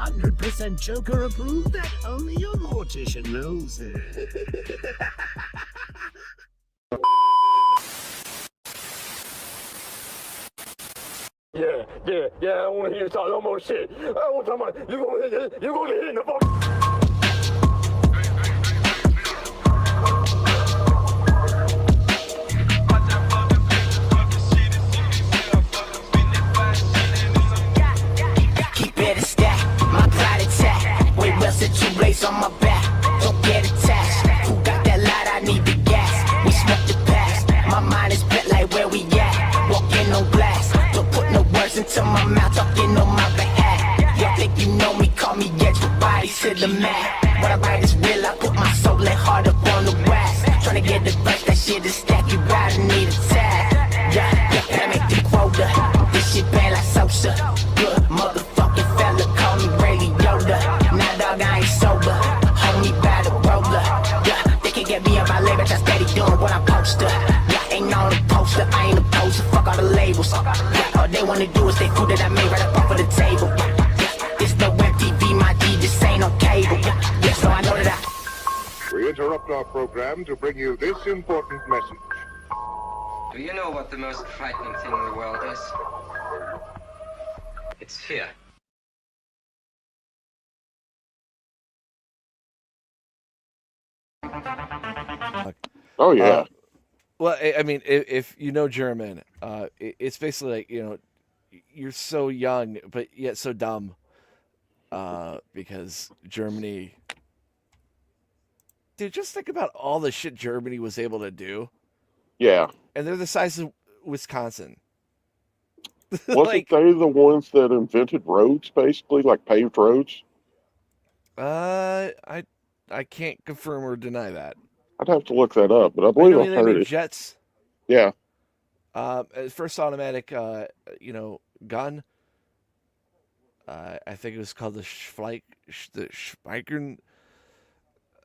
100% Joker approved that only your mortician knows it. Yeah, I want to hear you talk no more shit. I want to talk about, you're going to hit in the fuck. Two blades on my back, don't get attached. Who got that light? I need the gas. We smoke the past. My mind is bent like where we at. Walking on glass. Don't put no words into my mouth, talking on my behalf. Y'all think you know me, call me edge, but bodies to the mat. What I write is real, I put my soul and heart up on the wax. Tryna get the best, that shit is stacked, you gotta need a tag. Yeah, I make the quota. This shit bad like Sosa. Good motherfucking fella, call me Ray Yoda. Nah, dog, I ain't sober. Hold me by the roller. Yeah, they can get me on my label, just steady doing what I'm supposed to. Yeah, ain't on the poster, I ain't opposed to fuck all the labels. Yeah, all they wanna do is take food that I made right up off of the table. Yeah, this no MTV, my D, this ain't on cable. Yeah, so I know that We interrupt our program to bring you this important message. Do you know what the most frightening thing in the world is? It's fear. Oh, yeah. Well, I mean, if you know German, it's basically like, you're so young, but yet so dumb, because Germany... Dude, just think about all the shit Germany was able to do. Yeah. And they're the size of Wisconsin. Wasn't they the ones that invented roads, basically, like paved roads? I can't confirm or deny that. I'd have to look that up, but I I believe know I've they heard made it. jets. Yeah. First automatic, gun. I think it was called the Schweikern.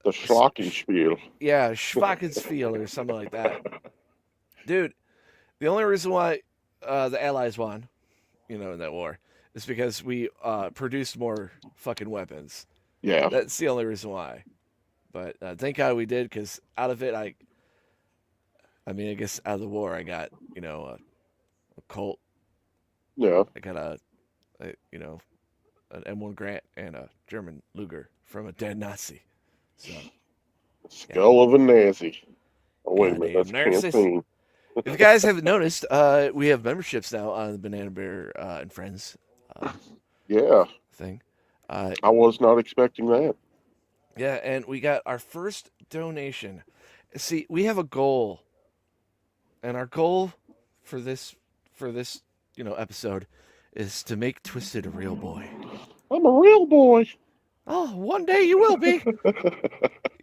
The Schlockenspiel. Yeah, Schwackenspiel or something like that. Dude, the only reason why the Allies won, in that war, is because we produced more fucking weapons. Yeah. That's the only reason why. But thank God we did, because out of it, I guess out of the war, I got, a Colt. Yeah. I got an M1 Grant and a German Luger from a dead Nazi. So, Skull of a Nazi. Oh, wait a minute. That's Nazis. Canteen. If you guys haven't noticed, we have memberships now on the Banana Bear and Friends Yeah. thing. I was not expecting that. Yeah, and we got our first donation. See, we have a goal, and our goal for this episode is to make Twisted a real boy. I'm a real boy. Oh, one day you will be.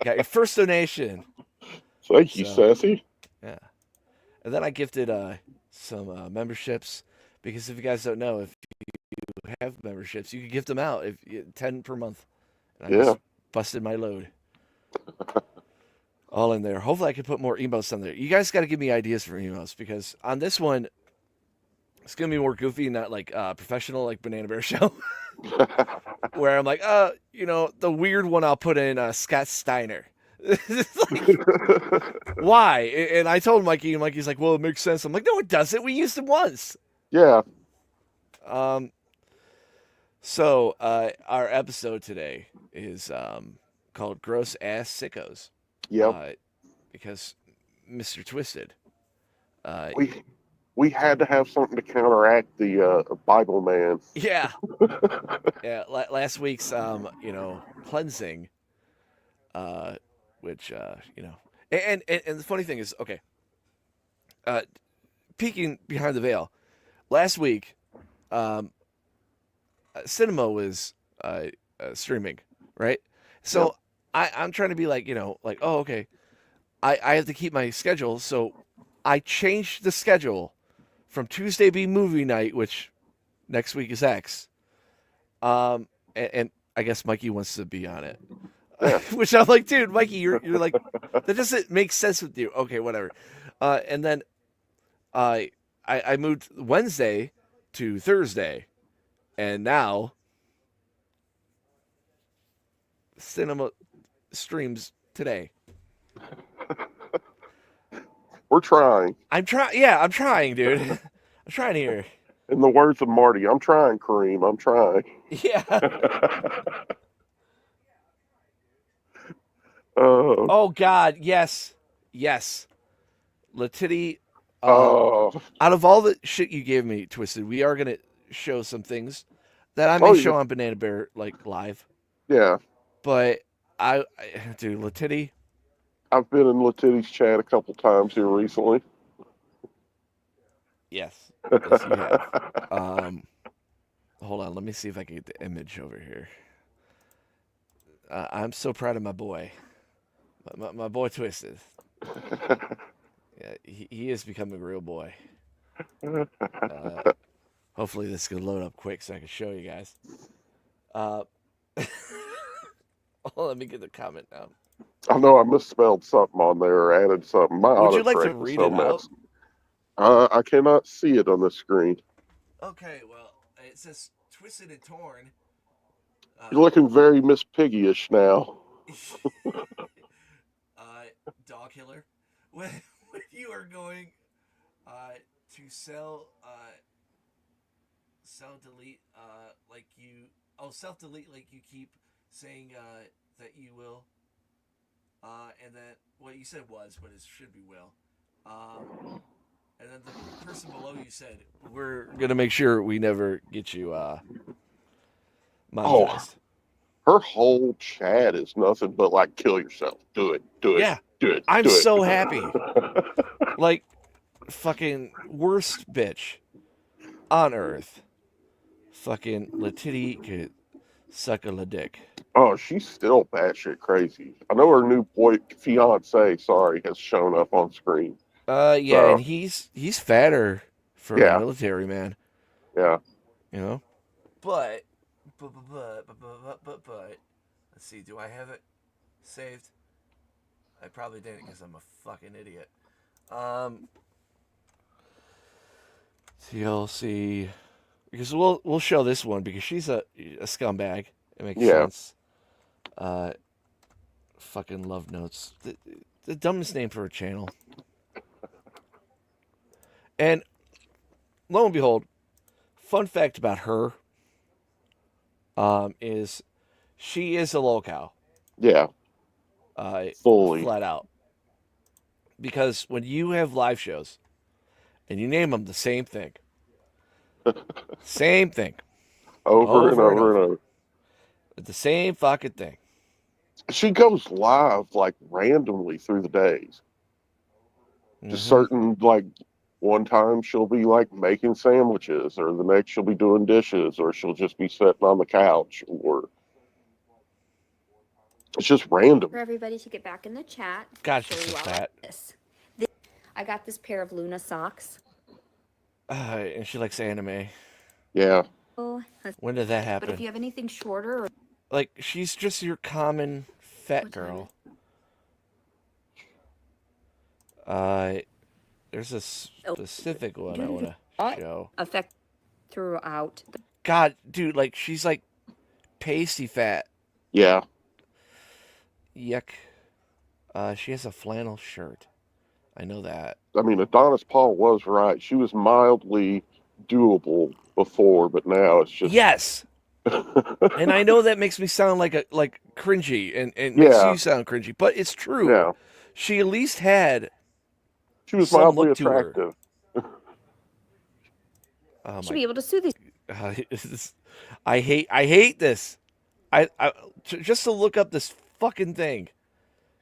Got your first donation. Thank you, Sassy. Yeah. And then I gifted some memberships, because if you guys don't know, if you have memberships, you can gift them out, 10 per month. And I just busted my load. All in there. Hopefully I can put more emotes on there. You guys got to give me ideas for emotes, because on this one, it's going to be more goofy, not like professional, like Banana Bear Show. Where I'm like, the weird one I'll put in Scott Steiner. Why? And I told Mikey, and Mikey's like, well, it makes sense. I'm like, no, it doesn't. We used it once. Yeah. So our episode today is called Gross Ass Sickos. Yep. Because Mr. Twisted. We had to have something to counteract the Bible man. Yeah. Yeah. Last week's, cleansing, which, and the funny thing is, okay, peeking behind the veil, last week, Cinema was streaming, right? So I'm trying to be like, oh, okay, I have to keep my schedule, so I changed the schedule from Tuesday being movie night, which next week is X, and I guess Mikey wants to be on it. Yeah. Which I'm like, dude, Mikey, you're like, that doesn't make sense with you. Okay, whatever. And then I moved Wednesday to Thursday, and now cinema streams today. We're trying. I'm trying. Yeah, I'm trying, dude. I'm trying here. In the words of Marty, I'm trying, Kareem. I'm trying. Yeah. Oh, Oh God, yes, yes. Tity. oh, Out of all the shit you gave me, Twisted, we are gonna show some things that I may Oh, show yeah. on Banana Bear like live. yeah. But dude, Latity. I've been in Latity's chat a couple times here recently. Yes, yes, you have. Hold on, let me see if I can get the image over here. I'm so proud of my boy, my boy Twisted. Yeah, he is becoming a real boy. Hopefully this can load up quick so I can show you guys. Let me get the comment now. I know I misspelled something on there or added something. My Would you like to autocorrect is read so it out? messy. I cannot see it on the screen. Okay, well, it says Twisted and Torn. You're looking very Miss Piggy-ish now. Dog killer. When you are going to sell delete self delete like you keep saying that you will, and then what you said was, but it should be will. And then the person below you said, we're gonna make sure we never get you monetized. Her whole chat is nothing but like, kill yourself. Do it. Do it. Yeah. Do it. I'm do so it. happy. Like, fucking worst bitch on earth. Fucking Latity could suck a la dick. Oh, she's still batshit crazy. I know her new fiance, has shown up on screen. Yeah, So, and he's fatter for a military man. Yeah. You know? But let's see, do I have it saved? I probably didn't because I'm a fucking idiot. TLC, because we'll show this one because she's a scumbag. It makes sense. Fucking love notes. The dumbest name for a channel. And lo and behold, fun fact about her is she is a lolcow. Yeah. Fully. Flat out. Because when you have live shows and you name them the same thing, same thing, over and over. the same fucking thing. She goes live like randomly through the days. Just certain, like, one time she'll be like making sandwiches, or the next she'll be doing dishes, or she'll just be sitting on the couch, or it's just random. For everybody to get back in the chat. God, she's so fat. I got this pair of Luna socks. And she likes anime. Yeah. Oh, when did that happen? But if you have anything shorter, or... like, she's just your common fat girl. There's a specific one I want to show. Affect throughout. God, dude, like, she's like pasty fat. Yeah. Yuck. She has a flannel shirt. I know that. I mean, Adonis Paul was right. She was mildly doable before, but now it's just... Yes! And I know that makes me sound like cringy, and makes you sound cringy, but it's true. Yeah. She at least had... She was mildly attractive. Should be able to sue these. I hate this. Just to look up this fucking thing,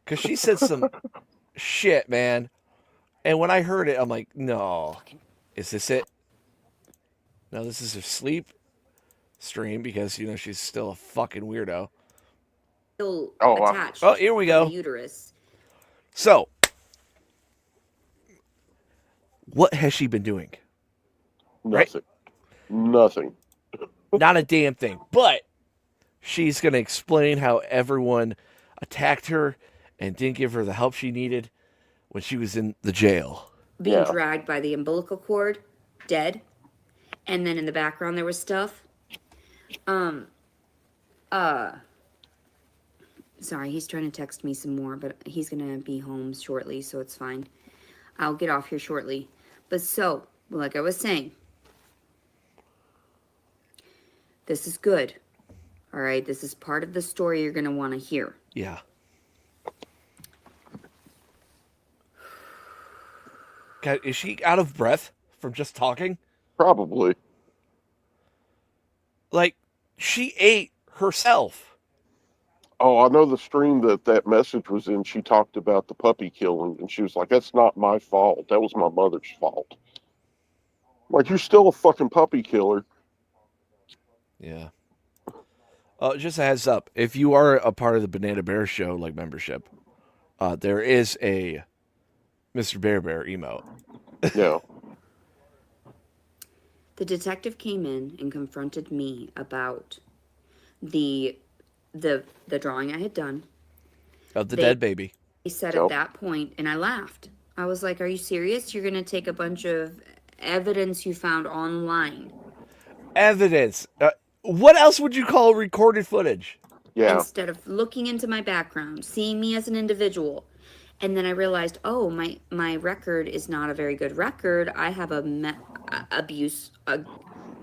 because she said some shit, man. And when I heard it, I'm like, no, is this it? No, this is her sleep stream because she's still a fucking weirdo. Still attached. attached. Oh, here we go. To the uterus. So, what has she been doing? Nothing. Right? Nothing. Not a damn thing. But she's going to explain how everyone attacked her and didn't give her the help she needed when she was in the jail. Being dragged by the umbilical cord, dead. And then in the background there was stuff. Sorry, he's trying to text me some more, but he's going to be home shortly, so it's fine. I'll get off here shortly. But so, like I was saying, this is good. All right, this is part of the story you're going to want to hear. Yeah. God, is she out of breath from just talking? Probably. Like, she ate herself. Oh, I know the stream that message was in. She talked about the puppy killing, and she was like, "That's not my fault. That was my mother's fault." Like, you're still a fucking puppy killer. Yeah. Just a heads up, if you are a part of the Banana Bear Show, like membership, there is a Mr. Bear emote. Yeah. The detective came in and confronted me about the drawing I had done. Of the dead baby. He said Yep. at that point, and I laughed. I was like, "Are you serious? You're going to take a bunch of evidence you found online Evidence. What else would you call recorded footage? Yeah. instead of looking into my background, seeing me as an individual?" And then I realized, oh, my record is not a very good record. I have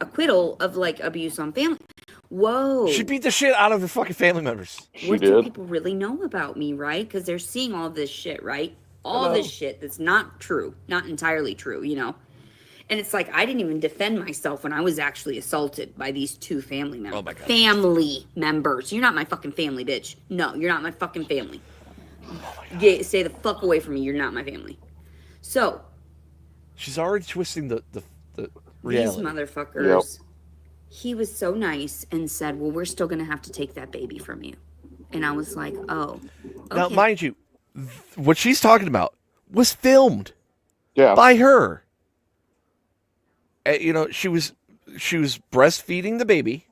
acquittal of like abuse on family. Whoa. She beat the shit out of her fucking family members. She What do did. people really know about me, right? Because they're seeing all this shit, right? All this shit that's not true, not entirely true, you know? And it's like, I didn't even defend myself when I was actually assaulted by these two family members. Oh my God. Family members. You're not my fucking family, bitch. No, you're not my fucking family. Stay the fuck away from me. You're not my family. So, She's already twisting the reality. these motherfuckers, he was so nice and said, well, we're still going to have to take that baby from you. And I was like, oh. Okay. Now, mind you, what she's talking about was filmed Yeah. by her. You know, she was breastfeeding the baby.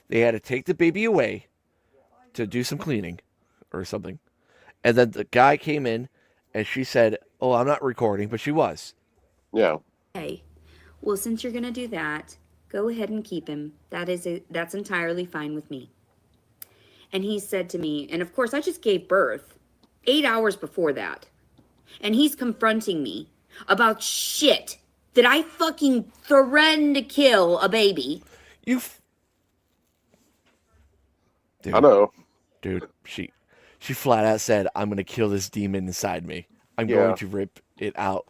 They had to take the baby away to do some cleaning or something. And then the guy came in and she said, "Oh, I'm not recording," but she was. Yeah. Okay. Well, since you're going to do that, go ahead and keep him. That's entirely fine with me. And he said to me, and of course I just gave birth 8 hours before that. And he's confronting me about shit that I fucking threatened to kill a baby. Dude, I know. Dude, she flat out said, "I'm going to kill this demon inside me. I'm going to rip it out."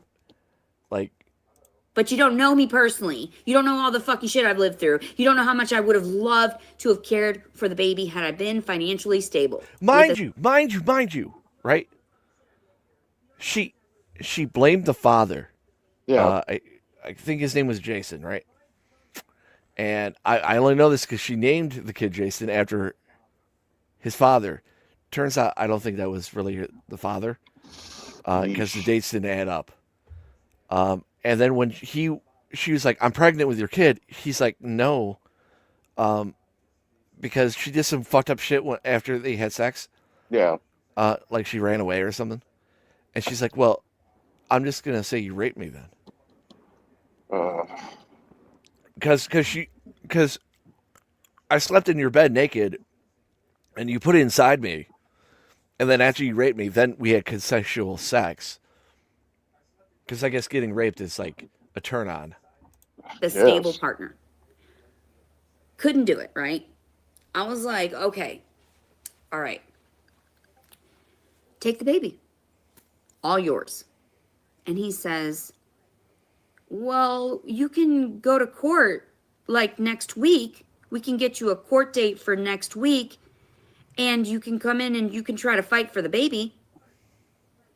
Like, But you don't know me personally. You don't know all the fucking shit I've lived through. You don't know how much I would have loved to have cared for the baby had I been financially stable. mind you, right? She blamed the father. Yeah. I think his name was Jason, right? And I only know this because she named the kid Jason after his father. Turns out I don't think that was really the father because the dates didn't add up. And then when she was like, "I'm pregnant with your kid," he's like, "No," because she did some fucked up shit after they had sex. Yeah. Like she ran away or something. And she's like, "Well, I'm just gonna say you raped me then." Because I slept in your bed naked, and you put it inside me, and then after you raped me, then we had consensual sex. Because I guess getting raped is like a turn on. The stable partner. Couldn't do it, right? I was like, okay, all right. Take the baby. All yours. And he says, well, you can go to court like next week. We can get you a court date for next week, and you can come in and you can try to fight for the baby.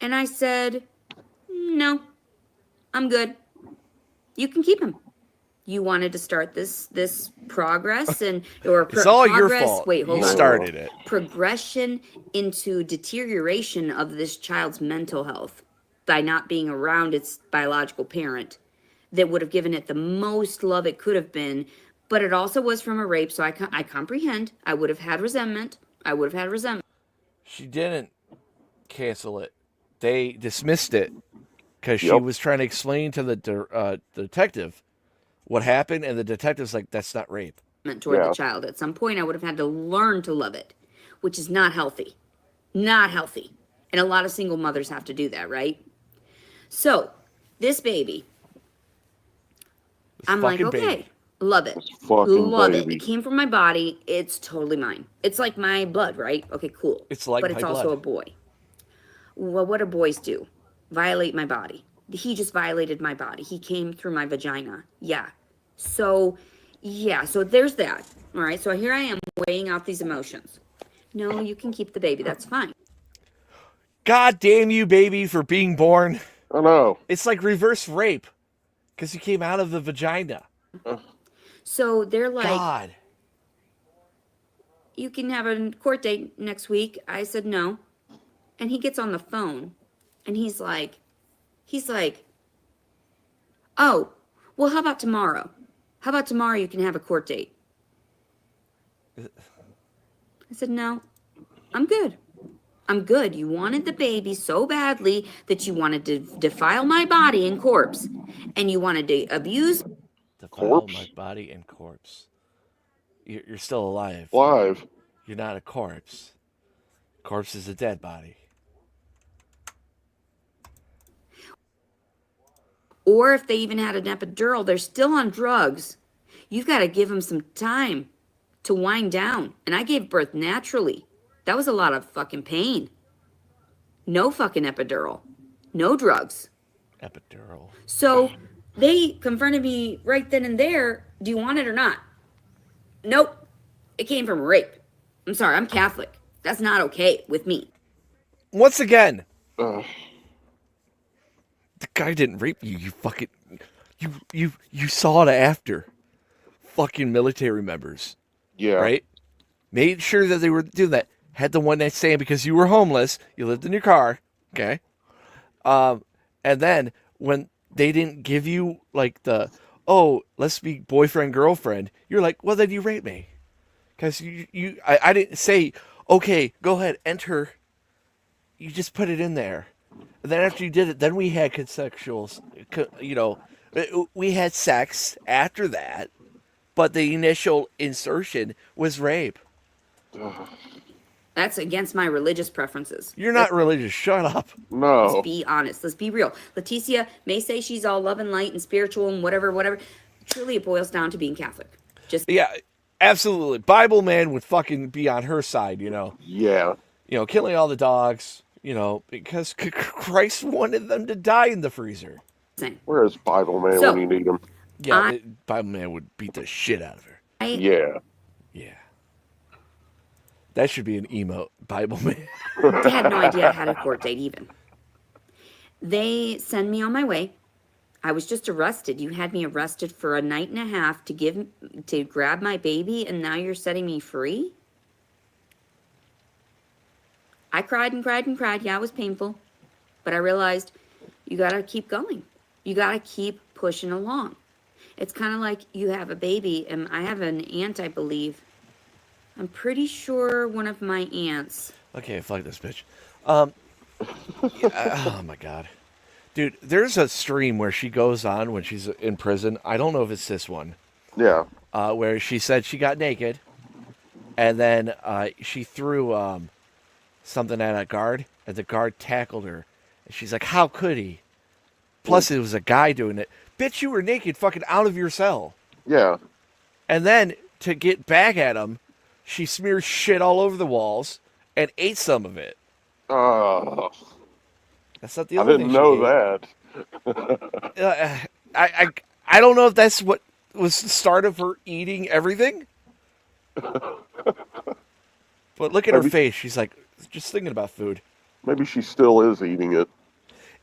And I said, no, I'm good. You can keep him. You wanted to start this progress It's all your fault. Wait, hold you on. started it. Progression into deterioration of this child's mental health by not being around its biological parent that would have given it the most love it could have been, but it also was from a rape, so I comprehend. I would have had resentment. She didn't cancel it. They dismissed it because she was trying to explain to the detective what happened, and the detective's like, "That's not rape." Toward the child. At some point, I would have had to learn to love it, which is not healthy. Not healthy. And a lot of single mothers have to do that, right? So, this baby, I'm like, okay, baby. love it. Fucking Love baby. it. It came from my body. It's totally mine. It's like my blood, right? Okay, cool. It's like but my it's also blood. a boy. Well, what do boys do? Violate my body. He just violated my body. He came through my vagina. Yeah. So there's that. All right, so here I am weighing out these emotions. No, you can keep the baby. That's fine. God damn you, baby, for being born. I know. It's like reverse rape because you came out of the vagina. So they're like, God. you can have a court date next week. I said no. And he gets on the phone and he's like, oh, well, how about tomorrow? How about tomorrow you can have a court date? I said, no, I'm good. I'm good. You wanted the baby so badly that you wanted to defile my body and corpse. And you wanted to abuse. Defile Corpse? my body and corpse. You're still alive. Live. You're not a corpse. Corpse is a dead body. Or if they even had an epidural, they're still on drugs. You've got to give them some time to wind down. And I gave birth naturally. That was a lot of fucking pain. No fucking epidural. No drugs. Epidural. So they confronted me right then and there. Do you want it or not? Nope. It came from rape. I'm sorry, I'm Catholic. That's not okay with me. Once again, Ugh. the guy didn't rape you. You fucking... You saw it after. Fucking military members. Yeah. Right? Made sure that they were doing that. Had the one night stand because you were homeless. You lived in your car. Okay? And then when they didn't give you like the, oh, let's be boyfriend, girlfriend, you're like, well, then you rape me. Because I didn't say, okay, go ahead, enter. You just put it in there. And then after you did it, then we had consensuals, we had sex after that, but the initial insertion was rape. That's against my religious preferences. You're not religious. Shut up. No. Let's be honest. Let's be real. Leticia may say she's all love and light and spiritual and whatever. Truly, it boils down to being Catholic. Just Yeah, absolutely. Bible man would fucking be on her side, Yeah. Killing all the dogs, because Christ wanted them to die in the freezer. saying. Where's Bible Man So- when you need him? Yeah, Bible man would beat the shit out of her. Yeah. Yeah. That should be an emote. Bible man. They had no idea I had a court date even. They send me on my way. I was just arrested. You had me arrested for a night and a half to grab my baby, and now you're setting me free? I cried and cried and cried. Yeah, it was painful. But I realized you got to keep going. You got to keep pushing along. It's kind of like you have a baby, and I have an aunt, I believe. I'm pretty sure one of my aunts. Okay, fuck this bitch. Oh my god. Dude, there's a stream where she goes on when she's in prison. I don't know if it's this one. Yeah. Where she said she got naked, and then she threw something at a guard, and the guard tackled her. And she's like, how could he? Plus, it was a guy doing it. Bitch, you were naked fucking out of your cell. Yeah. And then, to get back at him, she smeared shit all over the walls and ate some of it. Oh. That's not the I only didn't thing know she that. ate. I don't know if that's what was the start of her eating everything. But look at her Maybe- face. She's like, just thinking about food. Maybe she still is eating it.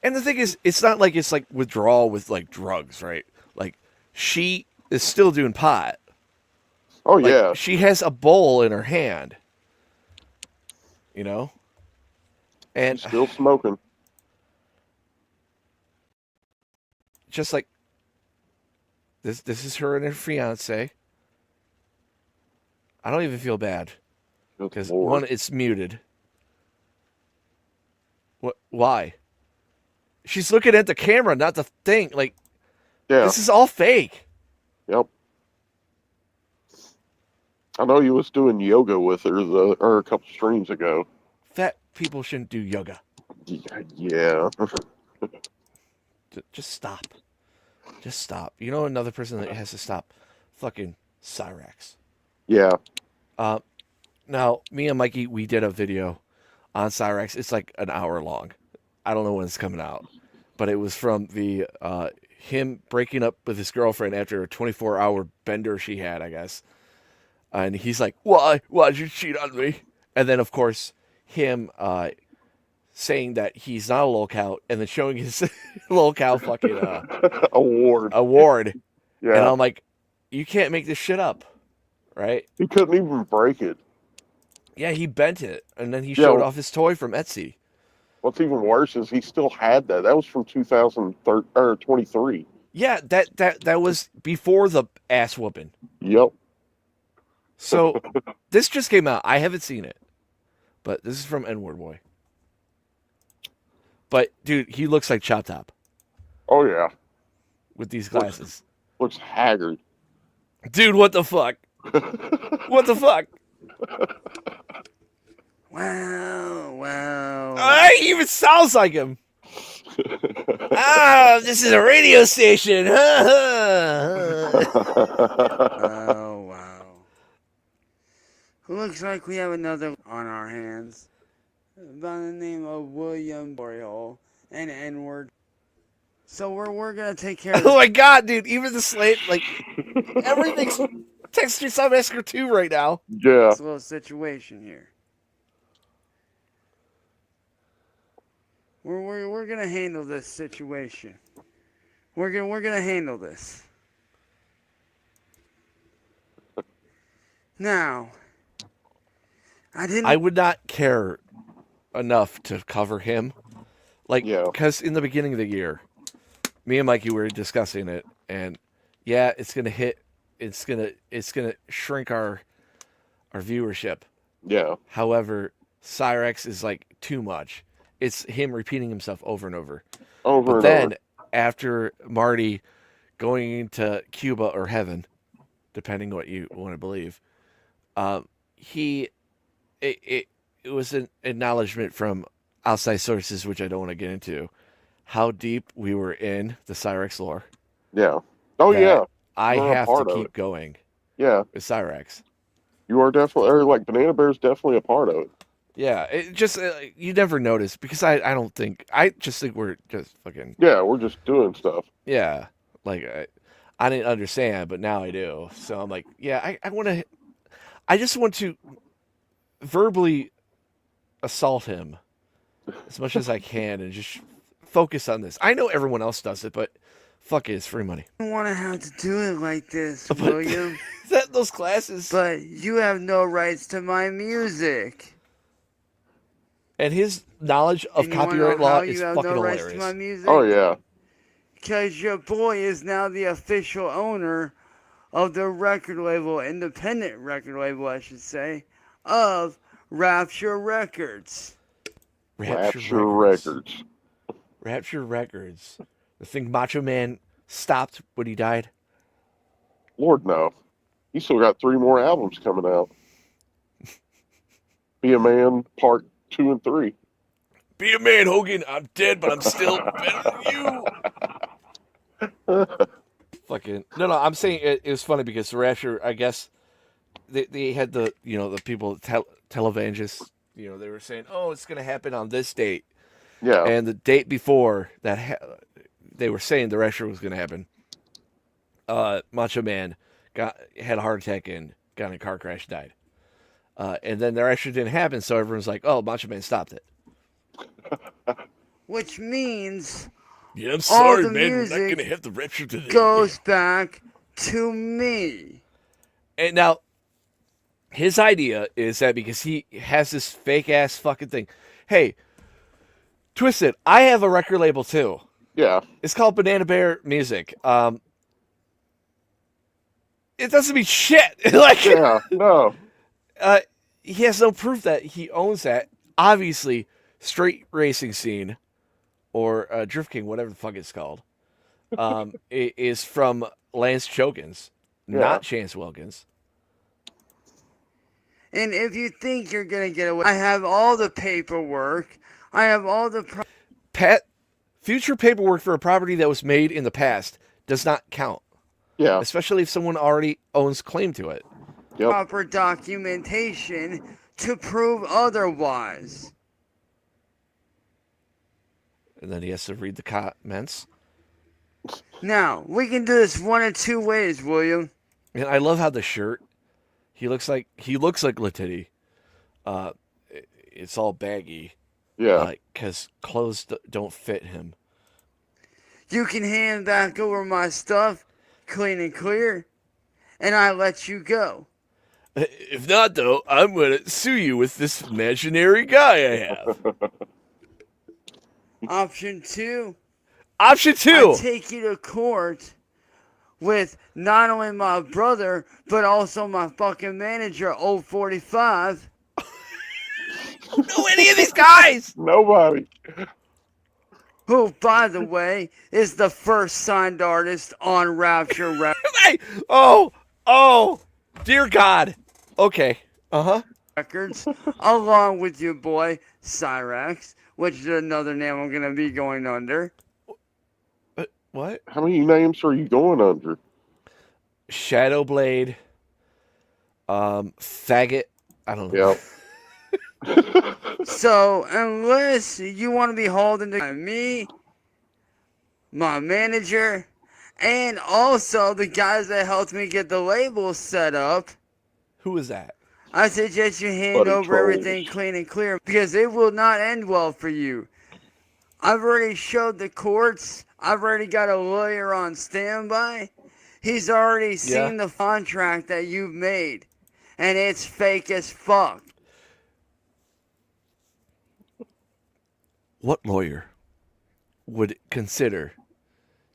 And the thing is, it's not like it's like withdrawal with like drugs, right? Like, she is still doing pot. Oh, Like, yeah. she has a bowl in her hand. And Still smoking. just like this is her and her fiance. I don't even feel bad Good because Lord. one, it's muted. What? Why? She's looking at the camera, not the thing. Like, Yeah. this is all fake. Yep. I know you was doing yoga with her a couple streams ago. people shouldn't do yoga. Yeah. Just stop. Just stop. You know another person that has to stop? Fucking Cyrax. Yeah. Now, me and Mikey, we did a video on Cyrax. It's like an hour long. I don't know when it's coming out, but it was from the him breaking up with his girlfriend after a 24-hour bender she had, I guess. And he's like, "Why? Why'd you cheat on me?" And then, of course, him saying that he's not a lolcow, and then showing his lolcow fucking award. Yeah. And I'm like, you can't make this shit up, right? He couldn't even break it. Yeah, he bent it, and then he showed off his toy from Etsy. What's even worse is he still had that. That was from 2023. Yeah, that was before the ass whooping. Yep. So this just came out. I haven't seen it, but this is from N-Word Boy. But dude, he looks like Chop Top Oh yeah. with these glasses. Looks haggard. Dude, what the fuck? What the fuck? Wow. He even sounds like him. This is a radio station. Oh, wow. Looks like we have another on our hands by the name of William Boreal and N-Word. So we're going to take care of Oh my god, dude. Even the slate, like, everything's Texture Sub Esker 2 right now. Yeah. this little situation here. We're gonna handle this situation. We're gonna handle this. Now, I would not care enough to cover him, like, because in the beginning of the year, me and Mikey were discussing it, and yeah, it's gonna hit. It's gonna shrink our viewership. Yeah. However, Cyrax is like too much. It's him repeating himself over and over. But then, after Marty going into Cuba or heaven, depending what you want to believe, it was an acknowledgement from outside sources, which I don't want to get into, how deep we were in the Cyrax lore. Yeah. Oh yeah. I have to keep going. Yeah. With Cyrax. You are definitely, or like Banana Bear's definitely a part of it. Yeah, it just you never notice because I just think we're just fucking. Yeah, we're just doing stuff. Yeah, like I didn't understand, but now I do. So I'm like, yeah, I just want to verbally assault him as much as I can and just focus on this. I know everyone else does it, but fuck it, it's free money. I don't want to have to do it like this, William. Those classes. But you have no rights to my music. And his knowledge of copyright law is fucking hilarious. To my music? Oh yeah. Because your boy is now the official owner of the record label, independent record label, I should say, of Rapture Records. Rapture Records. Rapture Records. The thing Macho Man stopped when he died. Lord no. He's still got 3 more albums coming out. Be a Man Part 2 and 3. Be a man, Hogan. I'm dead, but I'm still better than you. Fucking no. I'm saying it was funny because the Rapture, I guess, they had the people televangelists. They were saying, oh, it's gonna happen on this date. Yeah. And the date before that, they were saying the Rapture was gonna happen. Macho Man had a heart attack and got in a car crash, died. And then the Rapture didn't happen, so everyone's like, oh, Macho Man stopped it. Which means I'm sorry, man, we're not going to have the Rapture today. Goes back to me. And now, his idea is that because he has this fake-ass fucking thing. Hey, Twisted, I have a record label, too. Yeah. It's called Banana Bear Music. It doesn't mean shit. Yeah, no. He has no proof that he owns that. Obviously, Straight Racing Scene, or Drift King, whatever the fuck it's called, is from Lance Chokins, not Chance Wilkins. And if you think you're going to get away, I have all the paperwork. I have all the future paperwork for a property that was made in the past does not count. Yeah. Especially if someone already owns claim to it. Yep. proper documentation to prove otherwise. And then he has to read the comments. Now, we can do this one of two ways, William. And I love how the shirt, he looks like Tity. It's all baggy. Yeah. Because clothes don't fit him. You can hand back over my stuff, clean and clear, and I let you go. If not, though, I'm going to sue you with this imaginary guy I have. Option two. Option two. I take you to court with not only my brother, but also my fucking manager, Old 45. Know any of these guys? Nobody. Who, by the way, is the first signed artist on Rapture Oh, dear God. Okay. Records, along with your boy, Cyrax, which is another name I'm going to be going under. What? How many names are you going under? Shadowblade. Faggot. I don't know. Yep. So, unless you want to be holding to me, my manager, and also the guys that helped me get the label set up, Who is that? I suggest you hand Buddy over trolls. everything clean and clear, because it will not end well for you. I've already showed the courts. I've already got a lawyer on standby. He's already seen the contract that you've made, and it's fake as fuck. What lawyer would consider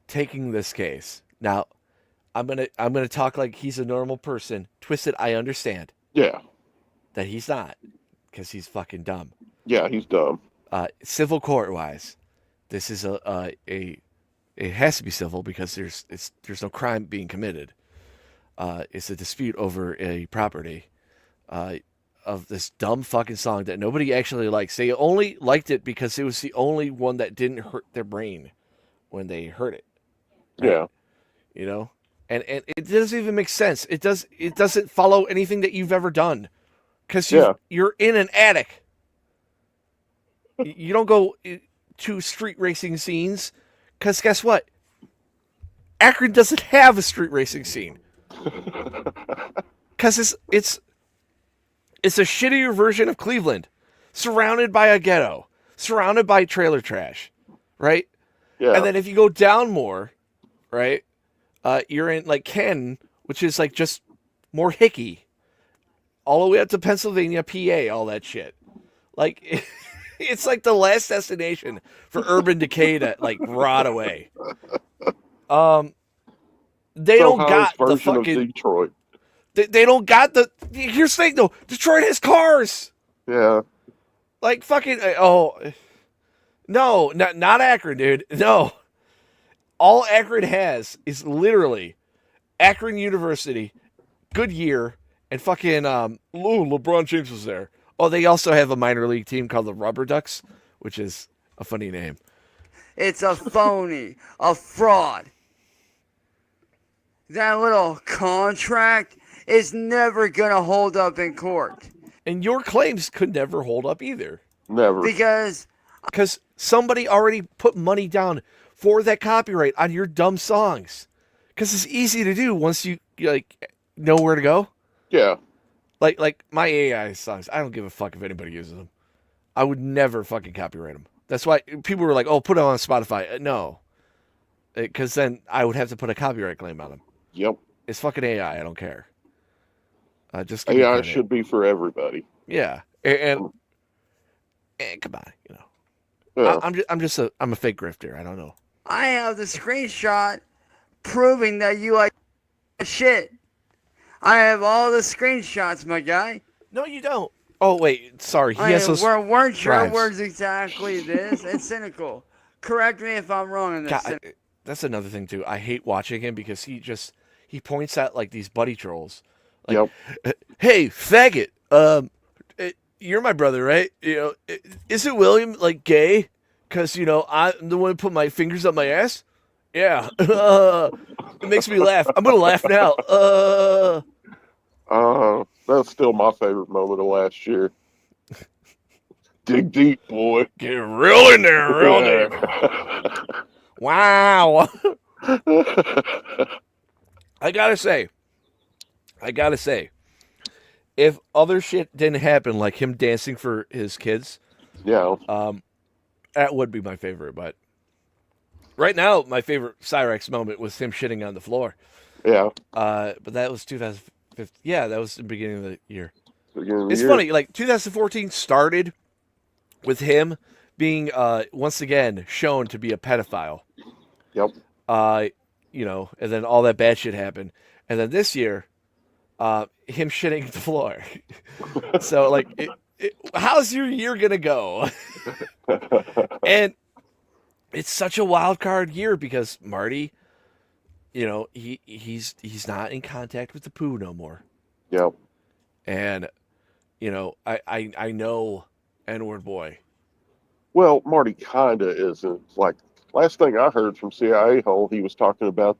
taking this case? Now, I'm gonna talk like he's a normal person. Twisted, I understand Yeah. that he's not, because he's fucking dumb. Yeah, he's dumb. Civil court wise, this is it has to be civil because there's no crime being committed. It's a dispute over a property of this dumb fucking song that nobody actually likes. They only liked it because it was the only one that didn't hurt their brain when they heard it. Right? Yeah. You know? And it doesn't even make sense. It doesn't follow anything that you've ever done. Because you're in an attic. You don't go to street racing scenes. Because guess what? Akron doesn't have a street racing scene. Because it's a shittier version of Cleveland. Surrounded by a ghetto. Surrounded by trailer trash. Right? Yeah. And then if you go down more, right? You're in like Canton, which is like just more hicky. All the way up to Pennsylvania, PA, all that shit. Like, it's like the last destination for urban decay to like rot away. They don't got the fucking of Detroit. They don't got the. Here's the thing though, Detroit has cars. Yeah. Like fucking no, not Akron, dude. No. All Akron has is literally Akron University, Goodyear, and fucking LeBron James was there. Oh, they also have a minor league team called the Rubber Ducks, which is a funny name. It's a phony, a fraud. That little contract is never going to hold up in court. And your claims could never hold up either. Never. Because somebody already put money down for that copyright on your dumb songs. Because it's easy to do once you like know where to go. Yeah. Like my AI songs, I don't give a fuck if anybody uses them. I would never fucking copyright them. That's why people were like, "Oh, put it on Spotify." No, because then I would have to put a copyright claim on them. Yep. It's fucking AI. I don't care. Just AI should be for everybody. Yeah, and come on, you know. Yeah. I'm a fake grifter. I don't know. I have the screenshot proving that you like shit. I have all the screenshots, my guy. No, you don't. Oh wait, sorry. He has those. Weren't your drives. words exactly this? It's cynical. Correct me if I'm wrong on this. God, that's another thing too. I hate watching him because he points at like these buddy trolls, Like, Yep. hey, faggot, you're my brother, right? You know, isn't William like gay? Because you know I'm the one who put my fingers up my ass. Yeah, it makes me laugh. I'm gonna laugh now. That's still my favorite moment of last year. Dig deep, boy. Get real in there, real deep. Wow. I gotta say, if other shit didn't happen, like him dancing for his kids, Yeah. that would be my favorite. But right now, my favorite Cyrax moment was him shitting on the floor. Yeah. But that was 2015. Yeah, that was the beginning of the year. Beginning of the It's year. funny, like 2014 started with him being once again shown to be a pedophile. Yep. You know, and then all that bad shit happened. And then this year, him shitting the floor. So, like, how's your year gonna go? And it's such a wild card year because Marty, you know, he's not in contact with the poo no more. Yep. And, you know, I know N-word boy. Well, Marty kinda isn't. Like, last thing I heard from CIA Hole, he was talking about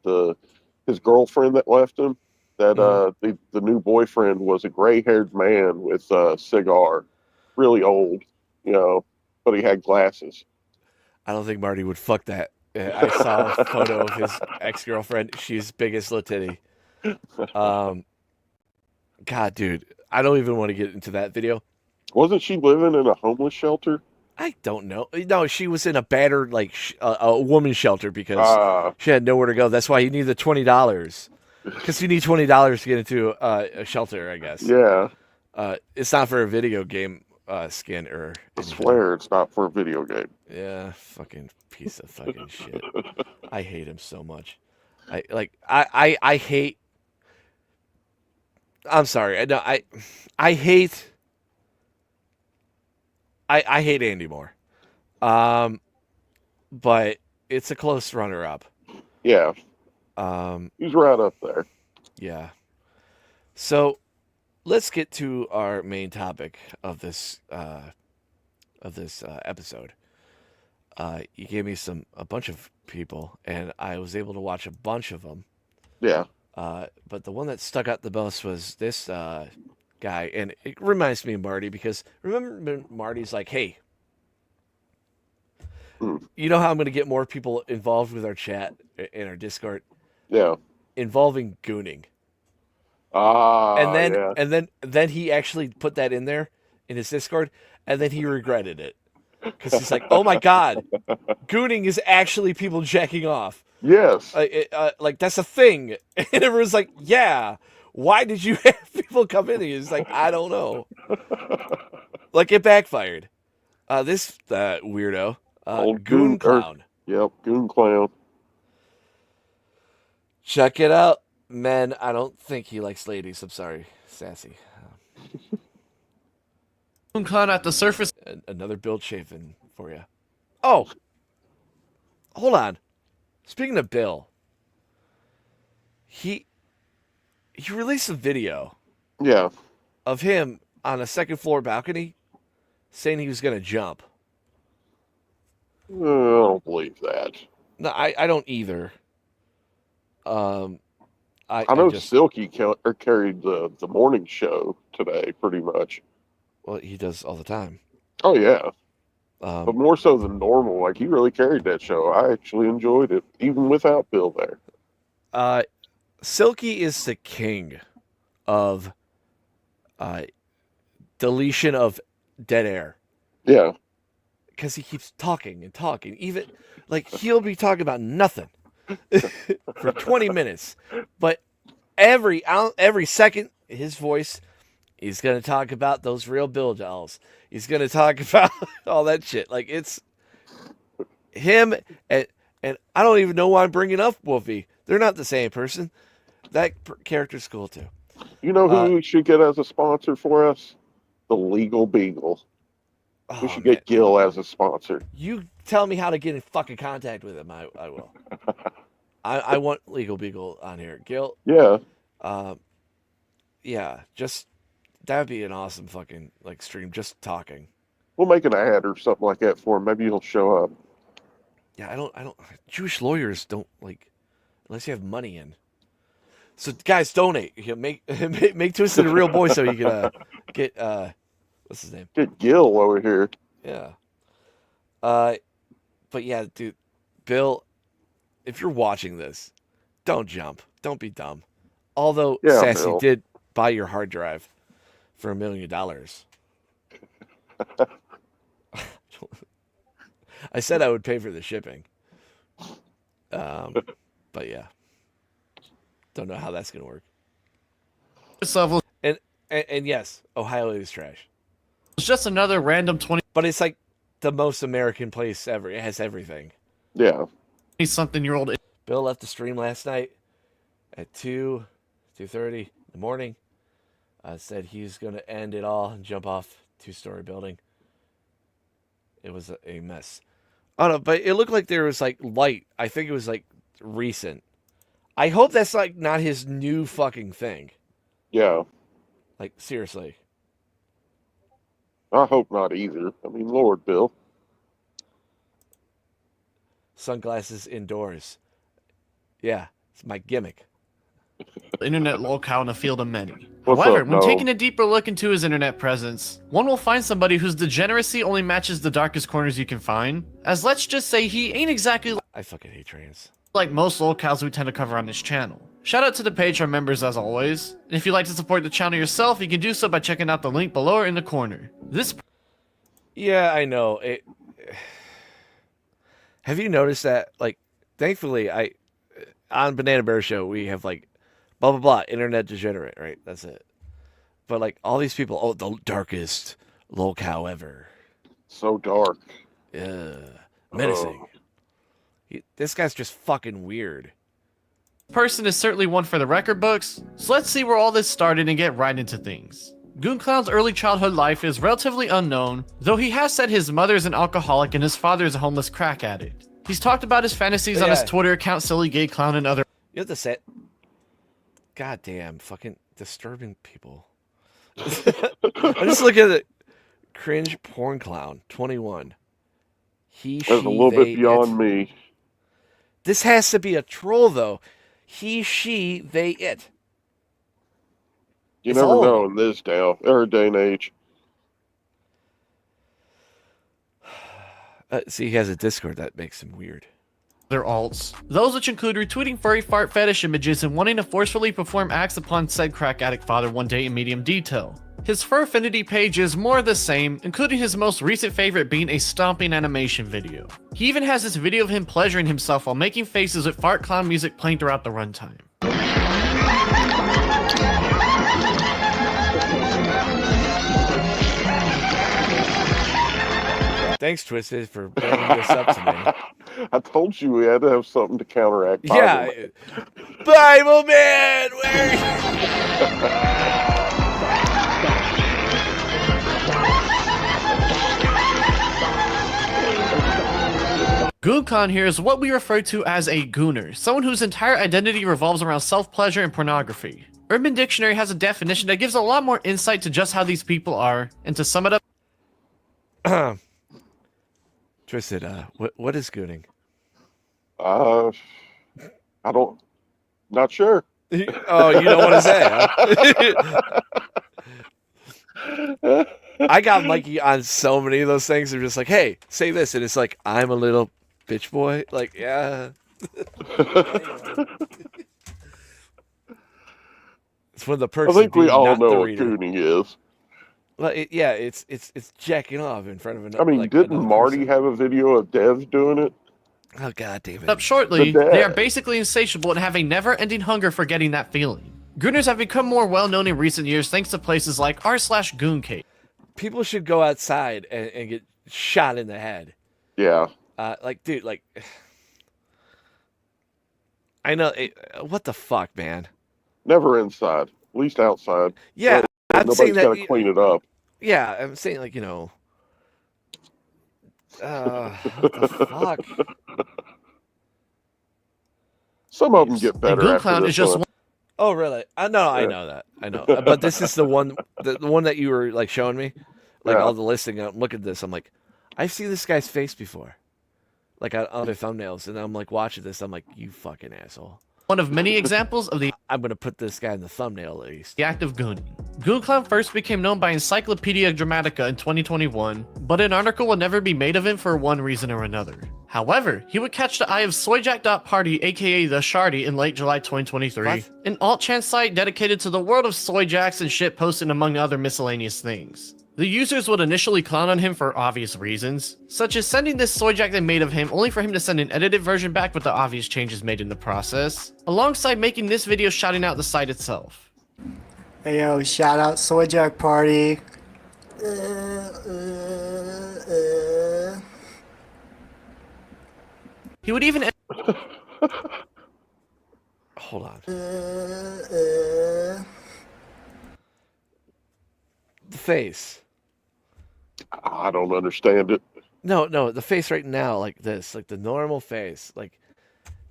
his girlfriend that left him. That the new boyfriend was a gray-haired man with a cigar, really old, you know, but he had glasses. I don't think Marty would fuck that. I saw a photo of his ex-girlfriend. She's big as little titty. God, dude, I don't even want to get into that video. Wasn't she living in a homeless shelter? I don't know. No, she was in a battered, like, a woman's shelter because she had nowhere to go. That's why you need the $20. Because you need $20 to get into a shelter, I guess. Yeah. It's not for a video game skin or I swear it's not for a video game. Yeah, fucking piece of fucking shit. I hate him so much. I hate. I'm sorry. I hate. I hate Andy Moore. But it's a close runner-up. Yeah. He's right up there. Yeah. So let's get to our main topic of this episode. You gave me a bunch of people, and I was able to watch a bunch of them. Yeah. But the one that stuck out the most was this guy, and it reminds me of Marty because remember when Marty's like, "Hey, you know how I'm going to get more people involved with our chat in our Discord? Yeah. Involving gooning." Yeah. And then he actually put that in there in his Discord, and then he regretted it because he's like, "Oh my god, gooning is actually people jacking off." Yes. Like that's a thing, and everyone's like, "Yeah, why did you have people come in?" And he's like, "I don't know." Like it backfired. This weirdo, Old Goon Clown. Yep, Goon Clown. Check it out, men. I don't think he likes ladies. I'm sorry, sassy. Goon Clown at the surface. Another build chafing for you. Oh, hold on. Speaking of Bill, he released a video. Yeah. Of him on a second floor balcony, saying he was going to jump. I don't believe that. No, I don't either. I know just, Silky carried the morning show today, pretty much. Well, he does all the time. Oh, yeah. But more so than normal. Like, he really carried that show. I actually enjoyed it, even without Bill there. Silky is the king of deletion of dead air. Yeah. Because he keeps talking and talking. Even, like, he'll be talking about nothing for 20 minutes. But every second, his voice, he's going to talk about those real Bill dolls. He's going to talk about all that shit. Like, it's him, and I don't even know why I'm bringing up Wolfie. They're not the same person. That character's cool, too. You know who we should get as a sponsor for us? The Legal Beagle. We should get Gil as a sponsor. You tell me how to get in fucking contact with him. I will. I want Legal Beagle on here. Gil. Yeah. yeah, just that'd be an awesome fucking like stream, just talking. We'll make an ad or something like that for him. Maybe he'll show up. Yeah, I don't. Jewish lawyers don't like unless you have money in. So guys, donate. You know, make Twisted a real boy so you can get what's his name? Get Gil over here. Yeah. But yeah, dude, Bill, if you're watching this, don't jump. Don't be dumb. Although Yeah, Sassy Bill. did buy your hard drive for $1 million. I said I would pay for the shipping. But yeah. Don't know how that's gonna work. This level And yes, Ohio is trash. is just another random But it's like the most American place ever. It has everything. Yeah. 20-something-year-old. Bill left the stream last night at 2:30 in the morning. Said he's going to end it all and jump off 2-story building. It was a mess. I don't know, but it looked like there was like light. I think it was like recent. I hope that's like not his new fucking thing. Yeah. Like seriously. I hope not either. I mean, Lord, Bill. Sunglasses indoors. Yeah, it's my gimmick. Internet lolcow in a field of many. What's However, up, when Noel? taking a deeper look into his internet presence, one will find somebody whose degeneracy only matches the darkest corners you can find, as let's just say he ain't exactly I fucking hate trans. like most lolcows we tend to cover on this channel. Shout out to the Patreon members as always, and if you'd like to support the channel yourself, you can do so by checking out the link below or in the corner. This Yeah, I know. Have you noticed that? Like, thankfully, on Banana Bear Show we have like blah blah blah internet degenerate, right? That's it. But like all these people, oh, the darkest lolcow ever. So dark. Yeah, menacing. This guy's just fucking weird. person is certainly one for the record books, so let's see where all this started and get right into things. Goon Clown's early childhood life is relatively unknown, though he has said his mother is an alcoholic and his father is a homeless crack addict. He's talked about his fantasies on his Twitter account, Silly Gay Clown, and other. You have to say, goddamn, fucking disturbing people. I just look at it. Cringe porn clown, 21. He, That's a little bit beyond me. This has to be a troll, though. He, she, they, it. You It's never all- know in this day and age. See, he has a Discord that makes him weird. Their alts. Those which include retweeting furry fart fetish images and wanting to forcefully perform acts upon said crack addict father one day in medium detail. His fur affinity page is more of the same, including his most recent favorite being a stomping animation video. He even has this video of him pleasuring himself while making faces with fart clown music playing throughout the runtime. Thanks, Twisted, for bringing this up to me. I told you we had to have something to counteract. Yeah. Bible Man, where are you? GoonCon here is what we refer to as a gooner, someone whose entire identity revolves around self-pleasure and pornography. Urban Dictionary has a definition that gives a lot more insight to just how these people are, and to sum it up... Twisted, what is gooning? I don't, not sure. Oh, you don't want to say, huh? I got Mikey on so many of those things. They're just like, hey, say this. And it's like, I'm a little bitch boy. Like, yeah. It's when the I person think we being all not know the what reader. gooning is. Well, yeah, it's jacking off in front of another. I mean, like, didn't another Marty person. have a video of Dev doing it? Oh, God damn it. Up shortly, The dad. they are basically insatiable and have a never-ending hunger for getting that feeling. Gooners have become more well-known in recent years thanks to places like r/gooncave. People should go outside and get shot in the head. Yeah. Like, dude, like, I know. What the fuck, man? Never inside. At least outside. Yeah, I'm saying Nobody's that. got to clean it up. Yeah, I'm saying like, you know. What the fuck? Some of them get And better Goon after Clown this is just one. one Oh, really? No, I Yeah. know that. I know. But this is the one that you were like showing me, like Yeah. all the listing. Look at this. I'm like, I've seen this guy's face before, like on other thumbnails, and I'm like watching this. I'm like, you fucking asshole. One of many examples of the I'm gonna put this guy in the thumbnail at least. act of gooning. Goon Clown first became known by Encyclopedia Dramatica in 2021, but an article would never be made of him for one reason or another. However, he would catch the eye of Soyjack.party, aka The Shardy, in late July 2023, What? an alt-chan site dedicated to the world of soyjacks and shitposting among other miscellaneous things. The users would initially clown on him for obvious reasons, such as sending this soyjack they made of him only for him to send an edited version back with the obvious changes made in the process, alongside making this video shouting out the site itself. Hey yo, shout out Soyjack Party. He would even Hold on. The face. I don't understand it. No, the face right now, like this, like the normal face, like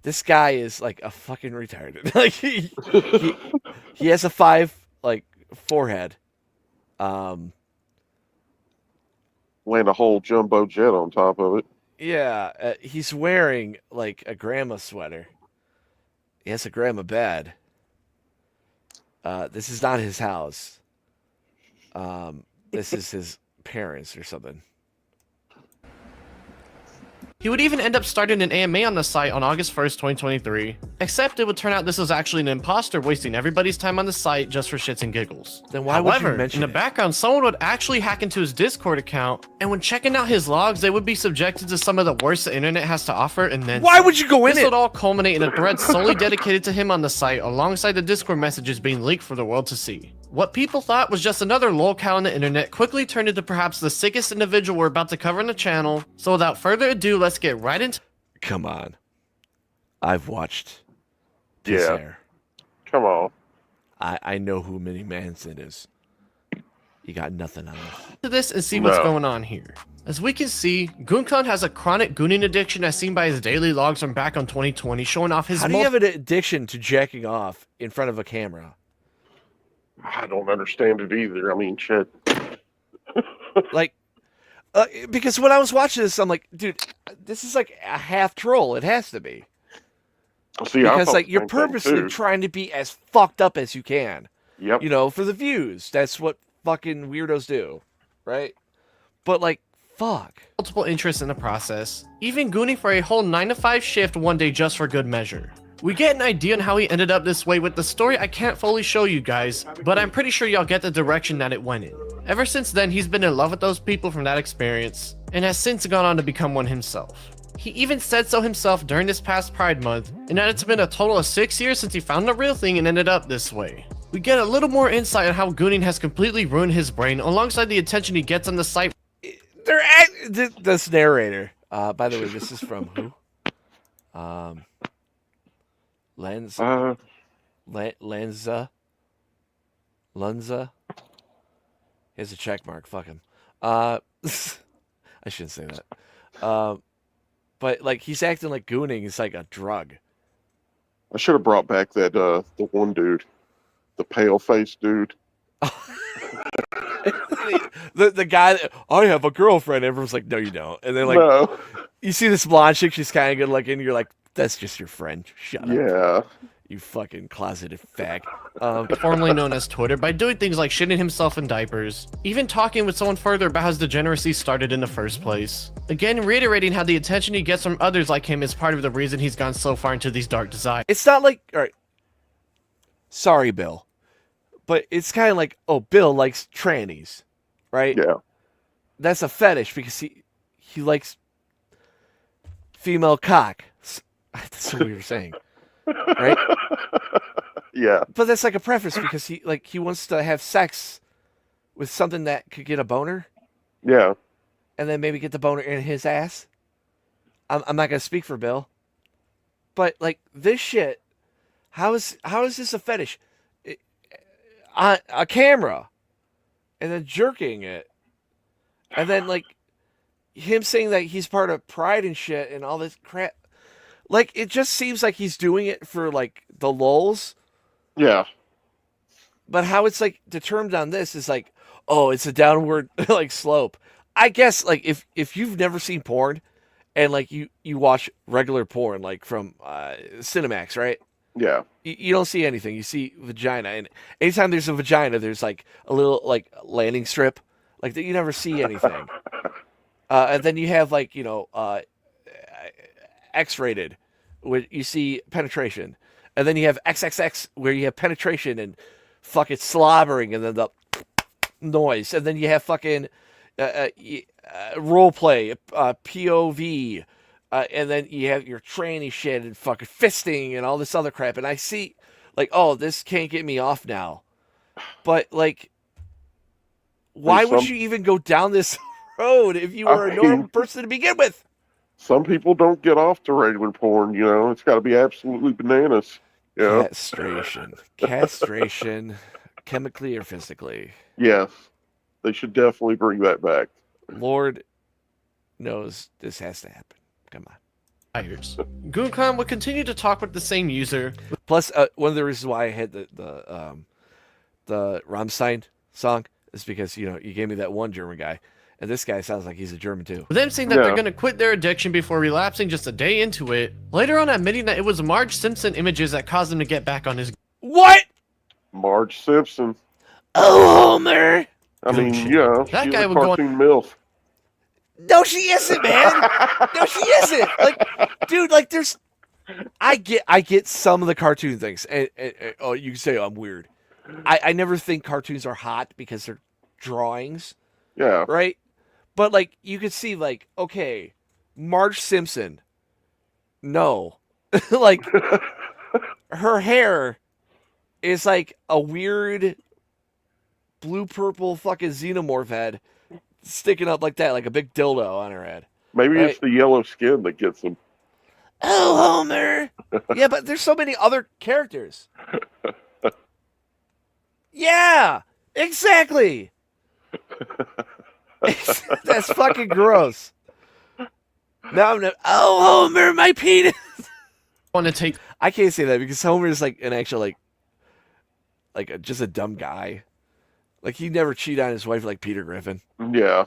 this guy is like a fucking retarded. Like he has a 5 like forehead. Land a whole jumbo jet on top of it. Yeah, he's wearing like a grandma sweater. He has a grandma bed. This is not his house. This is his parents or something. He would even end up starting an AMA on the site on August 1st, 2023, except it would turn out this was actually an imposter wasting everybody's time on the site just for shits and giggles. Then why would you mention in the it? background, someone would actually hack into his Discord account, and when checking out his logs, they would be subjected to some of the worst the internet has to offer, and then Why would you go in this it? would all culminate in a thread solely dedicated to him on the site, alongside the Discord messages being leaked for the world to see. What people thought was just another lolcow on the internet quickly turned into perhaps the sickest individual we're about to cover on the channel, so without further ado, let's get right into. Come on. I've watched this Yeah. air. Come on. I know who Minnie Manson is. You got nothing on us. This and see what's No. going on here. As we can see, Goonclown has a chronic gooning addiction as seen by his daily logs from back on 2020, showing off his How do you have an addiction to jacking off in front of a camera? I don't understand it either. I mean, shit. Like, because when I was watching this, I'm like, dude, this is like a half troll. It has to be. See, I Because thought like the you're same thing, purposely too. trying to be as fucked up as you can. Yep. You know, for the views. That's what fucking weirdos do, right? But like, fuck. multiple interests in the process, even gooning for a whole 9 to 5 shift one day just for good measure. We get an idea on how he ended up this way with the story I can't fully show you guys, but I'm pretty sure y'all get the direction that it went in. Ever since then, he's been in love with those people from that experience, and has since gone on to become one himself. He even said so himself during this past Pride Month, and that it's been a total of 6 years since he found the real thing and ended up this way. We get a little more insight on how gooning has completely ruined his brain, alongside the attention he gets on the site. This narrator. By the way, this is from who? Lanza. Here's a check mark. Fuck him. I shouldn't say that. But like he's acting like gooning is like a drug. I should have brought back that the one dude, the pale faced dude. the guy that, I have a girlfriend. Everyone's like, no, you don't. And then like No. you see this blonde chick, she's kind of good looking. You're like, that's just your friend. Shut up. Yeah. You fucking closeted fag. Formerly known as Twitter, by doing things like shitting himself in diapers, even talking with someone further about how his degeneracy started in the first place. Again, reiterating how the attention he gets from others like him is part of the reason he's gone so far into these dark desires. It's not like, all right, sorry, Bill, but it's kind of like, oh, Bill likes trannies, right? Yeah. That's a fetish because he likes female cock. That's what we were saying, right? Yeah. But that's like a preface because he wants to have sex with something that could get a boner, Yeah. and then maybe get the boner in his ass. I'm not gonna speak for Bill, but like this shit, how is this a fetish? On a camera, and then jerking it, and then like him saying that he's part of Pride and shit and all this crap. Like it just seems like he's doing it for like the lulz, Yeah. But how it's like determined on this is like, oh, it's a downward like slope. I guess like if you've never seen porn and like you watch regular porn like from Cinemax, right? Yeah. You don't see anything. You see vagina, and anytime there's a vagina, there's like a little like landing strip, like that. You never see anything. And then you have like X-rated, where you see penetration, and then you have XXX, where you have penetration and fucking slobbering, and then the noise, and then you have fucking role play, POV. And then you have your tranny shit and fucking fisting and all this other crap. And I see, like, oh, this can't get me off now. But, like, why would you even go down this road if you were a normal person to begin with? Some people don't get off to regular porn, you know. It's got to be absolutely bananas. You know? Castration, chemically or physically. Yes. They should definitely bring that back. Lord knows this has to happen. Come on. GoonCon would continue to talk with the same user. Plus, one of the reasons why I had the Rammstein song is because you gave me that one German guy, and this guy sounds like he's a German too. With them saying that they're going to quit their addiction before relapsing just a day into it. Later on, admitting that it was Marge Simpson images that caused him to get back on his. What? Marge Simpson. Oh, Homer. I mean, yeah, that guy a would go. cartoon MILF. No, she isn't, man. No, she isn't. Like, dude, like, there's. I get some of the cartoon things, and oh, you can say I'm weird. I never think cartoons are hot because they're drawings. Yeah. Right. But like, you could see, like, okay, Marge Simpson. No, like, her hair is like a weird blue purple fucking xenomorph head. Sticking up like that, like a big dildo on her head. Maybe it's the yellow skin that gets them. Oh, Homer. Yeah, but there's so many other characters. Yeah, exactly. That's fucking gross. Now I'm not. Oh, Homer, my penis. Want to take? I can't say that because Homer is like an actual just a dumb guy. Like, he'd never cheat on his wife like Peter Griffin. Yeah.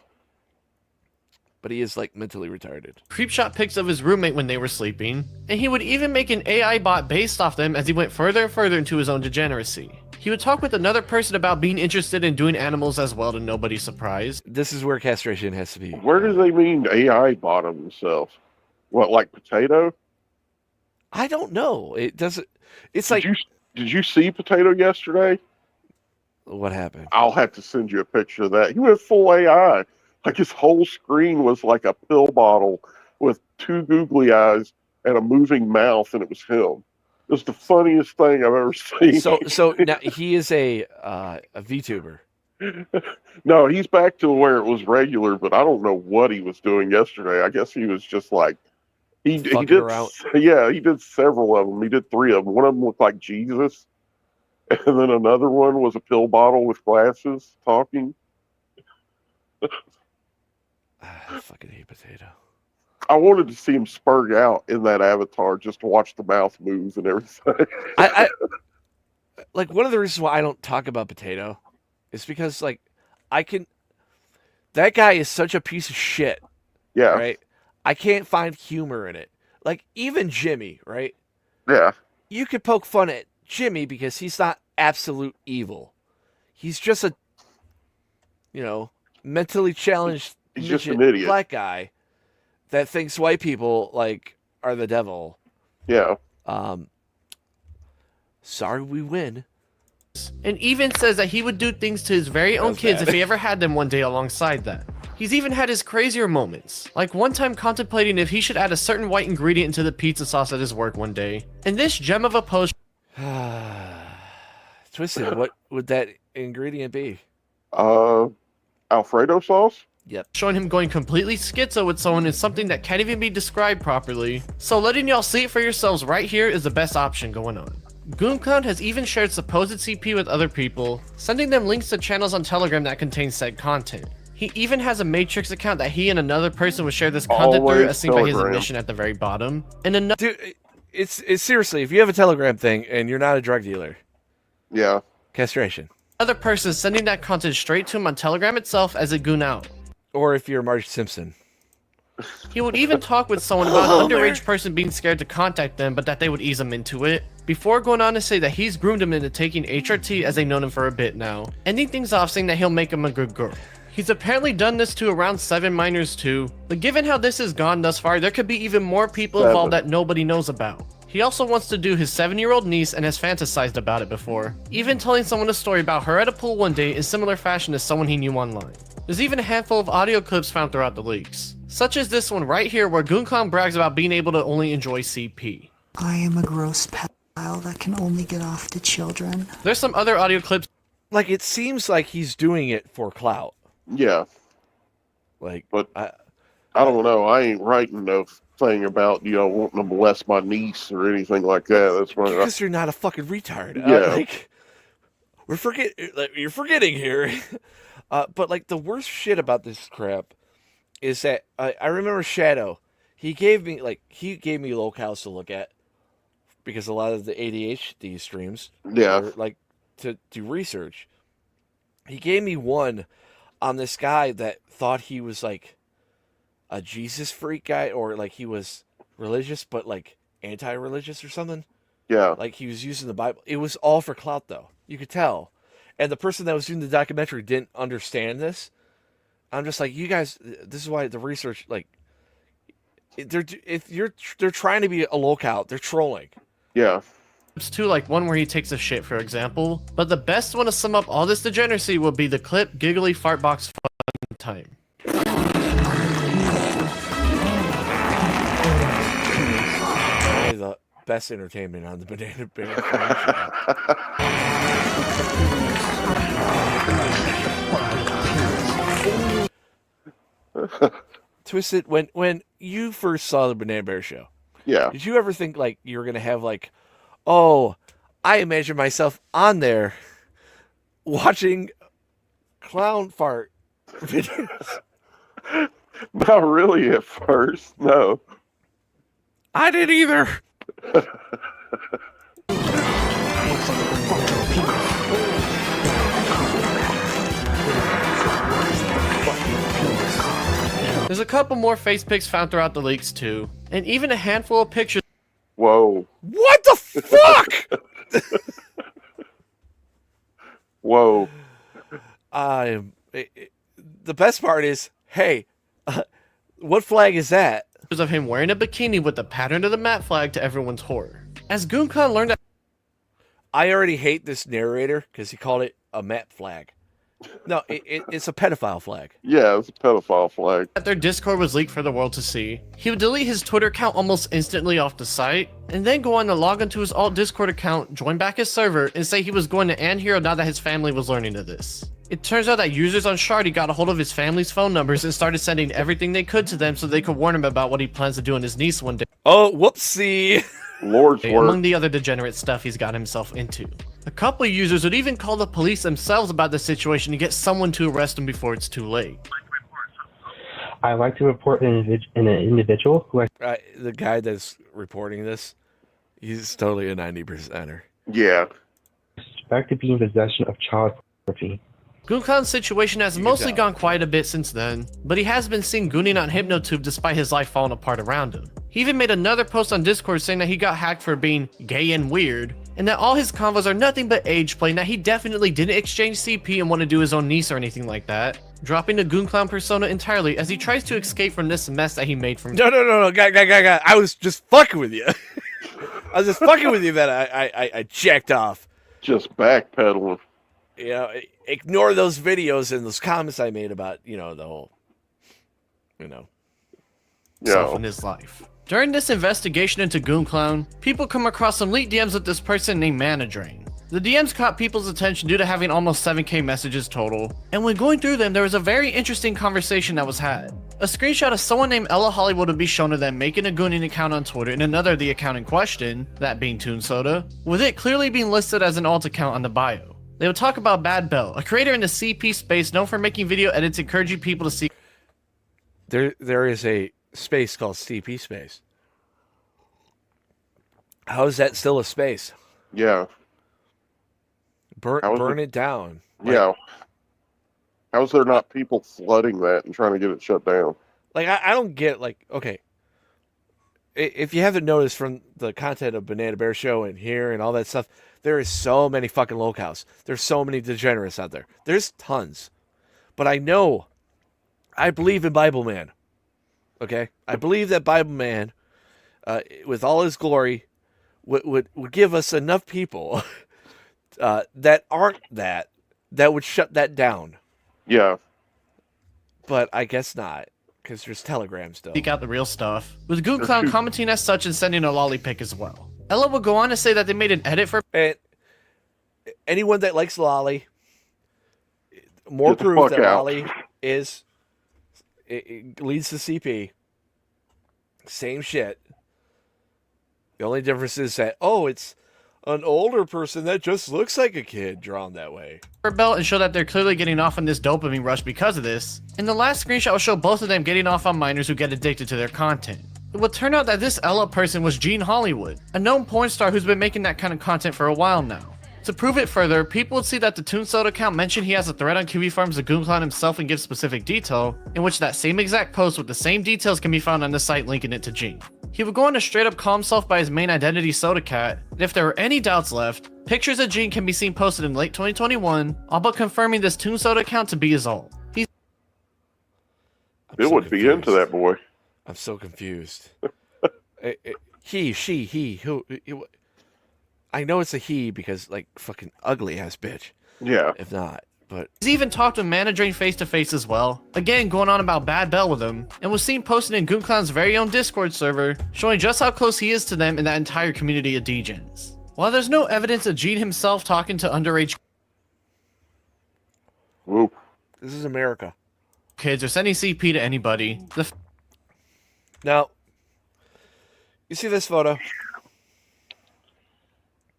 But he is, like, mentally retarded. Creepshot pics of his roommate when they were sleeping, and he would even make an AI bot based off them as he went further and further into his own degeneracy. He would talk with another person about being interested in doing animals as well, to nobody's surprise. This is where castration has to be. Where do they mean AI bot themselves? What, like Potato? I don't know. It doesn't... It's like... Did you see Potato yesterday? What happened? I'll have to send you a picture of that. He went full AI. Like, his whole screen was like a pill bottle with two googly eyes and a moving mouth, and it was him. It was the funniest thing I've ever seen. So now he is a VTuber. No, he's back to where it was regular, but I don't know what he was doing yesterday. I guess he was just like he did around. Yeah, he did several of them. He did 3 of them. One of them looked like Jesus. And then another one was a pill bottle with glasses talking. I fucking hate Potato. I wanted to see him spurg out in that avatar just to watch the mouth move and everything. I like, one of the reasons why I don't talk about Potato is because, like, that guy is such a piece of shit. Yeah. Right? I can't find humor in it. Like, even Jimmy, right? Yeah. You could poke fun at Jimmy because he's not absolute evil. He's just a, mentally challenged he's just an idiot. Black guy that thinks white people, like, are the devil. Yeah. Sorry we win. And even says that he would do things to his very own kids if he ever had them one day alongside that. He's even had his crazier moments, like one time contemplating if he should add a certain white ingredient into the pizza sauce at his work one day. And this gem of a post... Twisted, what would that ingredient be? Alfredo sauce? Yep. Showing him going completely schizo with someone is something that can't even be described properly. So letting y'all see it for yourselves right here is the best option going on. GoonCloud has even shared supposed CP with other people, sending them links to channels on Telegram that contain said content. He even has a Matrix account that he and another person would share this content through, as seen by his admission at the very bottom. And another... Dude, it's seriously, if you have a Telegram thing and you're not a drug dealer, Yeah. Castration. Other person sending that content straight to him on Telegram itself as a goon out. Or if you're Marge Simpson. He would even talk with someone about an underage person being scared to contact them, but that they would ease him into it, before going on to say that he's groomed him into taking HRT as they've known him for a bit now, ending things off saying that he'll make him a good girl. He's apparently done this to around 7 minors too, but given how this has gone thus far, there could be even more people involved that nobody knows about. He also wants to do his 7-year-old niece and has fantasized about it before, even telling someone a story about her at a pool one day in similar fashion as someone he knew online. There's even a handful of audio clips found throughout the leaks, such as this one right here where GoonClown brags about being able to only enjoy CP. I am a gross pedophile that can only get off to children. There's some other audio clips. Like, it seems like he's doing it for clout. Yeah. Like, but I don't know. I ain't writing no thing about, wanting to molest my niece or anything like that. That's why. Because you're not a fucking retard. Yeah. You're forgetting here. But, like, the worst shit about this crap is that I remember Shadow. He gave me lolcows to look at because a lot of the ADHD streams are, like, to do research. He gave me one on this guy that thought he was, like, a Jesus freak guy, or, like, he was religious but, like, anti-religious or something. Yeah. Like, he was using the Bible. It was all for clout, though. You could tell. And the person that was doing the documentary didn't understand this. I'm just like, you guys, this is why the research, like, they're trying to be a lolcow. They're trolling. Yeah. Too, like one where he takes a shit, for example. But the best one to sum up all this degeneracy will be the clip Giggly Fartbox Fun Time. Probably the best entertainment on the Banana Bear. Twisted, when you first saw the Banana Bear show, yeah, did you ever think like you were gonna have like, oh, I imagine myself on there watching clown fart videos? Not really at first, no. I didn't either. There's a couple more face pics found throughout the leaks too, and even a handful of pictures. Whoa. What the fuck? Whoa. The best part is, hey, what flag is that? Of him wearing a bikini with the pattern of the mat flag to everyone's horror. As GoonCon learned that I already hate this narrator because he called it a mat flag. No, it's a pedophile flag. Yeah, it's a pedophile flag. Their Discord was leaked for the world to see. He would delete his Twitter account almost instantly off the site, and then go on to log into his alt Discord account, join back his server, and say he was going to end Hero now that his family was learning of this. It turns out that users on Shardy got a hold of his family's phone numbers and started sending everything they could to them so they could warn him about what he plans to do on his niece one day. Oh, whoopsie. Lord's work. Among the other degenerate stuff he's got himself into. A couple of users would even call the police themselves about the situation to get someone to arrest him before it's too late. I like to report an individual who the guy that's reporting this, he's totally a 90%er. Yeah. I suspect to be in possession of child pornography. GoonClown's situation has mostly gone quiet a bit since then, but he has been seen gooning on HypnoTube despite his life falling apart around him. He even made another post on Discord saying that he got hacked for being gay and weird, and that all his convos are nothing but age play, and that he definitely didn't exchange CP and want to do his own niece or anything like that, dropping the GoonClown persona entirely as he tries to escape from this mess that he made from— No, guy, I was just fucking with you. I was just fucking with you that I jacked off. Just backpedaling. You know, ignore those videos and those comments I made about, the whole, self in his life. During this investigation into GoonClown, people come across some leaked DMs with this person named Manadrain. The DMs caught people's attention due to having almost 7k messages total, and when going through them, there was a very interesting conversation that was had. A screenshot of someone named Ella Hollywood would be shown of them making a Gooning account on Twitter and another the account in question, that being Toon Soda, with it clearly being listed as an alt account on the bio. They would talk about Bad Bell, a creator in the CP space known for making video edits encouraging people to see— There is a space called CP space. How is that still a space? Yeah. burn it down. Yeah. How is there not people flooding that and trying to get it shut down? Like, I don't get, like, okay. If you haven't noticed from the content of Banana Bear Show and here and all that stuff, there is so many fucking lolcows. There's so many degenerates out there. There's tons. But I believe in Bible Man. Okay? I believe that Bible Man, with all his glory, would give us enough people that aren't that would shut that down. Yeah. But I guess not. Because there's telegrams still. Speak out the real stuff, with Goon Clown commenting as such and sending a lolly pic as well. Ella will go on to say that they made an edit for... And anyone that likes lolly, more proof that lolly is... It leads to CP. Same shit. The only difference is that, it's an older person that just looks like a kid drawn that way. Belt and show that they're clearly getting off on this dopamine rush because of this. And the last screenshot will show both of them getting off on minors who get addicted to their content. It would turn out that this Ella person was Gene Hollywood, a known porn star who's been making that kind of content for a while now. To prove it further, people would see that the Toon Soda account mentioned he has a thread on QB Farms of Goon Clown himself and gives specific detail, in which that same exact post with the same details can be found on the site linking it to Gene. He would go on to straight up call himself by his main identity Soda Cat, and if there were any doubts left, pictures of Gene can be seen posted in late 2021, all but confirming this Toon Soda account to be his alt. Bill would be into that boy. I'm so confused. He, she, he, who... I know it's a he because, like, fucking ugly ass bitch. Yeah. If not, but... He's even talked to Managing face to face as well, again going on about Bad Bell with him, and was seen posting in Goon Clown's very own Discord server, showing just how close he is to them and that entire community of degens. While there's no evidence of Gene himself talking to underage Whoop. This is America. Kids or sending CP to anybody, Now, you see this photo?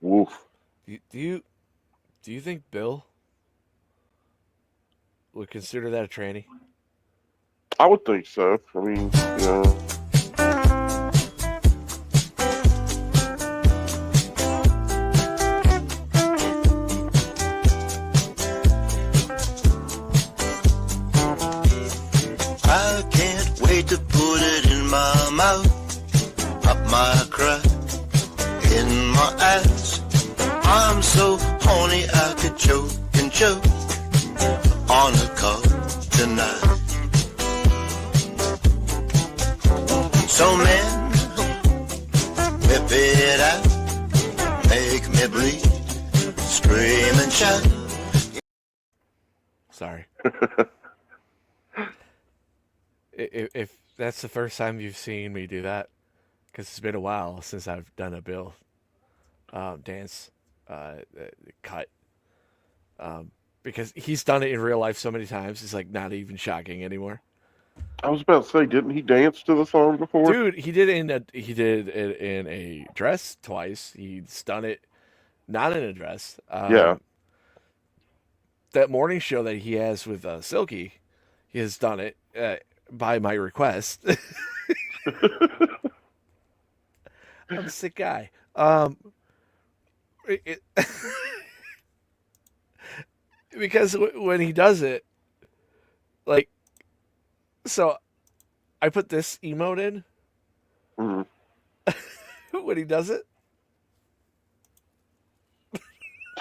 Woof. Do you think Bill would consider that a tranny? I would think so. I mean, you know. I can't wait to put it in my mouth, up my crack, in my ass. I'm so horny I could choke and choke on a cup tonight. So men, whip it out, make me bleed, scream and shout. Sorry. If that's the first time you've seen me do that, because it's been a while since I've done a Bill dance cut, because he's done it in real life so many times, it's like not even shocking anymore. I was about to say, didn't he dance to the song before? Dude, he did it in a dress twice. He's done it not in a dress. Yeah. That morning show that he has with Silky, he has done it by my request. I'm a sick guy. Because when he does it, like, so I put this emote in. Mm-hmm. When he does it.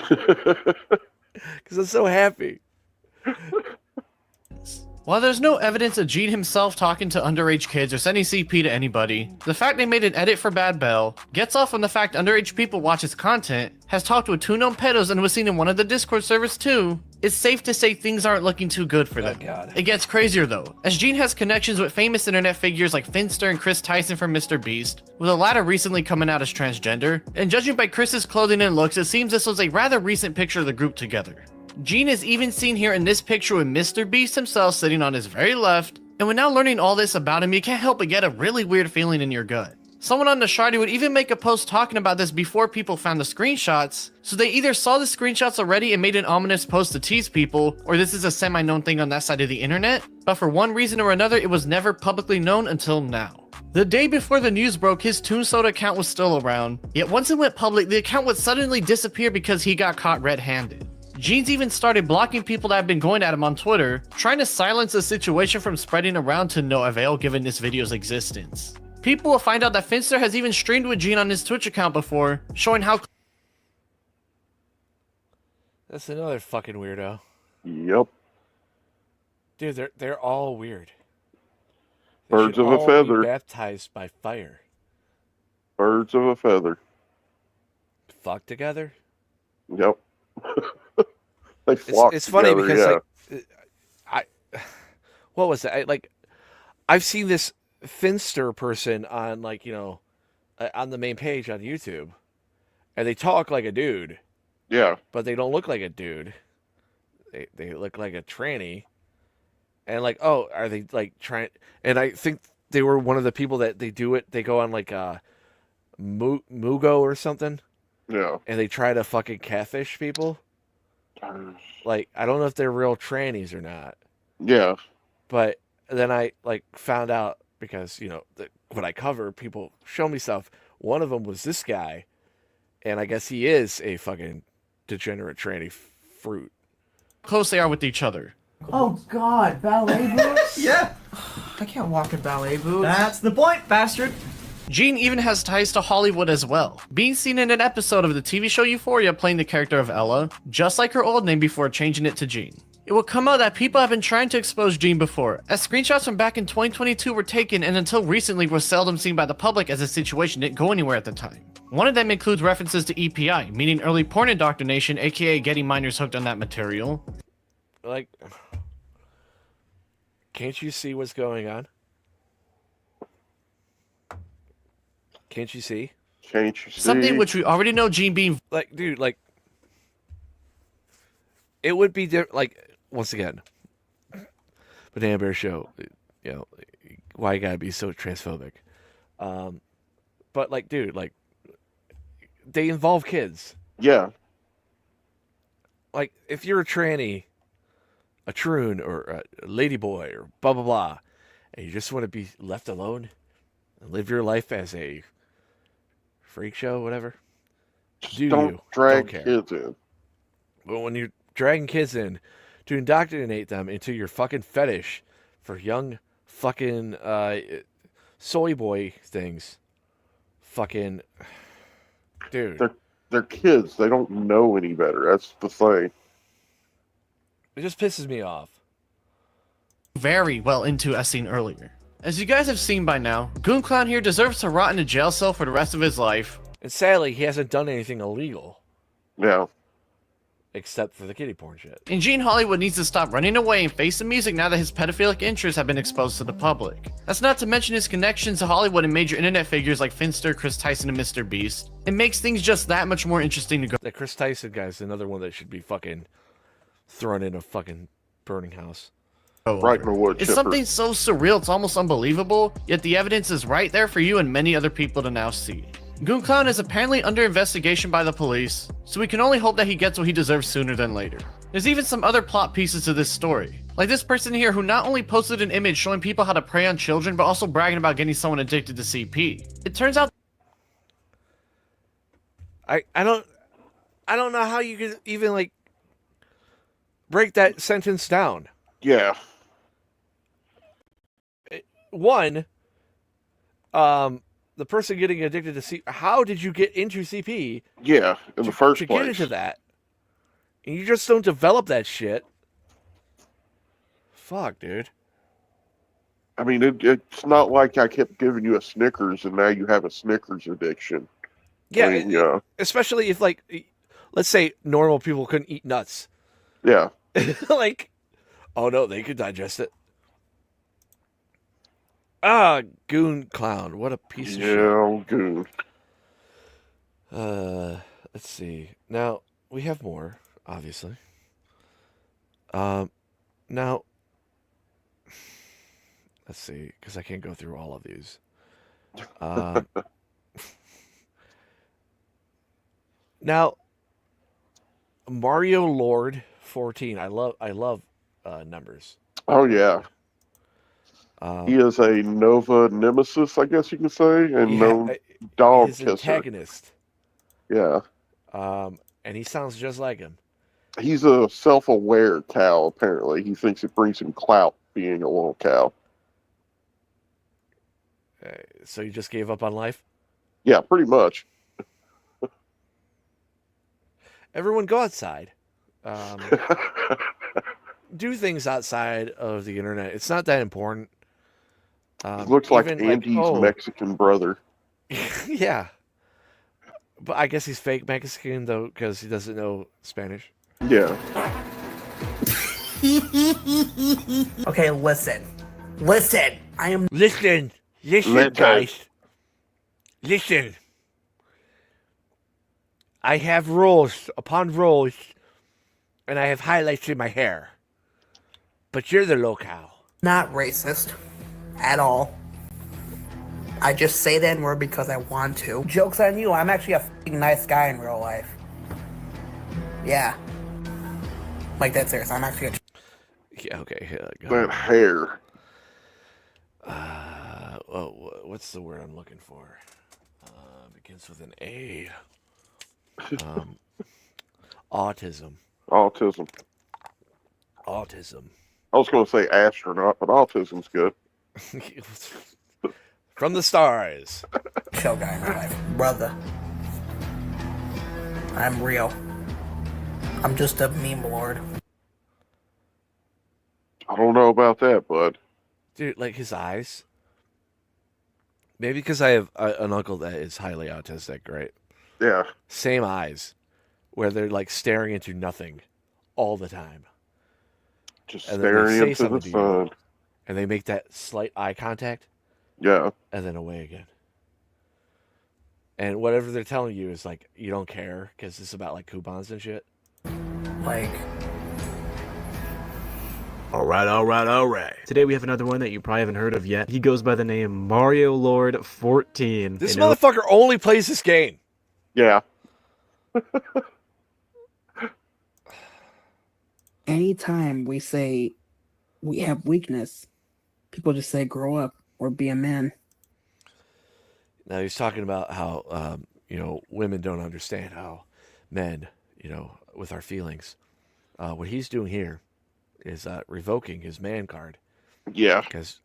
Because I'm so happy. While there's no evidence of Gene himself talking to underage kids or sending CP to anybody, the fact they made an edit for Bad Bell gets off on the fact underage people watch his content, has talked to two known pedos and was seen in one of the Discord servers too, it's safe to say things aren't looking too good for them. God. It gets crazier though, as Gene has connections with famous internet figures like Finster and Chris Tyson from Mr. Beast, with the latter recently coming out as transgender, and judging by Chris's clothing and looks, it seems this was a rather recent picture of the group together. Gene is even seen here in this picture with Mr. Beast himself sitting on his very left, and when now learning all this about him, you can't help but get a really weird feeling in your gut. Someone on the Shardy would even make a post talking about this before people found the screenshots, so they either saw the screenshots already and made an ominous post to tease people, or this is a semi-known thing on that side of the internet, but for one reason or another it was never publicly known until now. The day before the news broke, his Tombstone account was still around, yet once it went public, the account would suddenly disappear because he got caught red-handed. Jeans even started blocking people that had been going at him on Twitter, trying to silence the situation from spreading around to no avail given this video's existence. People will find out that Finster has even streamed with Gene on his Twitch account before, showing how... That's another fucking weirdo. Yep. Dude, they're all weird. Birds of a feather. Baptized by fire. Birds of a feather. Fuck together. Yep. They flock It's funny together, because what was that? I've seen this Finster person on on the main page on YouTube, and they talk like a dude. Yeah. But they don't look like a dude. They look like a tranny. And are they trying? And I think they were one of the people that they do it. They go on Mugo or something. Yeah. And they try to fucking catfish people. I don't know if they're real trannies or not. Yeah. But then I found out because when I cover, people show me stuff. One of them was this guy, and I guess he is a fucking degenerate tranny fruit. Close they are with each other. Oh god, ballet boots? Yeah. I can't walk in ballet boots. That's the point, bastard. Gene even has ties to Hollywood as well, being seen in an episode of the TV show Euphoria playing the character of Ella, just like her old name before changing it to Gene. It will come out that people have been trying to expose Gene before, as screenshots from back in 2022 were taken and until recently were seldom seen by the public as the situation didn't go anywhere at the time. One of them includes references to EPI, meaning early porn indoctrination, aka getting minors hooked on that material. Can't you see what's going on? Can't you see? Can't you see? Something which we already know Gene being... Dude, it would be once again, Banana Bear Show, why you gotta be so transphobic? But dude, they involve kids. Yeah. If you're a tranny, a troon, or a ladyboy, or blah blah blah, and you just want to be left alone and live your life as a freak show, whatever. Don't drag kids in. But when you're dragging kids in to indoctrinate them into your fucking fetish for young fucking soy boy things, fucking dude. They're kids. They don't know any better. That's the thing. It just pisses me off. Very well into as seen earlier. As you guys have seen by now, Goon Clown here deserves to rot in a jail cell for the rest of his life. And sadly, he hasn't done anything illegal. Yeah. Except for the kiddie porn shit. And Gene Hollywood needs to stop running away and face the music now that his pedophilic interests have been exposed to the public. That's not to mention his connections to Hollywood and major internet figures like Finster, Chris Tyson, and Mr. Beast. It makes things just that much more interesting to go. The Chris Tyson guy is another one that should be fucking thrown in a fucking burning house. Right in the wood It's chipper. something so surreal, it's almost unbelievable, yet the evidence is right there for you and many other people to now see. Goon Clown is apparently under investigation by the police, so we can only hope that he gets what he deserves sooner than later. There's even some other plot pieces to this story, like this person here who not only posted an image showing people how to prey on children, but also bragging about getting someone addicted to CP. It turns out I don't know how you could even break that sentence down. Yeah. One, the person getting addicted to CP. How did you get into CP? Yeah, in the first to place. get into that, and you just don't develop that shit. Fuck, dude. I mean, it's not like I kept giving you a Snickers and now you have a Snickers addiction. Yeah, I mean, yeah. Especially if let's say normal people couldn't eat nuts. Yeah. Oh no, they could digest it. Ah, Goon Clown. What a piece of shit. Yeah, Goon. Let's see. Now, we have more, obviously. Now, let's see, because I can't go through all of these. Now, Mario Lord 14. I love numbers. Oh, yeah. He is a Nova nemesis, I guess you can say, and no dog his kisser. antagonist. Yeah. And he sounds just like him. He's a self-aware cow, apparently. He thinks it brings him clout being a little cow. So you just gave up on life? Yeah, pretty much. Everyone go outside. Do things outside of the internet. It's not that important. He looks like Andy's Mexican brother. Yeah. But I guess he's fake Mexican, though, because he doesn't know Spanish. Yeah. Okay, listen. Listen. I am. Listen, guys. Listen. I have rolls upon rolls, and I have highlights in my hair. But you're the lolcow. Not racist. At all. I just say that word because I want to. Joke's on you, I'm actually a f***ing nice guy in real life. Yeah. Like, that's serious, I'm actually a... Yeah, okay. That hair. What's the word I'm looking for? Begins with an A. Autism. Autism. I was going to say astronaut, but autism's good. From the stars. Chill guy in real life. Brother. I'm real. I'm just a meme lord. I don't know about that, bud. Dude, like his eyes. Maybe because I have an uncle that is highly autistic, right? Yeah. Same eyes, where they're like staring into nothing all the time. Just and staring into the sun. And they make that slight eye contact. Yeah. And then away again. And whatever they're telling you is like, you don't care because it's about like coupons and shit. Like... All right. Today we have another one that you probably haven't heard of yet. He goes by the name Mario Lord 14. This motherfucker only plays this game. Yeah. Anytime we say we have weakness, people just say grow up or be a man. Now he's talking about how, women don't understand how men, with our feelings. What he's doing here is revoking his man card. Yeah. Because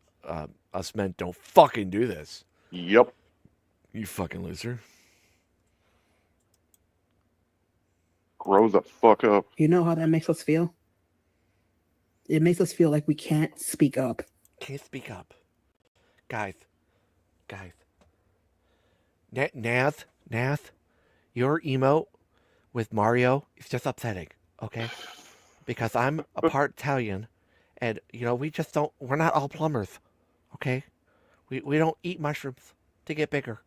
us men don't fucking do this. Yep. You fucking loser. Grow the fuck up. You know how that makes us feel? It makes us feel like we can't speak up. Can't speak up. Guys. Nath, your emote with Mario is just upsetting, okay? Because I'm a part Italian, and, we're not all plumbers, okay? We don't eat mushrooms to get bigger.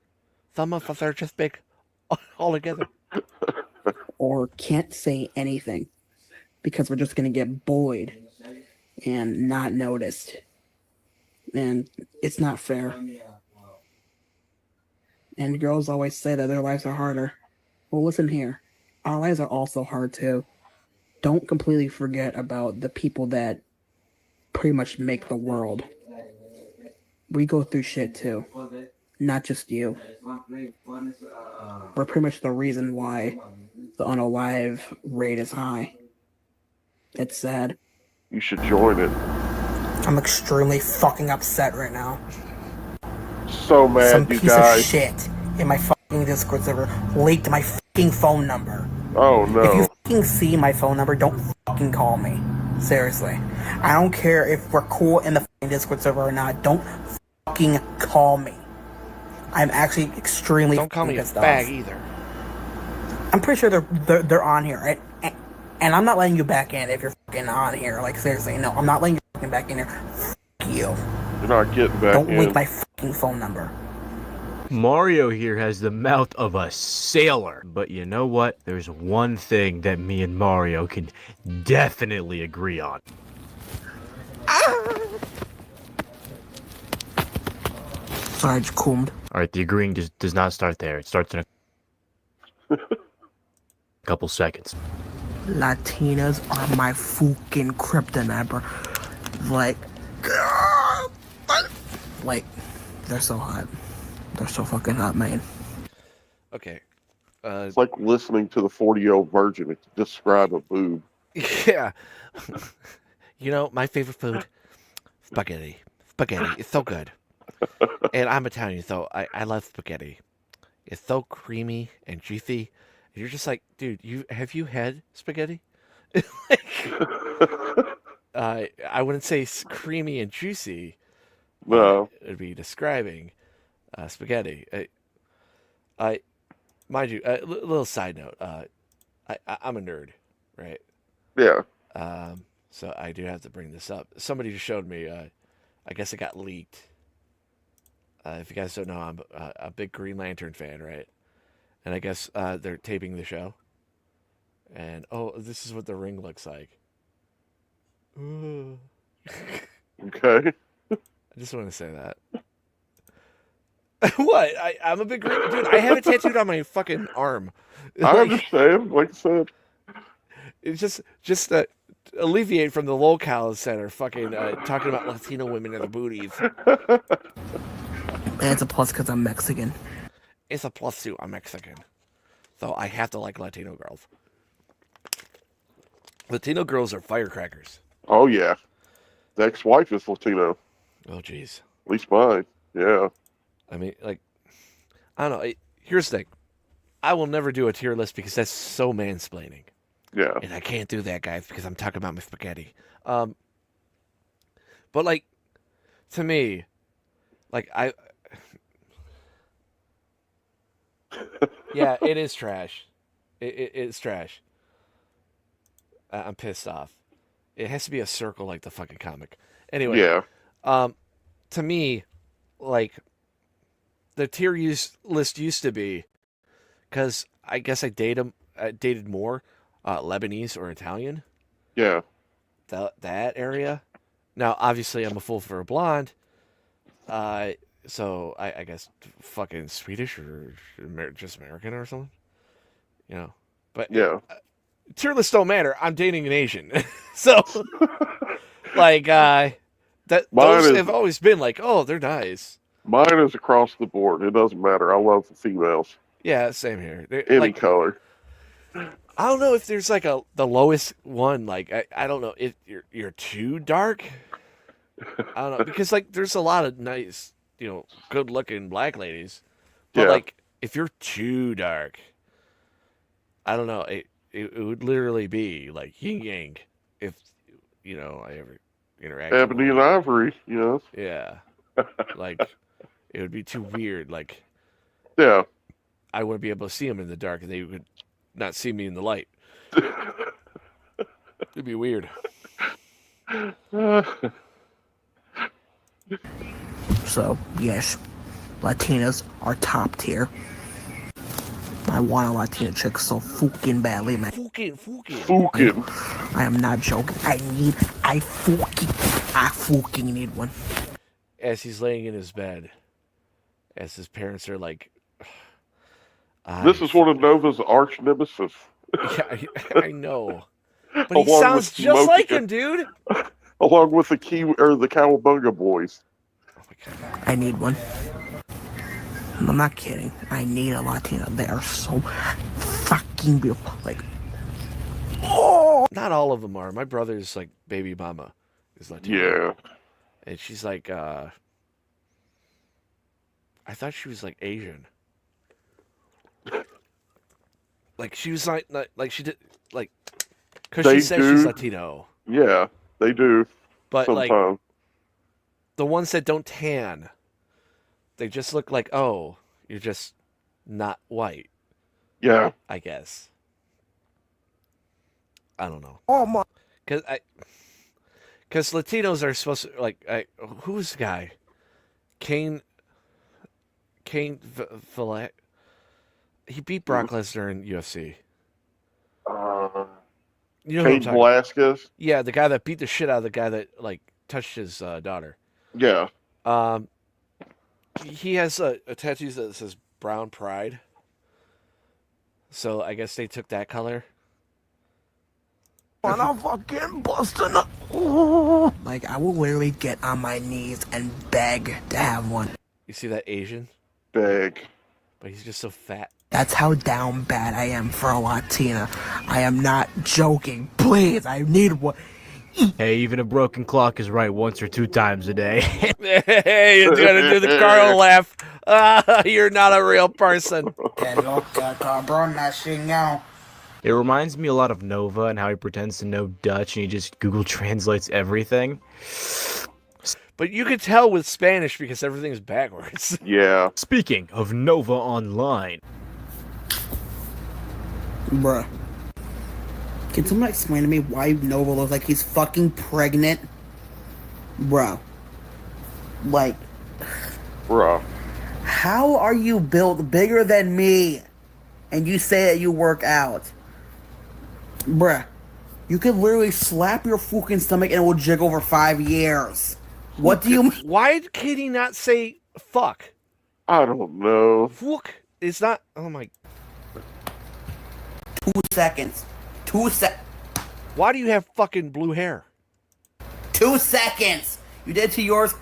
Some of us are just big all together. Or can't say anything because we're just going to get bullied and not noticed. And it's not fair. And girls always say that their lives are harder. Well, listen here. Our lives are also hard too. Don't completely forget about the people that pretty much make the world. We go through shit too. Not just you. We're pretty much the reason why the unalive rate is high. It's sad. You should join it. I'm extremely fucking upset right now. So mad, Some you piece guys. of shit in my fucking Discord server leaked my fucking phone number. Oh no. If you fucking see my phone number, don't fucking call me. Seriously. I don't care if we're cool in the fucking Discord server or not. Don't fucking call me. I'm actually extremely Don't call me a pissed fag off. either. I'm pretty sure they're on here, right? And I'm not letting you back in if you're fucking on here. Like, seriously, no, I'm not letting you fucking back in here. Fuck you. You're not getting back Don't in. leak my fucking phone number. Mario here has the mouth of a sailor. But you know what? There's one thing that me and Mario can definitely agree on. Sarge Coombed. Alright, the agreeing does not start there. It starts in a couple seconds. Latinas are my fucking kryptonite, bro. Like, Like, they're so hot. They're so fucking hot, man. Okay. It's like listening to the 40-year-old virgin describe a boob. Yeah. You know, my favorite food, spaghetti. Spaghetti. It's so good. And I'm Italian, so I love spaghetti. It's so creamy and juicy. And you're just like, dude, have you had spaghetti? I wouldn't say creamy and juicy. No. It'd be describing spaghetti. Mind you, little side note. I'm a nerd, right? Yeah. So I do have to bring this up. Somebody just showed me. I guess it got leaked. If you guys don't know, I'm a big Green Lantern fan, right? And I guess they're taping the show. And this is what the ring looks like. Okay. I just want to say that. What? I'm a big Green dude. I have it tattooed on my fucking arm. I understand. Like I said, it's just to alleviate from the lolcows that are fucking talking about Latino women and their booties. And it's a plus because I'm Mexican. It's a plus too. I'm Mexican, so I have to like Latino girls. Latino girls are firecrackers. Oh yeah, the ex-wife is Latino. Oh jeez. At least mine. Yeah. I mean, like, I don't know. Here's the thing. I will never do a tier list because that's so mansplaining. Yeah. And I can't do that, guys, because I'm talking about my spaghetti. But, like, to me, like, yeah, it is trash. It's trash. I'm pissed off. It has to be a circle like the fucking comic. Anyway. Yeah. To me, like, the tier list used to be, because I guess I dated more Lebanese or Italian. Yeah. That area. Now, obviously, I'm a fool for a blonde. So I guess fucking Swedish or just American or something. You know. But yeah. Tier lists don't matter. I'm dating an Asian. So, like, those have always been like, oh, they're nice. Mine is across the board. It doesn't matter. I love the females. Yeah, same here. Any like, color. I don't know if there's like the lowest one. Like I don't know if you're too dark. I don't know because like there's a lot of nice, good looking black ladies, but like if you're too dark, I don't know. It would literally be like yin yang if I ever interact. Ebony and ivory, Yeah, like it would be too weird. Like yeah, I wouldn't be able to see them in the dark, and they would not see me in the light. It'd be weird. So, yes, Latinas are top tier. I want a Latina chick so fucking badly, man. Fucking. I am not joking. I fucking need one. As he's laying in his bed, as his parents are like, this is one of Nova's arch nemesis. Yeah, I know. But he sounds just like him, dude. Along with the Cowabunga boys. Oh my God. I need one. I'm not kidding. I need a Latina. They are so fucking beautiful. Like, oh! Not all of them are. My brother's like baby mama is Latina. Yeah. And she's like, I thought she was like Asian. Like she was like she did like because she says she's Latino. Yeah, they do. But sometimes. Like the ones that don't tan, they just look like, oh, you're just not white. Yeah, I guess. I don't know. Oh my! Because Latinos are supposed to like. Who's the guy? Cain Velasquez. He beat Brock Lesnar in UFC. You know Cain Velasquez? Yeah, the guy that beat the shit out of the guy that like touched his daughter. Yeah. He has a tattoo that says Brown Pride. So I guess they took that color. I'm fucking busting up. Oh. Like, I will literally get on my knees and beg to have one. You see that Asian? Beg. But he's just so fat. That's how down bad I am for a Latina. I am not joking. Please, I need one. Hey, even a broken clock is right once or 2 times a day. Hey, you're gonna do the Carl laugh. You're not a real person. It reminds me a lot of Nova and how he pretends to know Dutch and he just Google translates everything. But you could tell with Spanish because everything's backwards. Yeah. Speaking of Nova Online. Bruh. Can someone explain to me why Nova looks like he's fucking pregnant? Bro. Like. Bruh. How are you built bigger than me? And you say that you work out? Bruh. You could literally slap your fucking stomach and it will jiggle for 5 years. What do you mean? Why can he not say fuck? I don't know. Fuck. It's not. Oh my. 2 seconds. 2 seconds. Why do you have fucking blue hair? 2 seconds. You did to yours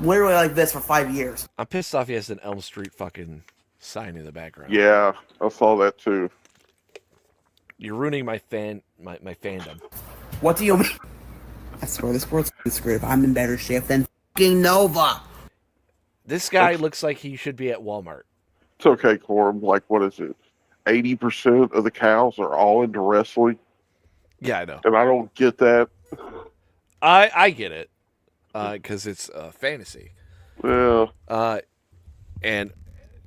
literally like this for 5 years. I'm pissed off he has an Elm Street fucking sign in the background. Yeah, I saw that too. You're ruining my fandom. What do you mean? I swear this world's screwed. I'm in better shape than fucking Nova. This guy looks like he should be at Walmart. It's okay, Corm. Like, what is it? 80% of the cows are all into wrestling. Yeah, I know. And I don't get that. I get it. Because it's fantasy. Yeah. And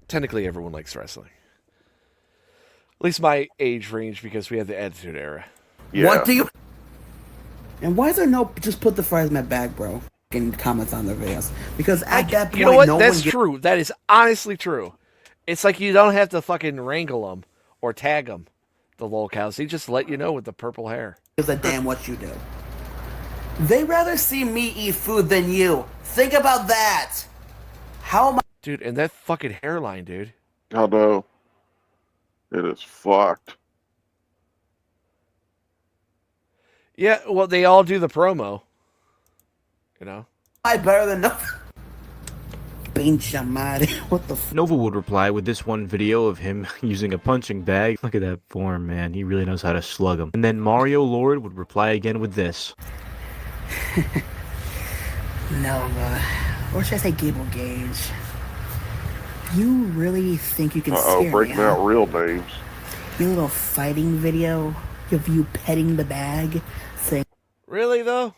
technically everyone likes wrestling. At least my age range, because we have the Attitude Era. Yeah. What do you... And why is there no... Just put the fries in my bag, bro. In comments on their videos. Because at that point, you know what? no That's one true. That is honestly true. It's like you don't have to fucking wrangle them or tag them, the lolcows. They just let you know with the purple hair. gives a damn what you do. They rather see me eat food than you. Think about that. How am I... Dude, and that fucking hairline, dude. I know. It is fucked. Yeah, well, they all do the promo. You know? I better than nothing. Pincha madre. What the f... Nova would reply with this one video of him using a punching bag. Look at that form, man. He really knows how to slug him. And then Mario Lord would reply again with this. Nova. Or should I say Gable Gage? You really think you can scare me, breaking out real names. Your little fighting video of you petting the bag, saying... Really, though?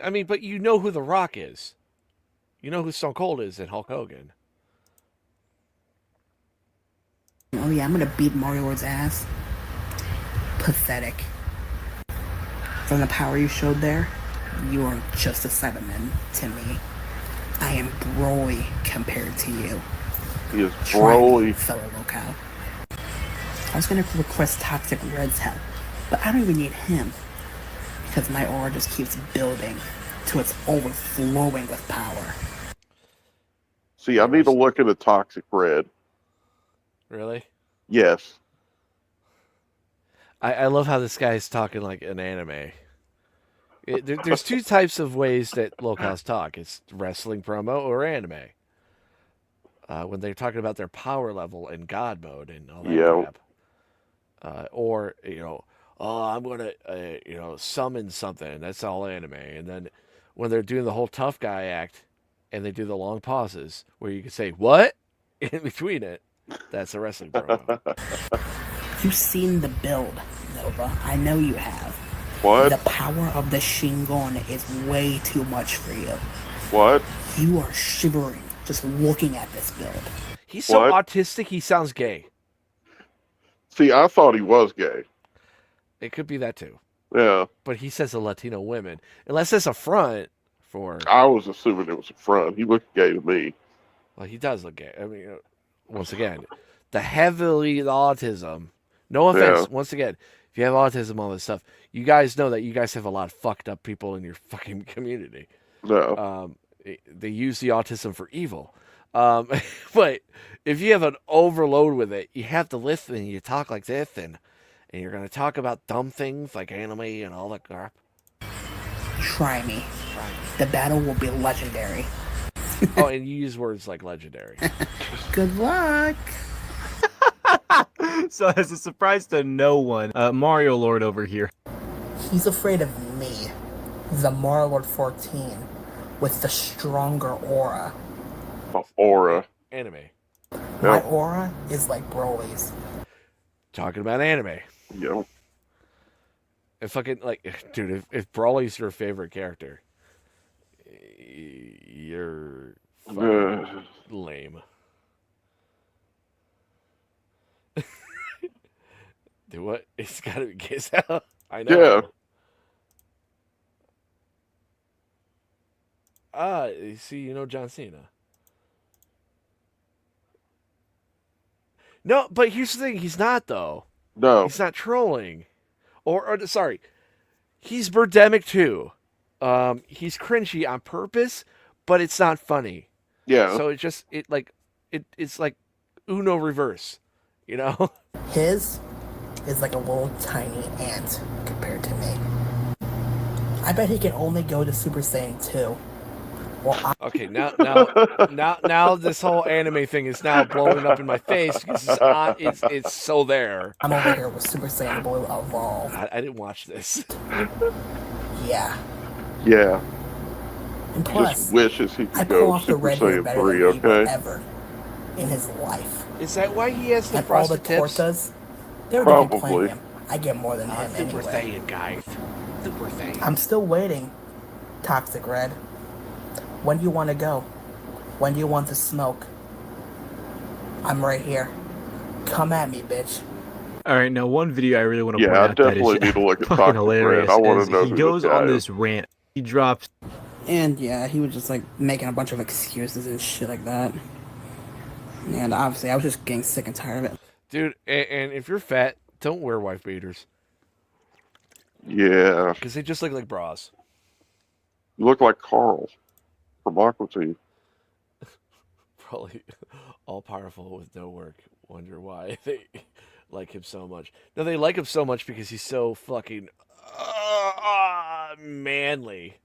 I mean, but you know who The Rock is. You know who Stone Cold is and Hulk Hogan. Oh yeah, I'm gonna beat Mario Lord's ass. Pathetic. From the power you showed there, you are just a Cyberman to me. I am Broly compared to you. He is Broly. Fellow lolcow. I was gonna request Toxic Red's help, but I don't even need him. Because my aura just keeps building till it's overflowing with power. See, I need to look at a Toxic Red. Really? Yes. I love how this guy's talking like an anime. There's two types of ways that lolcows talk. It's wrestling promo or anime. When they're talking about their power level and God mode and all that crap. Or, you know, oh, I'm going to, summon something. That's all anime. And then when they're doing the whole tough guy act and they do the long pauses where you can say, what? In between it, that's a wrestling promo. You've seen the build, Nova. I know you have. What? The power of the Shingon is way too much for you. What? You are shivering just looking at this build. He's so autistic, he sounds gay. See, I thought he was gay. It could be that too. Yeah. But he says a Latino women. Unless it's a front for... I was assuming it was a front. He looked gay to me. Well, he does look gay. I mean, once again, the heavily autism. No offense. Yeah. Once again, if you have autism, all this stuff, you guys know that you guys have a lot of fucked up people in your fucking community. No. They use the autism for evil. But if you have an overload with it, you have to listen and you talk like this and you're going to talk about dumb things like anime and all that crap. Try me. The battle will be legendary. Oh, and you use words like legendary. Good luck. So as a surprise to no one, Mario Lord over here. He's afraid of me, the Mario Lord 14, with the stronger aura. Aura. Anime. My aura is like Broly's. Talking about anime. Yep. And fucking, like, dude, if Brawly's your favorite character, you're fucking lame. Do what? It's gotta be kiss out. I know. Yeah. You see, you know John Cena. No, but here's the thing. He's not, though. No. He's not trolling. Or sorry. He's Birdemic, too. He's cringy on purpose, but it's not funny. Yeah. So it's like Uno reverse, you know? His is like a little tiny ant compared to me. I bet he can only go to Super Saiyan 2. Well, Okay, now this whole anime thing is now blowing up in my face because it's so there. I'm over here with Super Saiyan Blue Evolve. I didn't watch this. Yeah. Yeah. And plus, just wishes he I could pull go off the Super red hair Saiyan better 3, than he will okay? ever in his life. Is that why he has the And all the frosted tips? tortas, they're even playing Probably. him. I get more than him Super anyway. Saiyan, guys. Super Saiyan. I'm still waiting, Toxic Red. When do you want to go? When do you want to smoke? I'm right here. Come at me, bitch. All right, now one video I really want to point I out that definitely is need to look at fucking Toxic hilarious. Red. I want is to know he who goes this guy on is. this rant. He drops. And yeah, he was just like making a bunch of excuses and shit like that. And obviously, I was just getting sick and tired of it. Dude, and if you're fat, don't wear wife beaters. Yeah. Because they just look like bras. You look like Carl from Aqua Teen. Probably all powerful with no work. Wonder why they like him so much. No, they like him so much because he's so fucking manly.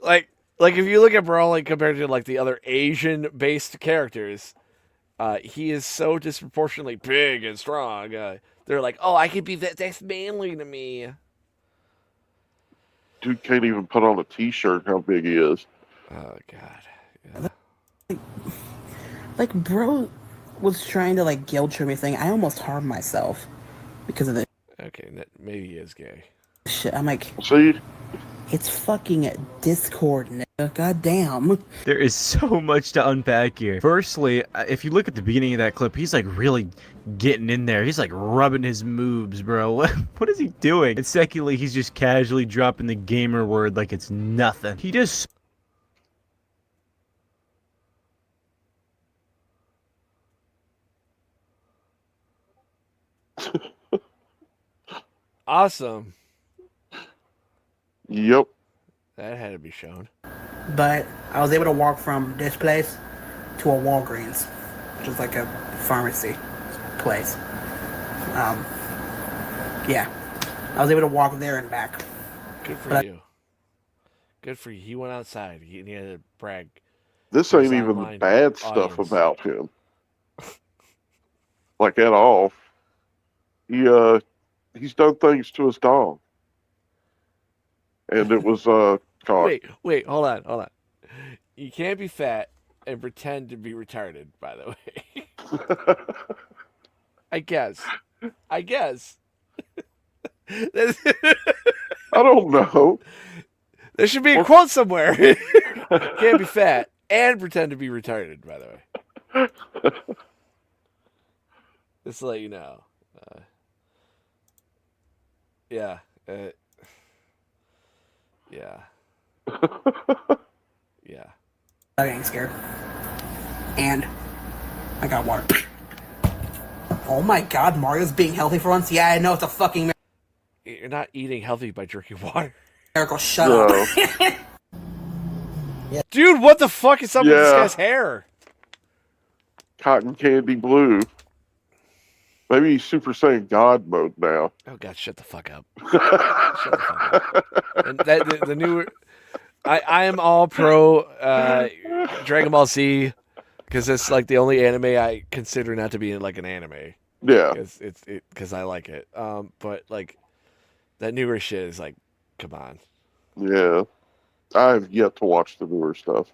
like if you look at Brawly compared to like the other Asian-based characters, he is so disproportionately big and strong. They're like, oh, I could be that's manly to me. Dude can't even put on a t-shirt how big he is. Oh God. Yeah. Like, bro was trying to like guilt trip me, saying I almost harmed myself because of this. Okay, maybe he is gay. Shit, I'm like, see, it's fucking Discord, nigga. Goddamn. There is so much to unpack here. Firstly, if you look at the beginning of that clip, he's like really getting in there. He's like rubbing his moves, bro. What is he doing? And secondly, he's just casually dropping the gamer word like it's nothing. He just... Awesome. Yep. That had to be shown. But I was able to walk from this place to a Walgreens, which is like a pharmacy place. Yeah. I was able to walk there and back. Good for you. Good for you. He went outside. He had to brag. This to ain't his even the online bad stuff audience. about him. Like at all. He's done things to his dog. And it was caught. Wait, hold on. You can't be fat and pretend to be retarded, by the way. I guess. I don't know. There should be a quote somewhere. Can't be fat and pretend to be retarded, by the way. Just to let you know. Yeah. Yeah. Yeah. I'm getting scared. And I got water. Oh my god, Mario's being healthy for once? Yeah, I know, it's a fucking You're not eating healthy by drinking water. miracle. Shut up. Yeah. Dude, what the fuck is up with this guy's hair? Cotton candy blue. Maybe he's Super Saiyan God mode now. Oh God, shut the fuck up. Shut the fuck up. And that the new, I am all pro Dragon Ball Z because it's like the only anime I consider not to be like an anime. Yeah. Because I like it. But like that newer shit is like, come on. Yeah. I've yet to watch the newer stuff.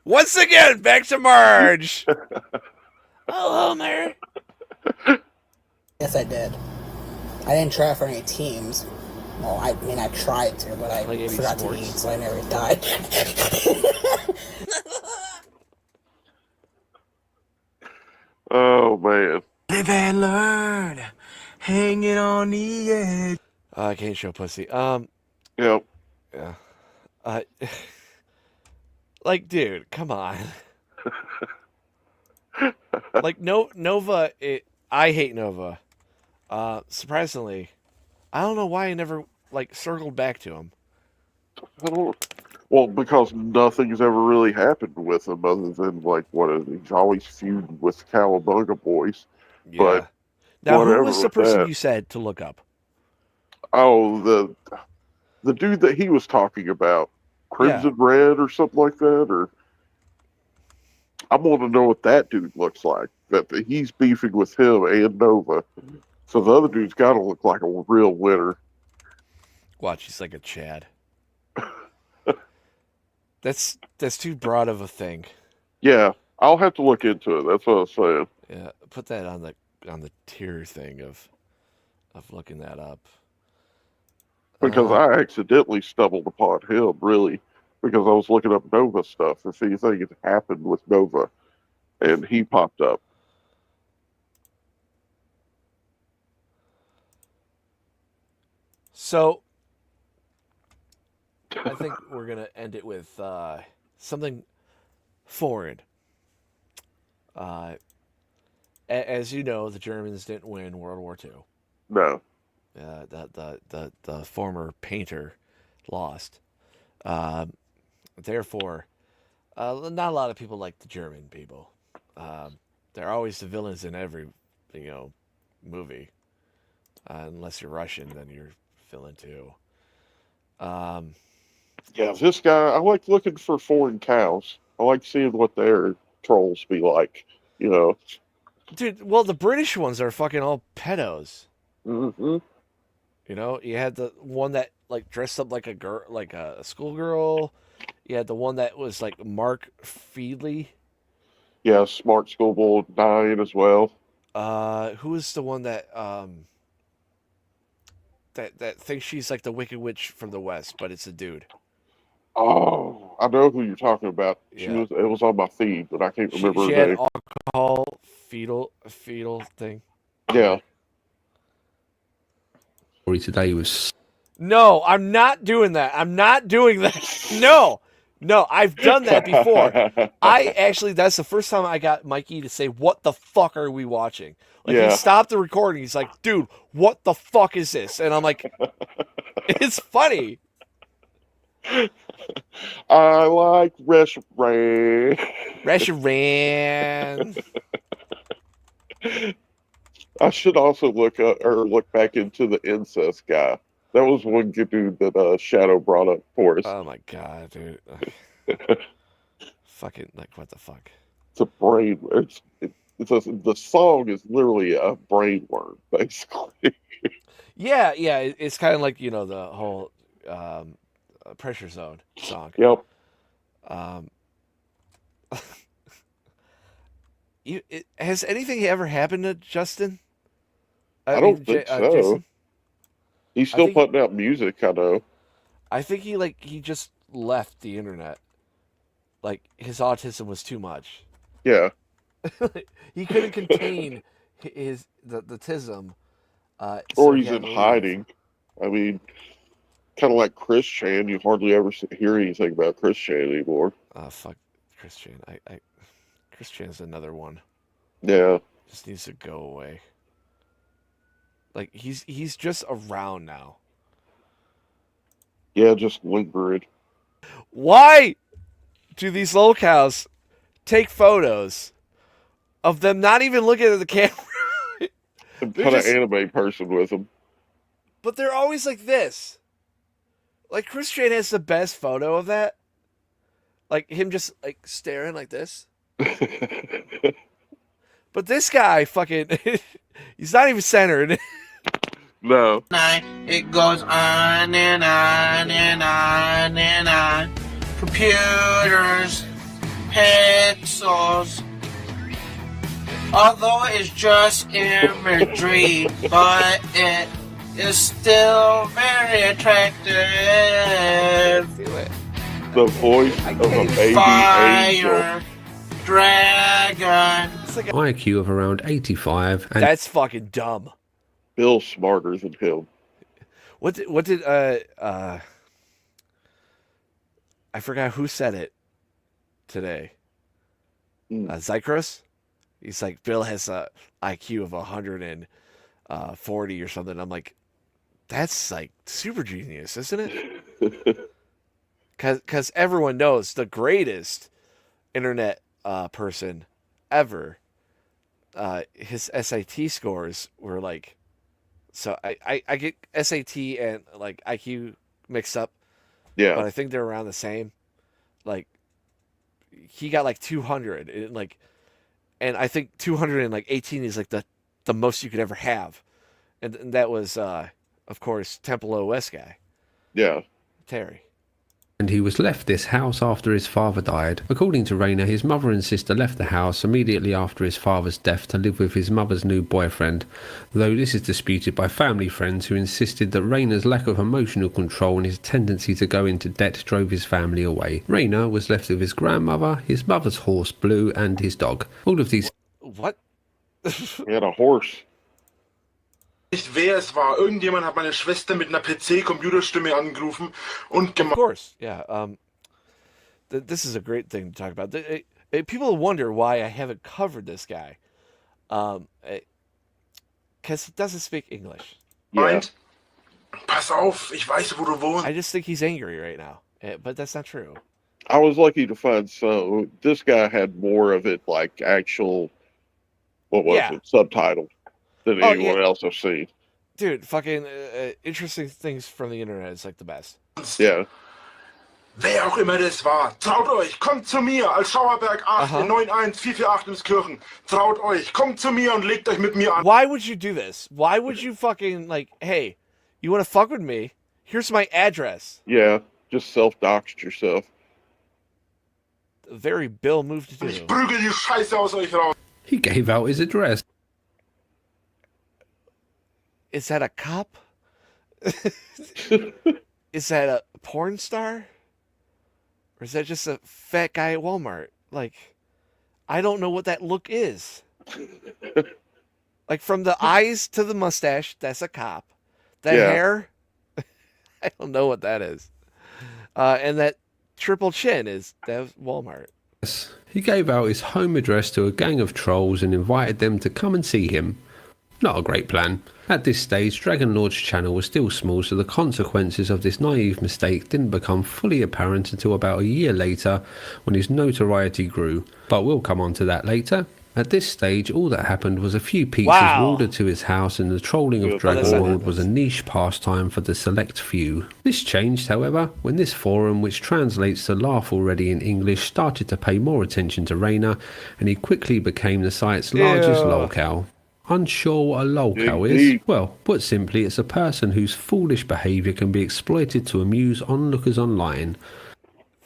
Once again, back to Marge. Oh, Homer. Yes, I did. I didn't try for any teams. Well, I mean, I tried to, but I Like forgot to eat, so I never died. Oh, man. Live and learn. Hanging on the edge. I can't show pussy. Yep. Yeah. Like, dude, come on. Like, Nova. I hate Nova. Surprisingly, I don't know why I never like circled back to him. Well, because nothing's ever really happened with him other than like he's always feuding with Cowabunga boys. Yeah. But now, who was the person you said to look up? Oh, the dude that he was talking about, Crimson Red or something like that, or I want to know what that dude looks like. That he's beefing with him and Nova, so the other dude's got to look like a real winner. Watch, he's like a Chad. That's too broad of a thing. Yeah, I'll have to look into it. That's what I was saying. Yeah, put that on the tier thing of looking that up. Because I accidentally stumbled upon him, really, because I was looking up Nova stuff to see if anything had happened with Nova, and he popped up. So, I think we're going to end it with something foreign. As you know, the Germans didn't win World War II. No. The former painter lost. Therefore, not a lot of people like the German people. They're always the villains in every movie. Unless you're Russian, then you're villain too. Yeah, this guy, I like looking for foreign cows. I like seeing what their trolls be like, Dude, well, the British ones are fucking all pedos. Mm-hmm. You had the one that like dressed up like a girl, like a schoolgirl. You had the one that was like Mark Feedley. Yeah, Smart Schoolboy 9 as well. Who was the one that that thinks she's like the Wicked Witch from the West, but it's a dude. Oh, I know who you're talking about. Yeah. It was on my feed, but I can't remember She her had name. alcohol fetal thing. Yeah. Today was. No, I'm not doing that. I'm not doing that. No, I've done that before. That's the first time I got Mikey to say, "What the fuck are we watching?" Like he stopped the recording. He's like, "Dude, what the fuck is this?" And I'm like, "It's funny." I like restaurant. I should also look back into the incest guy. That was one good dude that Shadow brought up for us. Oh my god, dude! Fucking what the fuck? It's a brain. The song is literally a brain worm, basically. Yeah. It's kind of like the whole Pressure Zone song. Yep. Has anything ever happened to Justin? I don't think so. Jason? He's still putting out music, I know. I think he just left the internet. Like his autism was too much. Yeah. He couldn't contain the tism. Or he's in hiding. I mean, kind of like Chris Chan. You hardly ever hear anything about Chris Chan anymore. Fuck Chris Chan. Chris Chan's another one. Yeah. Just needs to go away. Like he's just around now. Yeah, just lingering. Why do these lolcows take photos of them not even looking at the camera. And They're put just- an anime person with them. But they're always like this. Like Chris Train has the best photo of that. Like him just like staring like this. But this guy fucking he's not even centered. No. It goes on and on and on and on. Computers, pixels. Although it's just imagery, but it is still very attractive. The voice of a baby angel. Dragon. IQ of around 85. And That's fucking dumb. Bill's smarter than him. What did I forgot who said it today. Cyrax? He's like, Bill has a IQ of 140 or something. I'm like, that's like super genius, isn't it? Because everyone knows the greatest internet person ever, his SAT scores were like, so I get SAT and like IQ mixed up. Yeah. But I think they're around the same. Like, he got like 200 and like, and I think 218 is like the most you could ever have. And that was, of course, Temple OS guy. Yeah. Terry. And he was left this house after his father died. According to Raina, his mother and sister left the house immediately after his father's death to live with his mother's new boyfriend, though this is disputed by family friends who insisted that Raina's lack of emotional control and his tendency to go into debt drove his family away. Raina was left with his grandmother, his mother's horse Blue, and his dog. All of these... What? He had a horse. Nicht wer es war. Irgendjemand hat meine Schwester mit einer PC-Computerstimme angerufen und Of course, yeah. This is a great thing to talk about. People wonder why I haven't covered this guy, because he doesn't speak English. meint, pass auf, ich weiß, wo du wohnst. I just think he's angry right now, but that's not true. I was lucky to find some. This guy had more of it, like actual, what was it, subtitled, than anyone else I've seen. Dude, fucking interesting things from the internet is like the best. Yeah. Wer auch immer das war, traut euch, kommt zu mir als Schauerberg 8 in 91448 Emskirchen. Traut euch, kommt zu mir und legt euch mit mir an. Why would you do this? Why would you fucking, like, hey, you want to fuck with me? Here's my address. Yeah, just self-doxed yourself. A very Bill move to do. Ich prügel die Scheiße aus euch raus. He gave out his address. Is that a cop? Is that a porn star? Or is that just a fat guy at Walmart? Like, I don't know what that look is. Like, from the eyes to the mustache, that's a cop. That hair, I don't know what that is. And that triple chin that's Walmart. He gave out his home address to a gang of trolls and invited them to come and see him. Not a great plan. At this stage, Dragon Lord's channel was still small, so the consequences of this naive mistake didn't become fully apparent until about a year later, when his notoriety grew. But we'll come on to that later. At this stage, all that happened was a few pizzas were ordered to his house, and the trolling of Dragon Lord was a niche pastime for the select few. This changed, however, when this forum, which translates to laugh already in English, started to pay more attention to Raina, and he quickly became the site's largest lolcow. Unsure what a lolcow is? Well, put simply, it's a person whose foolish behaviour can be exploited to amuse onlookers online.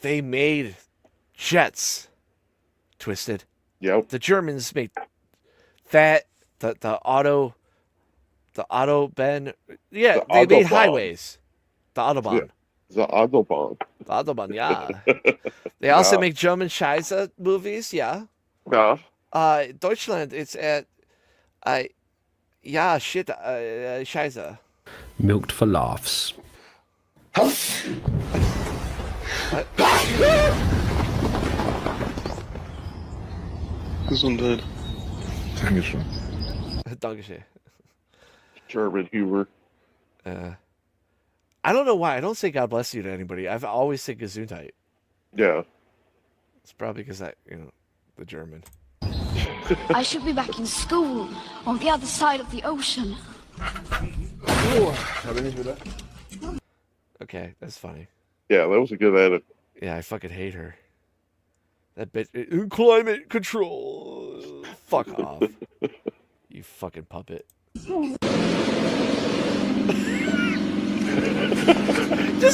They made jets. Twisted. Yep. The Germans made that, the Autobahn. Yeah, they made highways. The Autobahn. The Autobahn. The Autobahn, yeah. They also make German Scheiße movies, yeah. Yeah. Deutschland, it's at, Scheiße. Milked for laughs. Gesundheit. Dankeschön. Dankeschön. German humor. I don't know why. I don't say God bless you to anybody. I've always said Gesundheit. Yeah. It's probably because the German. I should be back in school on the other side of the ocean. Okay, that's funny. Yeah, that was a good edit. Yeah, I fucking hate her. That bitch. Climate control. Fuck off. You fucking puppet. Doesn't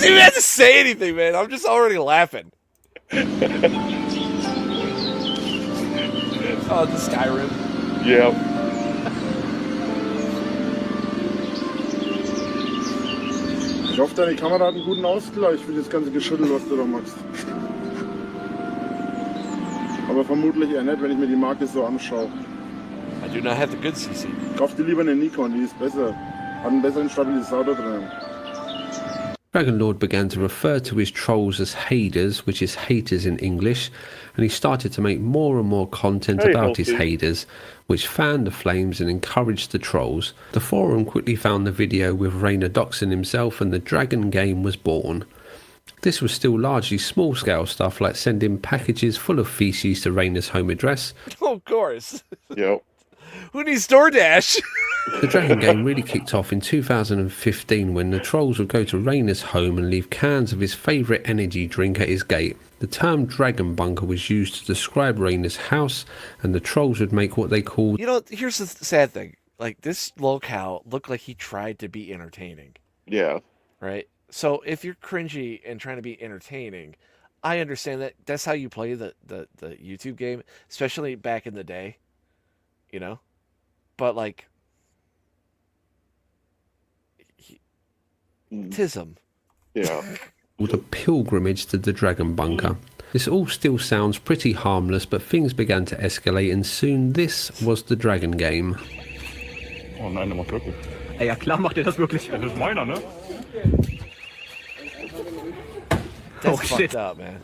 even have to say anything, man. I'm just already laughing. Oh, the Skyrim. Yeah. Ich hoffe, deine Kamera hat einen guten Ausgleich für das ganze Geschüttel, was du da machst. Aber vermutlich eher nicht, wenn ich mir die Marke so anschaue. I do not have the good CC. Kauf dir lieber eine Nikon, die ist besser. Hat einen besseren Stabilisator drin. Dragonlord began to refer to his trolls as haders, which is haters in English, and he started to make more and more content about his haders, which fanned the flames and encouraged the trolls. The forum quickly found the video with Rainer doxing himself, and the Dragon game was born. This was still largely small-scale stuff like sending packages full of feces to Rainer's home address. Oh, of course. Yep. Who needs DoorDash? The Dragon game really kicked off in 2015 when the trolls would go to Rainer's home and leave cans of his favourite energy drink at his gate. The term Dragon Bunker was used to describe Rainer's house, and the trolls would make what they called... You know, here's the sad thing. Like, this lolcow looked like he tried to be entertaining. Yeah. Right? So if you're cringy and trying to be entertaining, I understand that that's how you play the YouTube game, especially back in the day, you know? But, like, tism. Yeah. ...called a pilgrimage to the Dragon Bunker. This all still sounds pretty harmless, but things began to escalate, and soon this was the Dragon game. Oh nein, der macht wirklich. Ey, ja klar macht er das wirklich. Das ist meiner, ne? That's fucked up, man.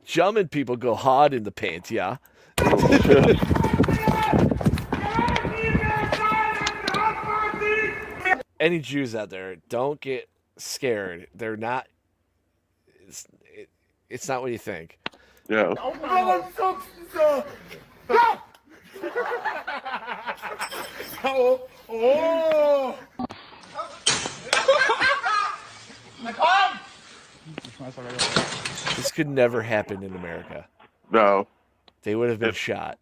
German people go hard in the paint, yeah? Any Jews out there, don't get scared. They're not... It's not what you think. Yeah. This could never happen in America. No. They would have been shot.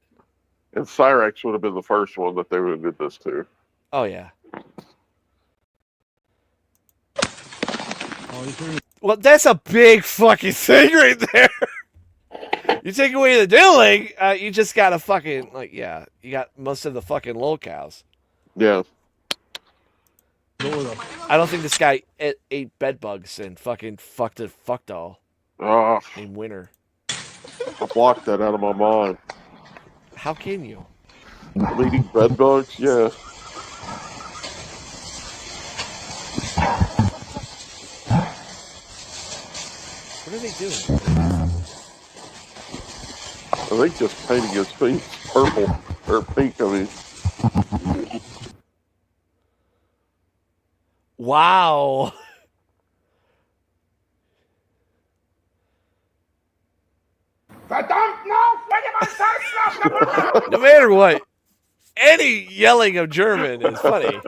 And Cyrax would have been the first one that they would have did this to. Oh, yeah. Well, that's a big fucking thing right there. You take away the diddling, you just got a fucking, like, yeah, you got most of the fucking lolcows. Yeah. I don't think this guy ate bed bugs and fucking fucked all. In winter. I blocked that out of my mind. How can you? Eating bed bugs? Yeah. What are they doing? I think just painting his feet purple. Or pink, I mean. Wow. No matter what, any yelling of German is funny.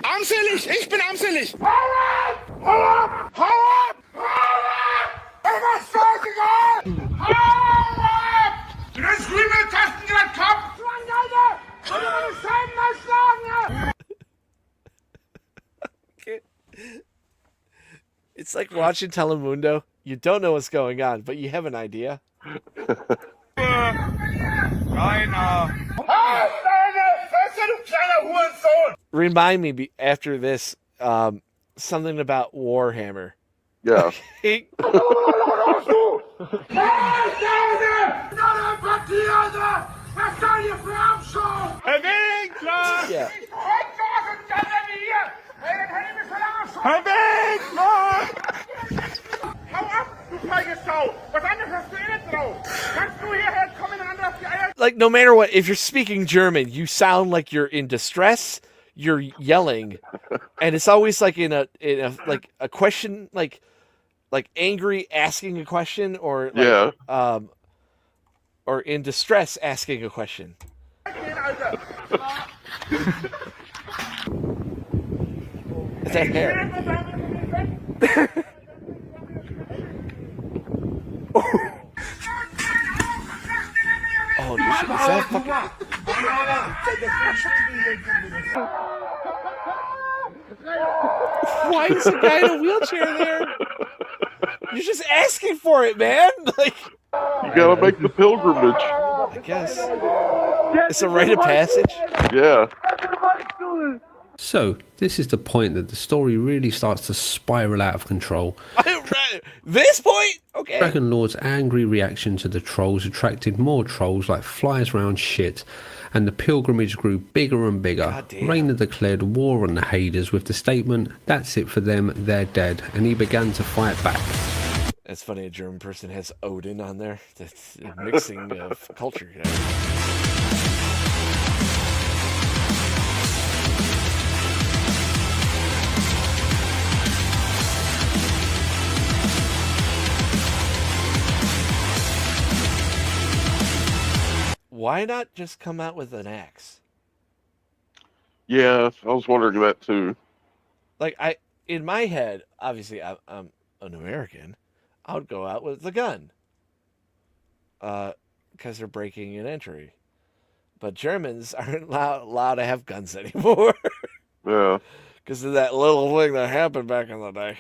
Armselig! Ich bin armselig! Hau ab! Hau ab! Hau ab! Was ist scheißegal! Hau ab! Du hast Rübeltasten gerade Kopf! Alter! Ich will meine Scheiben mal schlagen! It's like watching Telemundo. You don't know what's going on, but you have an idea. Remind me after this something about Warhammer. Yeah. Okay. Yeah. Like, no matter what, if you're speaking German, you sound like you're in distress, you're yelling, and it's always like in a like a question, like angry asking a question, or like, or in distress asking a question. Is that hair? Oh, is that fucking... Why is the guy in a wheelchair there? You're just asking for it, man. Like, you gotta make the pilgrimage. I guess it's a rite of passage. Yeah. So, this is the point that the story really starts to spiral out of control. This point? Okay. Dragon Lord's angry reaction to the trolls attracted more trolls like flies round shit, and the pilgrimage grew bigger and bigger. Rainer declared war on the Haders with the statement, "That's it for them, they're dead," and he began to fight back. It's funny a German person has Odin on there. That's a mixing of culture here. Why not just come out with an axe? Yeah, I was wondering that too. Like, in my head, obviously I'm an American, I would go out with the gun. Because they're breaking an entry. But Germans aren't allowed to have guns anymore. Yeah. Because of that little thing that happened back in the day.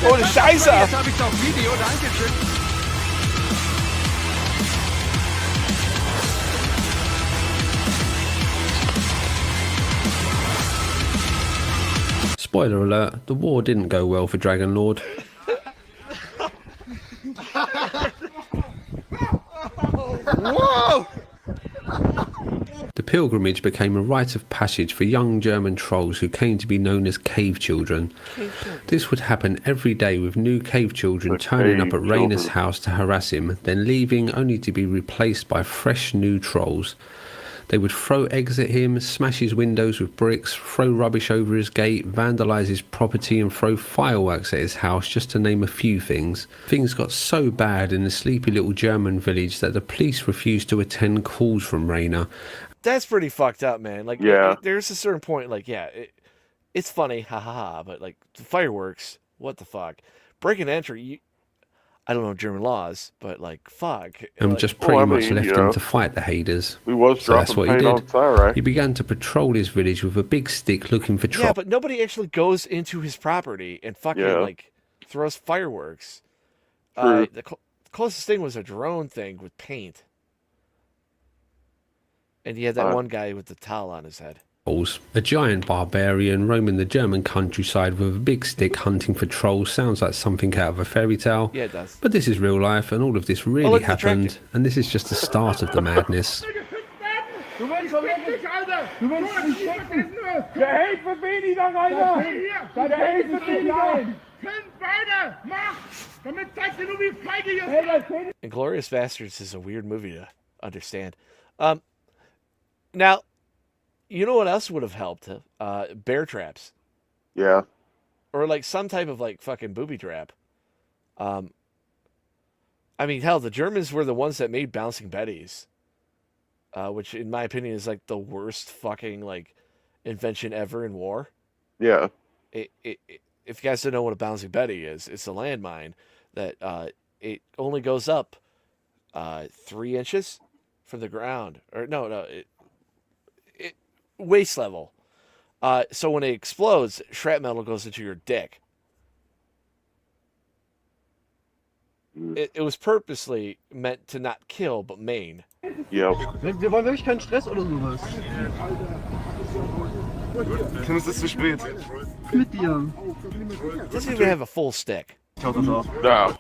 Ohne Scheiße! Jetzt habe ich's auf Video, dankeschön. Spoiler alert, the war didn't go well for Dragon Lord. Whoa! The pilgrimage became a rite of passage for young German trolls who came to be known as cave children. This would happen every day, with new cave children turning up at Rainer's house to harass him, then leaving only to be replaced by fresh new trolls. They would throw eggs at him, smash his windows with bricks, throw rubbish over his gate, vandalise his property and throw fireworks at his house, just to name a few things. Things got so bad in the sleepy little German village that the police refused to attend calls from Rainer. That's pretty fucked up, man. Like, yeah. There's a certain point, like, yeah, it's funny, ha ha ha, but like, the fireworks, what the fuck? Breaking entry, I don't know German laws, but like, fuck. And like, just pretty much left him to fight the Haders. So that's what he did. Cyrax. He began to patrol his village with a big stick looking for trolls. Yeah, but nobody actually goes into his property and fucking like throws fireworks. The closest thing was a drone thing with paint. And he had that one guy with the towel on his head. A giant barbarian roaming the German countryside with a big stick hunting for trolls sounds like something out of a fairy tale. Yeah, it does. But this is real life, and all of this really happened, and this is just the start of the madness. Du willst dich, Alter! Du willst mich ficken! Der hält für weniger, Alter! Der hält für weniger! Fünf beide! Mach! Damit zeigst du nur, wie feige ihr seid! Inglourious Basterds is a weird movie to understand. Now, you know what else would have helped? Bear traps. Yeah. Or like some type of like fucking booby trap. I mean, hell, the Germans were the ones that made bouncing betties. Which in my opinion is like the worst fucking like invention ever in war. Yeah. If you guys don't know what a bouncing betty is, it's a landmine that it only goes up 3 inches from the ground. Or no, waist level. So when it explodes, shrapnel goes into your dick. It was purposely meant to not kill, but maim. Yep. Wir wollen wirklich keinen Stress oder sowas. Tim, es ist zu spät. Mit dir. Doesn't even have a full stick. Schaut das auf. No.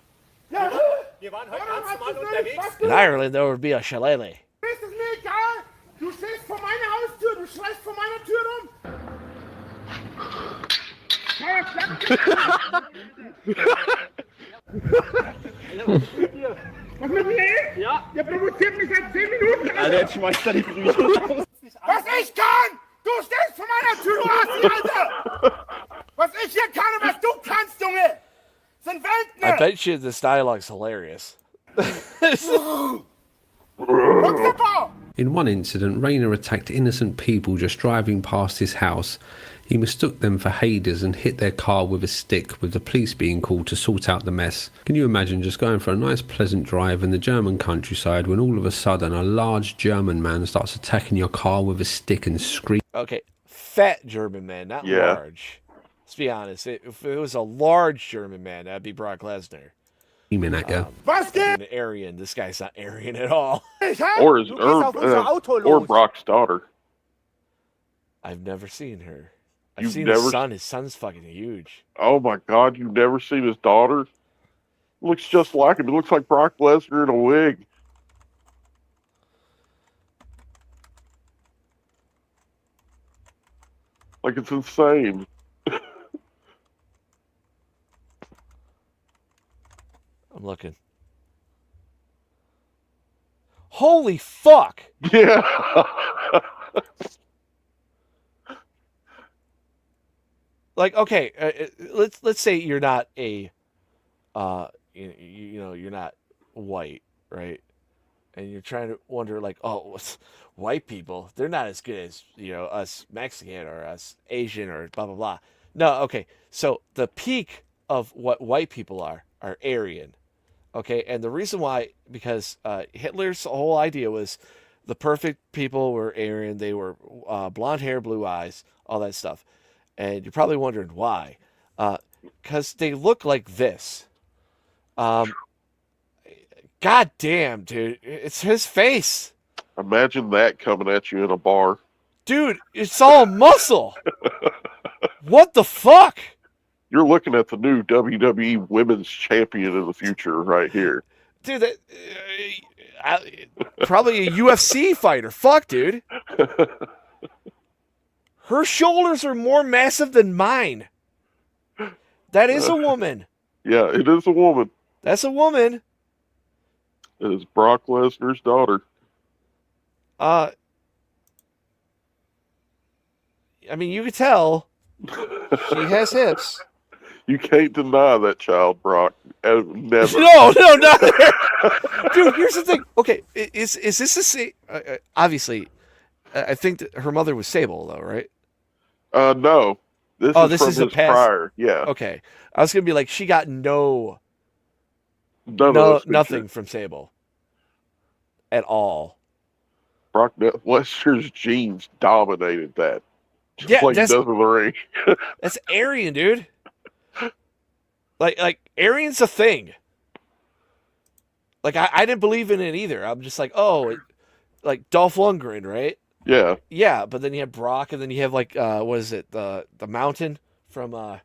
In Ireland, there would be a shillelagh. Ist es mir egal? Du stehst vor meiner Haustür, du schreist vor meiner Tür rum. Was mit mir? Ja. Der provoziert mich seit 10 Minuten. Alter, jetzt schmeißt er die Bücher raus. Was ich kann! Du stehst vor meiner Tür, du Assi, Alter! Was ich hier kann und was du kannst, Junge! Sind Welten! I bet you this dialogue's hilarious. In one incident, Rayner attacked innocent people just driving past his house. He mistook them for Haders and hit their car with a stick, with the police being called to sort out the mess. Can you imagine just going for a nice pleasant drive in the German countryside when all of a sudden a large German man starts attacking your car with a stick and screaming? Okay, fat German man, not large. Let's be honest. If it was a large German man, that'd be Brock Lesnar. At you. An Aryan. This guy's not Aryan at all. Or Brock's daughter. I've never seen her. I've seen his son. His son's fucking huge. Oh my God, you've never seen his daughter? Looks just like him. It looks like Brock Lesnar in a wig. Like, it's insane. I'm looking. Holy fuck! Yeah. Like, okay, let's say you're not a, you're not white, right? And you're trying to wonder, like, oh, white people, they're not as good as, us Mexican or us Asian or blah, blah, blah. No, okay. So the peak of what white people are Aryan. Okay. And the reason why, because Hitler's whole idea was the perfect people were Aryan. They were blonde hair, blue eyes, all that stuff. And you're probably wondering why. Because they look like this. God damn, dude. It's his face. Imagine that coming at you in a bar. Dude, it's all muscle. What the fuck? You're looking at the new WWE Women's Champion in the future right here. Dude, that probably a UFC fighter. Fuck, dude. Her shoulders are more massive than mine. That is a woman. Yeah, it is a woman. That's a woman. It is Brock Lesnar's daughter. I mean, you could tell she has hips. You can't deny that child, Brock. Never. No, not there. Dude, here's the thing. Okay, is this the same? Obviously, I think that her mother was Sable, though, right? No. This is from his prior. Yeah. Okay. I was going to be like, she got nothing from Sable. At all. Brock Lesnar's genes dominated that. Just Yeah, like he does in the ring. That's Aryan, dude. Like Aryan's a thing. Like, I didn't believe in it either. I'm just like, like Dolph Lundgren, right? Yeah. Yeah, but then you have Brock, and then you have, like, what is it? The Mountain from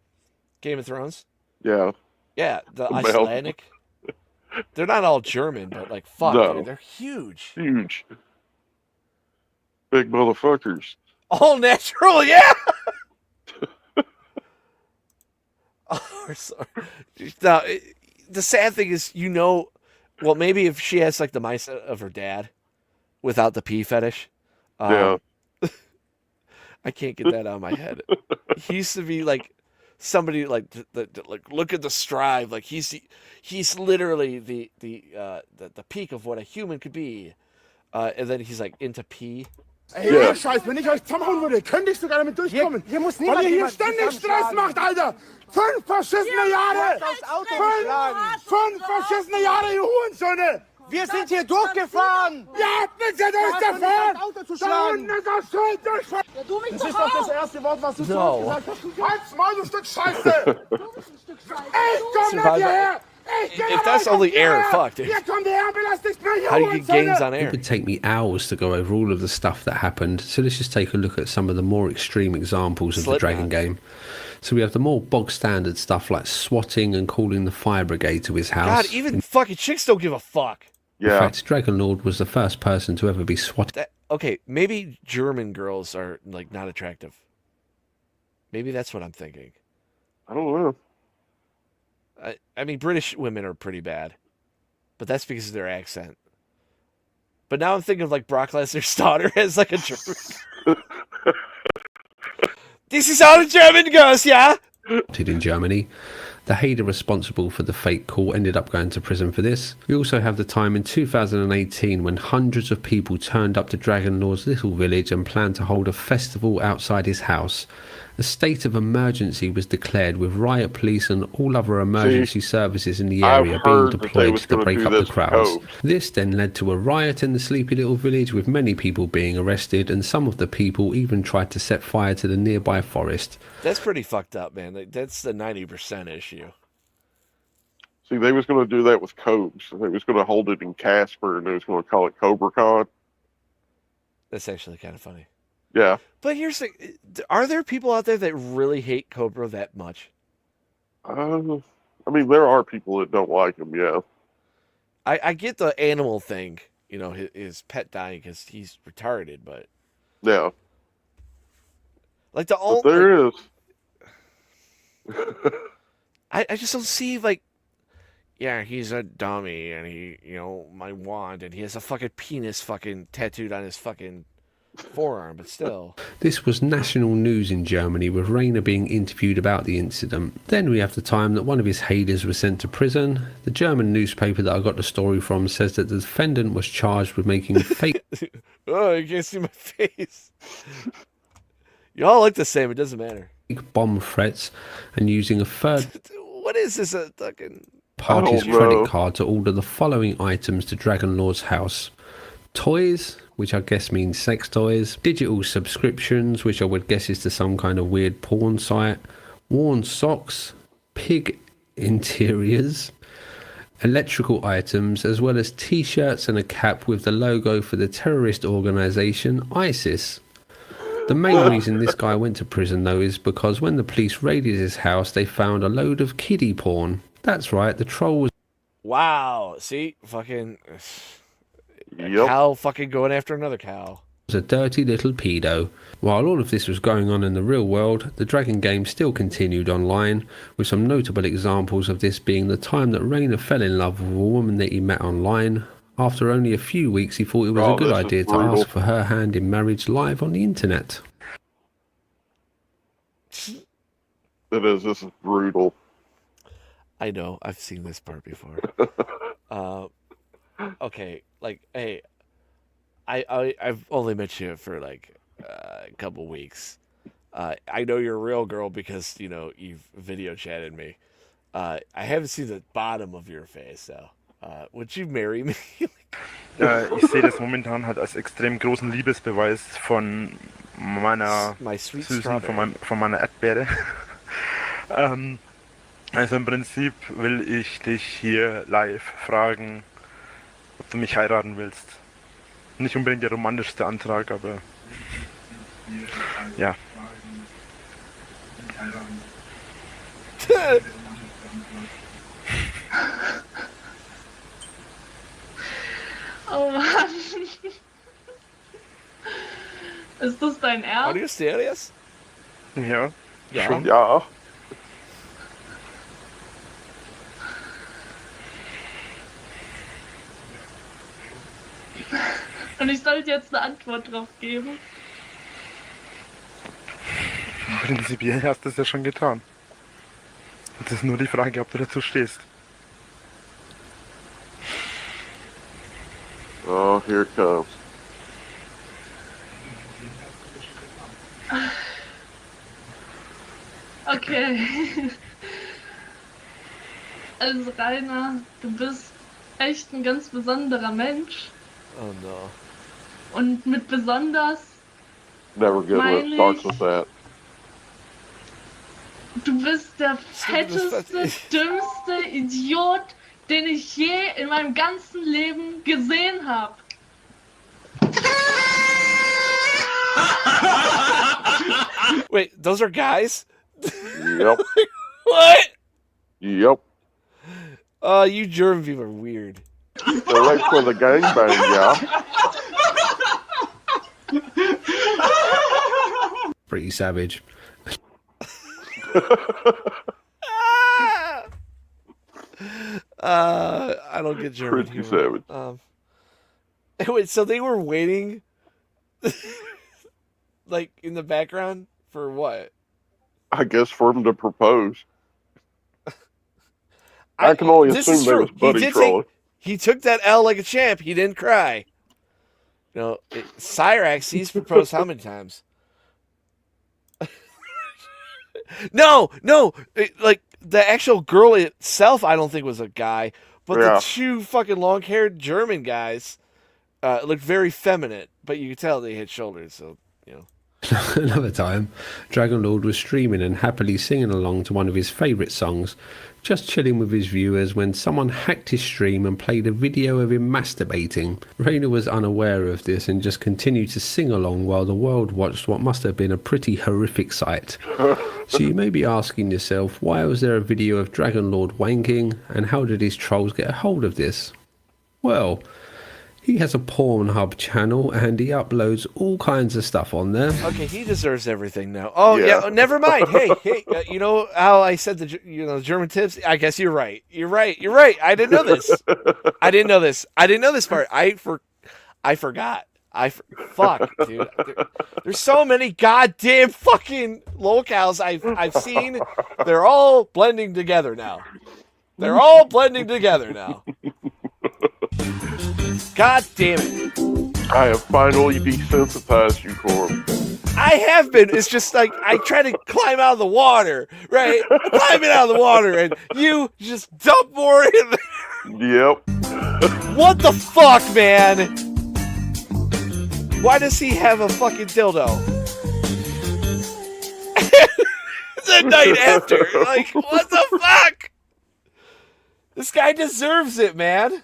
Game of Thrones? Yeah. Yeah, the Icelandic. They're not all German, but, like, fuck, No. dude, they're huge. Huge. Big motherfuckers. All natural, yeah! Oh, sorry. Now, the sad thing is, well, maybe if she has, like, the mindset of her dad without the pee fetish. Yeah. I can't get that out of my head. He used to be like somebody like like look at the strive. Like he's literally the peak of what a human could be. And then he's like into pee. Ey, ja. Scheiß, wenn ich euch zusammenhauen würde, könnte ich sogar damit durchkommen. Hier muss niemand, weil ihr hier ständig Stress macht, Alter. 5 verschissene Jahre. 5 verschissene Jahre, ihr Hurensöhne. Wir sind hier durchgefahren. Ihr habt nichts an euch davon. Auto zu schlagen. Da unten ist das Schild durchfahren. Ja, du mich das ist doch das erste Wort, was du zu uns gesagt hast. Halt's Maul, du Stück Scheiße. Ich komm nicht hierher. If that's only air, fuck, dude. How do you get gains on air? It would take me hours to go over all of the stuff that happened, so let's just take a look at some of the more extreme examples of the Dragon game. So we have the more bog standard stuff like swatting and calling the fire brigade to his house. God, even fucking chicks don't give a fuck. In fact, Dragonlord was the first person to ever be swatted. Okay, maybe German girls are like not attractive. Maybe that's what I'm thinking. I don't know. I mean, British women are pretty bad. but that's because of their accent. But now I'm thinking of like Brock Lesnar's daughter as like a German. This is how the German goes, yeah? In Germany. The Hader responsible for the fake call ended up going to prison for this. We also have the time in 2018 when hundreds of people turned up to Dragon Lord's little village and planned to hold a festival outside his house. A state of emergency was declared with riot police and all other emergency services in the area being deployed to break up the crowds. This then led to a riot in the sleepy little village with many people being arrested, and some of the people even tried to set fire to the nearby forest. That's pretty fucked up, man. Like, that's the 90% issue. See, they was going to do that with Cobes. They was going to hold it in Casper, and they was going to call it CobraCon. That's actually kind of funny. Yeah. But here's the thing. Are there people out there that really hate Cobra that much? I mean, there are people that don't like him, yeah. I get the animal thing, you know, his pet dying because he's retarded, but... Yeah. Like the old... There is. I just don't see, like... Yeah, he's a dummy, and he, you know, my wand, and he has a fucking penis fucking tattooed on his fucking... forearm, but still. This was national news in Germany, with Rainer being interviewed about the incident. Then we have the time that one of his haters was sent to prison. The German newspaper that I got the story from says that the defendant was charged with making fake... Oh, you can't see my face. You all look the same, it doesn't matter. bomb threats and using a third... What is this, a fucking... party's credit card to order the following items to Dragon Lord's house. Toys, which I guess means sex toys, digital subscriptions, which I would guess is to some kind of weird porn site, worn socks, pig interiors, electrical items, as well as t-shirts and a cap with the logo for the terrorist organisation ISIS. The main reason this guy went to prison, though, is because when the police raided his house, they found a load of kiddie porn. That's right, the troll was... Wow, see? Fucking... A cow fucking going after another cow. Was a dirty little pedo. While all of this was going on in the real world, the Dragon game still continued online, with some notable examples of this being the time that Rainer fell in love with a woman that he met online. After only a few weeks, he thought it was a good idea to ask for her hand in marriage live on the internet. This is brutal. I know, I've seen this part before. Okay, like, hey, I've only met you for like a couple weeks. I know you're a real girl because, you know, you've video chatted me. I haven't seen the bottom of your face, though. Would you marry me? Ich sehe das momentan halt als extrem großen Liebesbeweis von meiner Süßen, von meiner Erdbeere. Also im Prinzip will ich dich hier live fragen, ob du mich heiraten willst. Nicht unbedingt der romantischste Antrag, aber ja. Oh Mann. Ist das dein Ernst? Are you serious? Ja. Ja. Schon. Ja. Und ich sollte jetzt eine Antwort drauf geben? Prinzipiell hast du es ja schon getan. Es ist nur die Frage, ob du dazu stehst. Oh, here it comes. Okay. Also Rainer, du bist echt ein ganz besonderer Mensch. Oh no. Und mit besonders Never good when it starts with that. Du bist der fetteste, dümmste Idiot, den ich je in meinem ganzen Leben gesehen habe. Wait, those are guys? Yep. What? Yep. You German people are weird. They're late for the gangbang, yeah. Pretty savage. I don't get German Pretty humor. savage. Wait, so they were waiting, like in the background for what? I guess for him to propose. I can only This assume is they true. was buddy trolling. He took that L like a champ. He didn't cry. You know, Cyrax, he's proposed how many times? No, like the actual girl itself, I don't think was a guy, but Yeah. the two fucking long-haired German guys looked very feminine, but you could tell they had shoulders. So you know. Another time, Dragonlord was streaming and happily singing along to one of his favourite songs, just chilling with his viewers when someone hacked his stream and played a video of him masturbating. Rainer was unaware of this and just continued to sing along while the world watched what must have been a pretty horrific sight. So you may be asking yourself, why was there a video of Dragonlord wanking, and how did his trolls get a hold of this? Well, he has a Pornhub channel and he uploads all kinds of stuff on there. Okay, he deserves everything now. Oh yeah, never mind. Hey, you know how I said the German tips? I guess you're right. You're right. I didn't know this. I didn't know this part. I forgot. Fuck, dude. There's so many goddamn fucking lolcows I've seen. They're all blending together now. God damn it. I have finally desensitized you for him. I have been. It's just like I try to climb out of the water, right? Climbing out of the water, and you just dump more in there. Yep. What the fuck, man? Why does he have a fucking dildo? The night after. Like, what the fuck? This guy deserves it, man.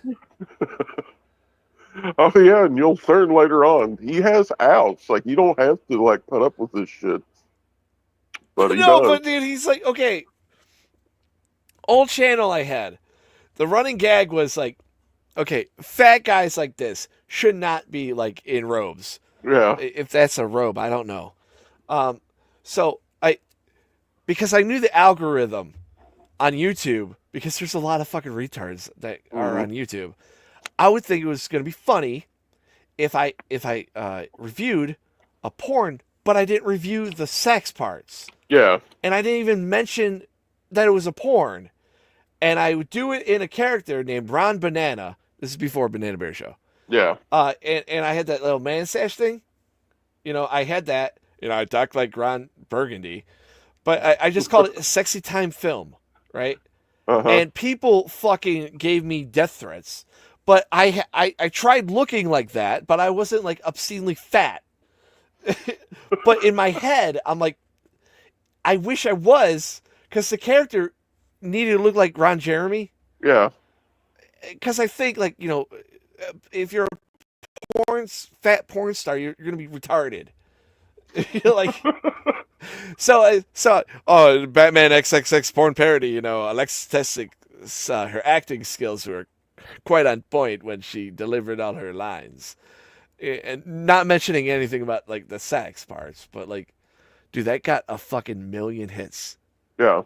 Oh yeah, and you'll learn later on. He has outs. Like, you don't have to like put up with this shit. But he does. But dude, he's like, okay. Old channel I had. The running gag was like, okay, fat guys like this should not be like in robes. Yeah. If that's a robe, I don't know. So because I knew the algorithm on YouTube, because there's a lot of fucking retards that are on YouTube, I would think it was going to be funny if I reviewed a porn, but I didn't review the sex parts. Yeah. And I didn't even mention that it was a porn. And I would do it in a character named Ron Banana. This is before Banana Bear Show. Yeah. And I had that little man sash thing. You know, I had that. You know, I talked like Ron Burgundy. But I just called it a sexy time film, right? Uh-huh. And people fucking gave me death threats. But I tried looking like that, but I wasn't like obscenely fat. But in my head, I'm like, I wish I was, because the character needed to look like Ron Jeremy. Yeah. Because I think, like, you know, if you're a fat porn star, you're going to be retarded. You're like, so Batman XXX porn parody, you know, Alexis Tessick, her acting skills were quite on point when she delivered all her lines. And not mentioning anything about, like, the sex parts, but, like, dude, that got a fucking million hits. Yeah.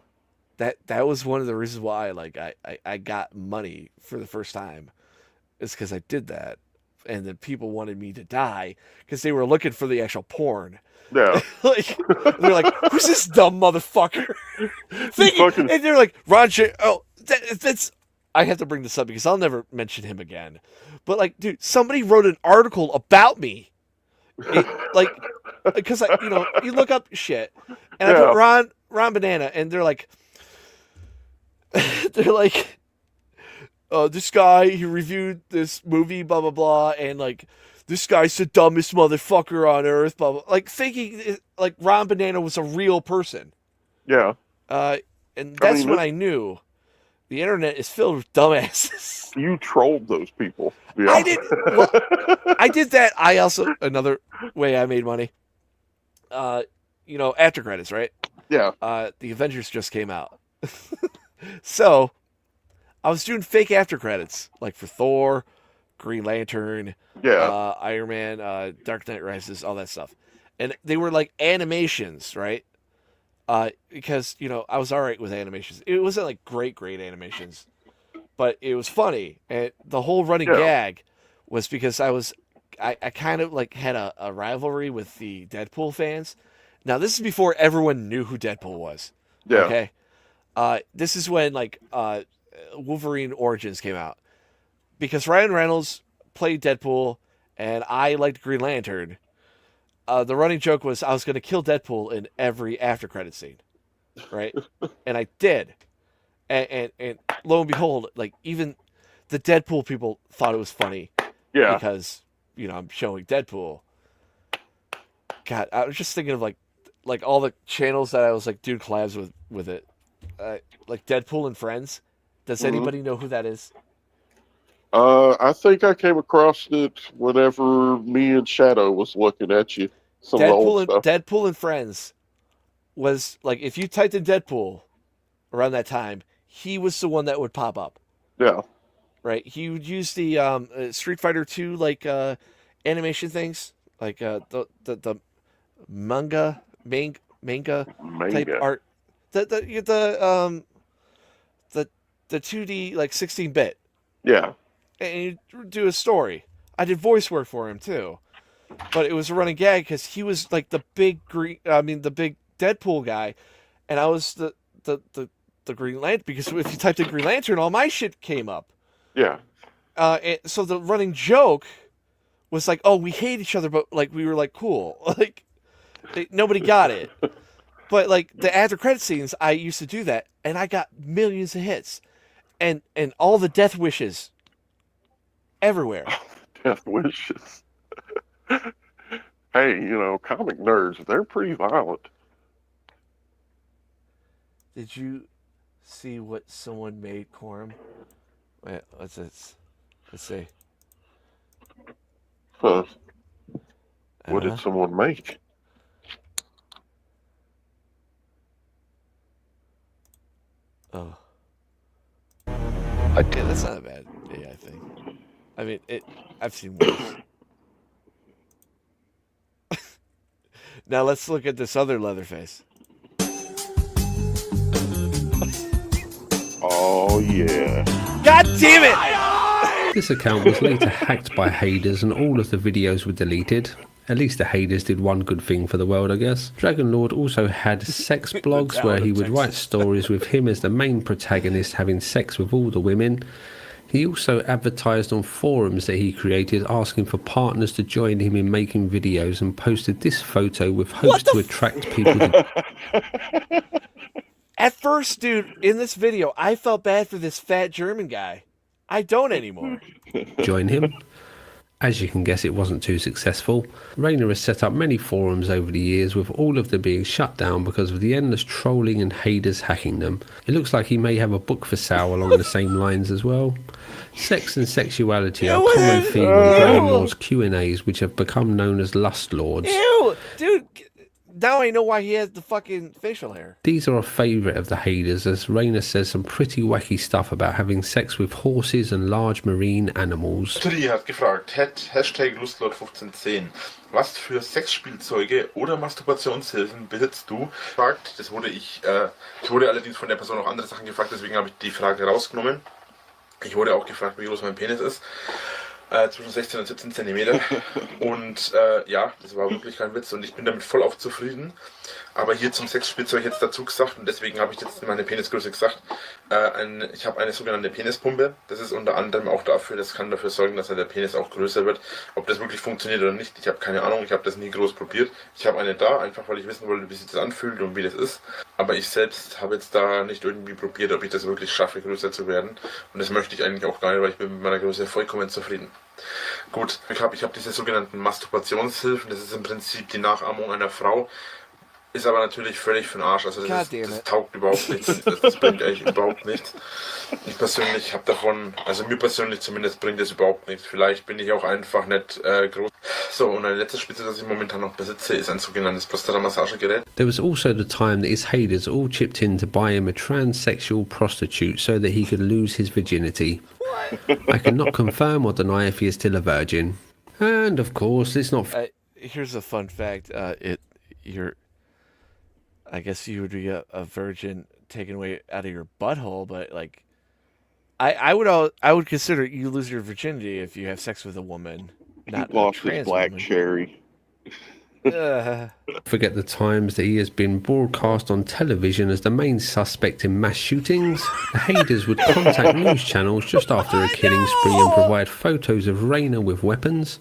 That was one of the reasons why, like, I got money for the first time. It's because I did that. And then people wanted me to die because they were looking for the actual porn. Yeah. Like, they're like, who's this dumb motherfucker? And they're like, that's... I have to bring this up because I'll never mention him again. But, like, dude, somebody wrote an article about me. Because, you know, you look up shit. And I put Ron Banana, and they're like, oh, this guy, he reviewed this movie, blah, blah, blah, and, like, this guy's the dumbest motherfucker on earth, blah, blah. Like, thinking, like, Ron Banana was a real person. Yeah. And that's when I knew the internet is filled with dumbasses. You trolled those people. Yeah. I did. Well, I did that. I also, another way I made money, you know, after credits, right? Yeah. The Avengers just came out. So I was doing fake after credits, like for Thor, Green Lantern, Iron Man, Dark Knight Rises, all that stuff. And they were like animations, right? Because, you know, I was all right with animations. It wasn't like great animations. but it was funny, and the whole running gag was because I kind of like had a rivalry with the Deadpool fans. Now this is before everyone knew who Deadpool was. Yeah. Okay. This is when like Wolverine Origins came out, because Ryan Reynolds played Deadpool and I liked Green Lantern. The running joke was I was going to kill Deadpool in every after credit scene, right? And I did, and lo and behold, like even the Deadpool people thought it was funny, because I'm showing Deadpool. God, I was just thinking of like all the channels that I was like doing collabs with it, like Deadpool and Friends. Does anybody know who that is? I think I came across it whenever me and Shadow was looking at you. Some of the old stuff. Deadpool and Friends was like, if you typed in Deadpool around that time, he was the one that would pop up. Yeah. Right. He would use the Street Fighter 2 like animation things, like the manga type art, the 2D like 16-bit. Yeah. And you do a story. I did voice work for him too, but it was a running gag because he was like the big the big Deadpool guy, and I was the Green Lantern, because if you typed in Green Lantern, all my shit came up. Yeah. And so the running joke was like, oh, we hate each other, but like we were like cool, like nobody got it. But like the after credit scenes, I used to do that, and I got millions of hits, and all the death wishes. Everywhere. Death wishes. Hey, comic nerds, they're pretty violent. Did you see what someone made, Quorum? Wait, what's this? Let's see. Huh. What did someone make? Oh. Yeah, that's not a bad idea, I think. I mean, I've seen worse. Now let's look at this other Leatherface. Oh, yeah. God damn it! This account was later hacked by Haders and all of the videos were deleted. At least the Haders did one good thing for the world, I guess. Dragon Lord also had sex blogs where he would write stories with him as the main protagonist having sex with all the women. He also advertised on forums that he created, asking for partners to join him in making videos, and posted this photo with hopes to attract people to... At first, dude, in this video, I felt bad for this fat German guy. I don't anymore. join him. As you can guess, it wasn't too successful. Rainer has set up many forums over the years, with all of them being shut down because of the endless trolling and Haders hacking them. It looks like he may have a book for sale along the same lines as well. Sex and sexuality are a common theme in Dragon Lord's Q&As, which have become known as Lust Lords. Ew! Dude, now I know why he has the fucking facial hair. These are a favourite of the Haders, as Rainer says some pretty wacky stuff about having sex with horses and large marine animals. Tity hat gefragt, Hashtag Lustlord1510. Was für Sexspielzeuge oder Masturbationshilfen besitzt du? Das wurde ich wurde allerdings von der Person auch andere Sachen gefragt, deswegen habe ich die Frage rausgenommen. Ich wurde auch gefragt, wie groß mein Penis ist. Zwischen 16 und 17 Zentimeter. Und ja, das war wirklich kein Witz und ich bin damit voll auch zufrieden. Aber hier zum Sexspielzeug jetzt dazu gesagt, und deswegen habe ich jetzt meine Penisgröße gesagt, ich habe eine sogenannte Penispumpe. Das ist unter anderem auch dafür, das kann dafür sorgen, dass der Penis auch größer wird. Ob das wirklich funktioniert oder nicht, ich habe keine Ahnung, ich habe das nie groß probiert. Ich habe eine da, einfach weil ich wissen wollte, wie sich das anfühlt und wie das ist. Aber ich selbst habe jetzt da nicht irgendwie probiert, ob ich das wirklich schaffe, größer zu werden. Und das möchte ich eigentlich auch gar nicht, weil ich bin mit meiner Größe vollkommen zufrieden. Gut, ich hab diese sogenannten Masturbationshilfen, das ist im Prinzip die Nachahmung einer Frau. Ist aber natürlich völlig für den Arsch, also das taugt überhaupt nichts, das bringt eigentlich überhaupt nichts. Ich persönlich habe davon, also mir persönlich zumindest bringt das überhaupt nichts. Vielleicht bin ich auch einfach nicht groß. So, und ein letztes Spiel, das ich momentan noch besitze, ist ein sogenanntes Prostata-Massagegerät. There was also the time that his haters all chipped in to buy him a transsexual prostitute so that he could lose his virginity. I cannot confirm or deny if he is still a virgin. And of course, it's not... Here's a fun fact. I guess you would be a virgin taken away out of your butthole, but like I would consider you lose your virginity if you have sex with a woman, not He lost a trans his black woman. cherry. Forget the times that he has been broadcast on television as the main suspect in mass shootings. The Haders would contact news channels just after a killing spree and provide photos of Rainer with weapons.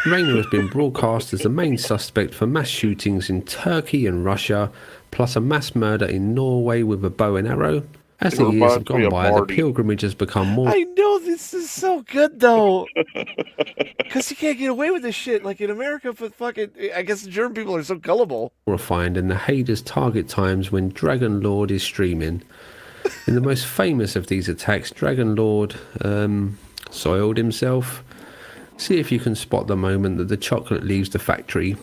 Rainer has been broadcast as the main suspect for mass shootings in Turkey and Russia, plus a mass murder in Norway with a bow and arrow. As the years have gone by, the pilgrimage has become more... I know this is so good though, because you can't get away with this shit like in America. But fucking, I guess the German people are so gullible. ...refined, and the Haders target times when Dragon Lord is streaming. In the most famous of these attacks, Dragon Lord soiled himself. See if you can spot the moment that the chocolate leaves the factory.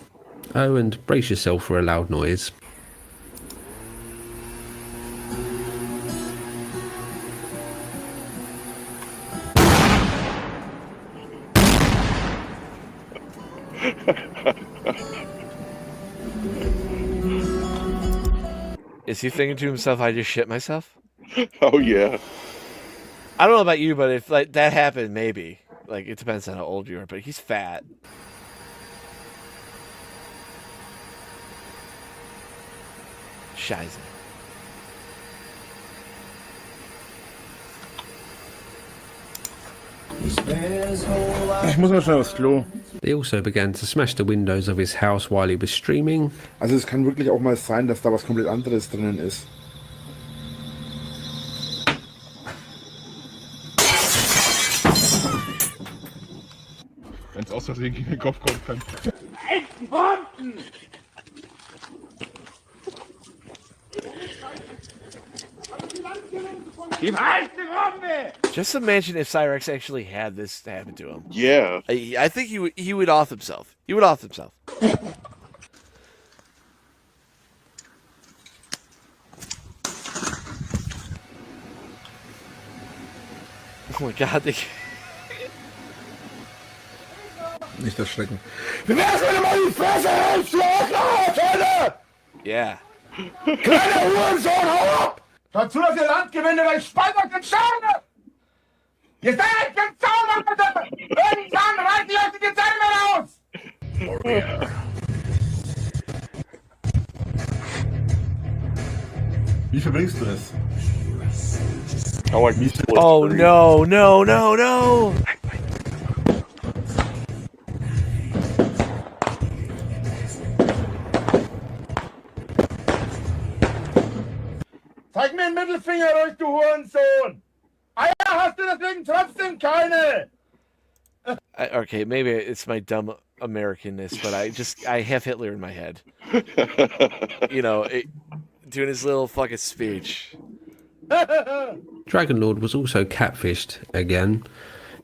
Oh, and brace yourself for a loud noise. Is he thinking to himself, I just shit myself? Oh, yeah. I don't know about you, but if like that happened, maybe. Like, it depends on how old you are, but he's fat. Scheiße. Ich muss mal schnell aufs Klo. They also began to smash the windows of his house while he was streaming. Also es kann wirklich auch mal sein, dass da was komplett anderes drinnen ist. Wenn es aus Versehen gegen den Kopf kommen kann. Bomben! Just imagine if Cyrax actually had this happen to him. Yeah. I think he would off himself. He would off himself. Oh my God. Nicht erschrecken. Wie wär's, wenn du mal die Fresse hältst, du Arschloch, Yeah. Kleiner Hurensohn, hau ab! Dazu, dass ihr Land gewinnt, weil ich spalte euch den Schaden! Ihr seid gezaubert, bitte! Irgendwann reißt ihr euch die Zähne aus! Oh yeah. Wie verbringst du es? Oh no, no, no, no! Zeig mir den Mittelfinger durch, du Hurensohn! Eier hast du deswegen trotzdem keine! Okay, maybe it's my dumb Americanness, but I have Hitler in my head. You know, doing his little fucking speech. Dragon Lord was also catfished again.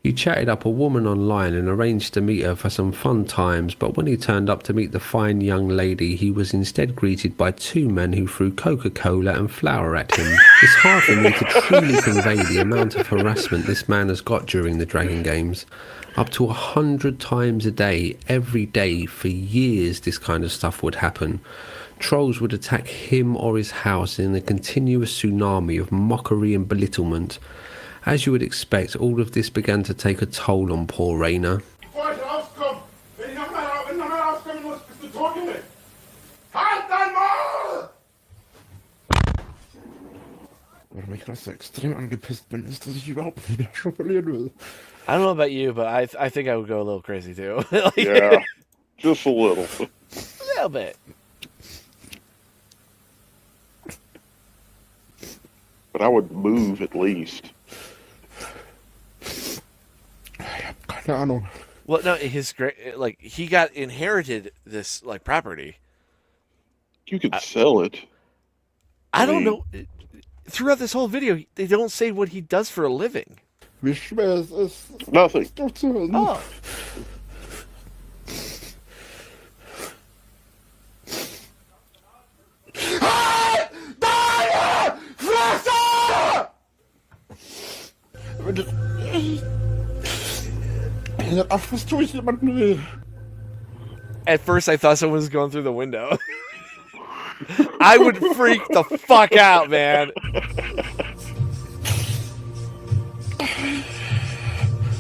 He chatted up a woman online and arranged to meet her for some fun times, but when he turned up to meet the fine young lady, he was instead greeted by two men who threw Coca-Cola and flour at him. It's hard for me to truly convey the amount of harassment this man has got during the Dragon Games. Up to 100 times a day, every day, for years this kind of stuff would happen. Trolls would attack him or his house in a continuous tsunami of mockery and belittlement. As you would expect, all of this began to take a toll on poor Rainer. Bevor ich rauskomme, wenn ich nochmal rauskommen muss, bist du tot, Junge! Halt dein Maul! Warum ich gerade so extrem angepisst bin, ist, dass ich überhaupt nicht mehr schon verlieren will. I don't know about you, but I think I would go a little crazy too. Yeah, just a little. A little bit. But I would move at least. Keine Ahnung. Well, no, he got inherited this property. You could sell it. I don't know. Throughout this whole video, they don't say what he does for a living. Wie schwer es ist. Nothing. Oh. Halt deine Fresse! Ach, was tue ich jemandem weh? At first, I thought someone was going through the window. I would freak the fuck out, man.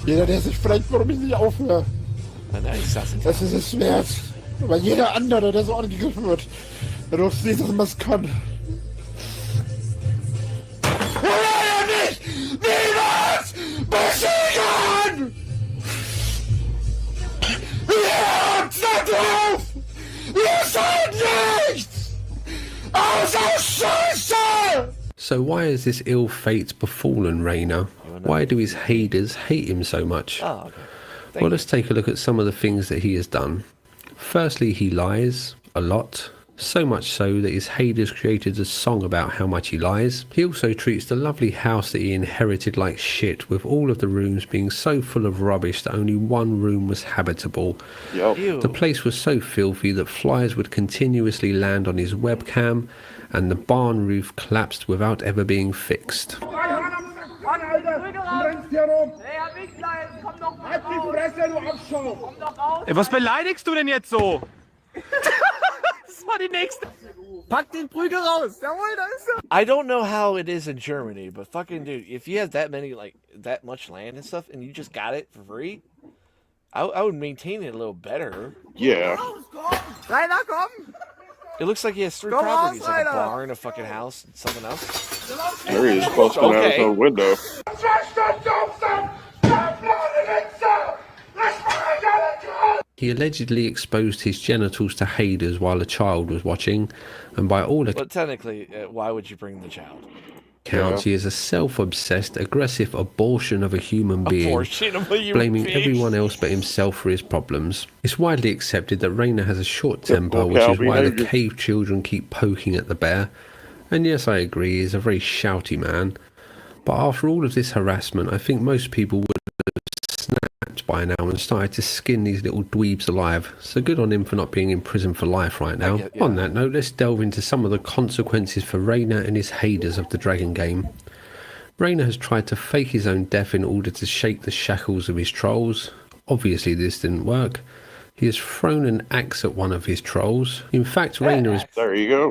Jeder, der sich fragt, warum ich nicht aufhöre. Das ist es wert. Aber jeder andere, der so angegriffen wird, der doch sieht, dass man es kann. Oder nicht! Niemals besiegen! Ihr habt da drauf! Ihr seid nichts! Außer Scheiße! So why has this ill fate befallen Rainer? Why do his haters hate him so much? Oh, okay. Well, let's take a look at some of the things that he has done. Firstly, he lies a lot. So much so that his haters created a song about how much he lies. He also treats the lovely house that he inherited like shit, with all of the rooms being so full of rubbish that only one room was habitable. Yep. The place was so filthy that flies would continuously land on his webcam, and the barn roof collapsed without ever being fixed. Was beleidigst du denn jetzt so? Das war die nächste. Pack den Prügel raus. Jawohl, da ist er. I don't know how it is in Germany, but fucking dude, if you have that many, like, that much land and stuff, and you just got it for free, I would maintain it a little better. Yeah. Rainer, komm! It looks like he has 3 Come properties, on, like a Rainer. barn, a fucking house, and something else. There he is, busting out his own window. He allegedly exposed his genitals to haters while a child was watching, and by all But technically, why would you bring the child? accounts, he is a self-obsessed, aggressive abortion of a human being, Abortion of a human blaming being. everyone else but himself for his problems. It's widely accepted that Rainer has a short temper, which cow is why the behavior. cave children keep poking at the bear. And yes, I agree, he is a very shouty man. But after all of this harassment, I think most people would have snapped by now and started to skin these little dweebs alive. So good on him for not being in prison for life right now. On that note, let's delve into some of the consequences for Rainer and his haters of the Dragon game. Rainer has tried to fake his own death in order to shake the shackles of his trolls. Obviously this didn't work. He has thrown an axe at one of his trolls. In fact, Rainer has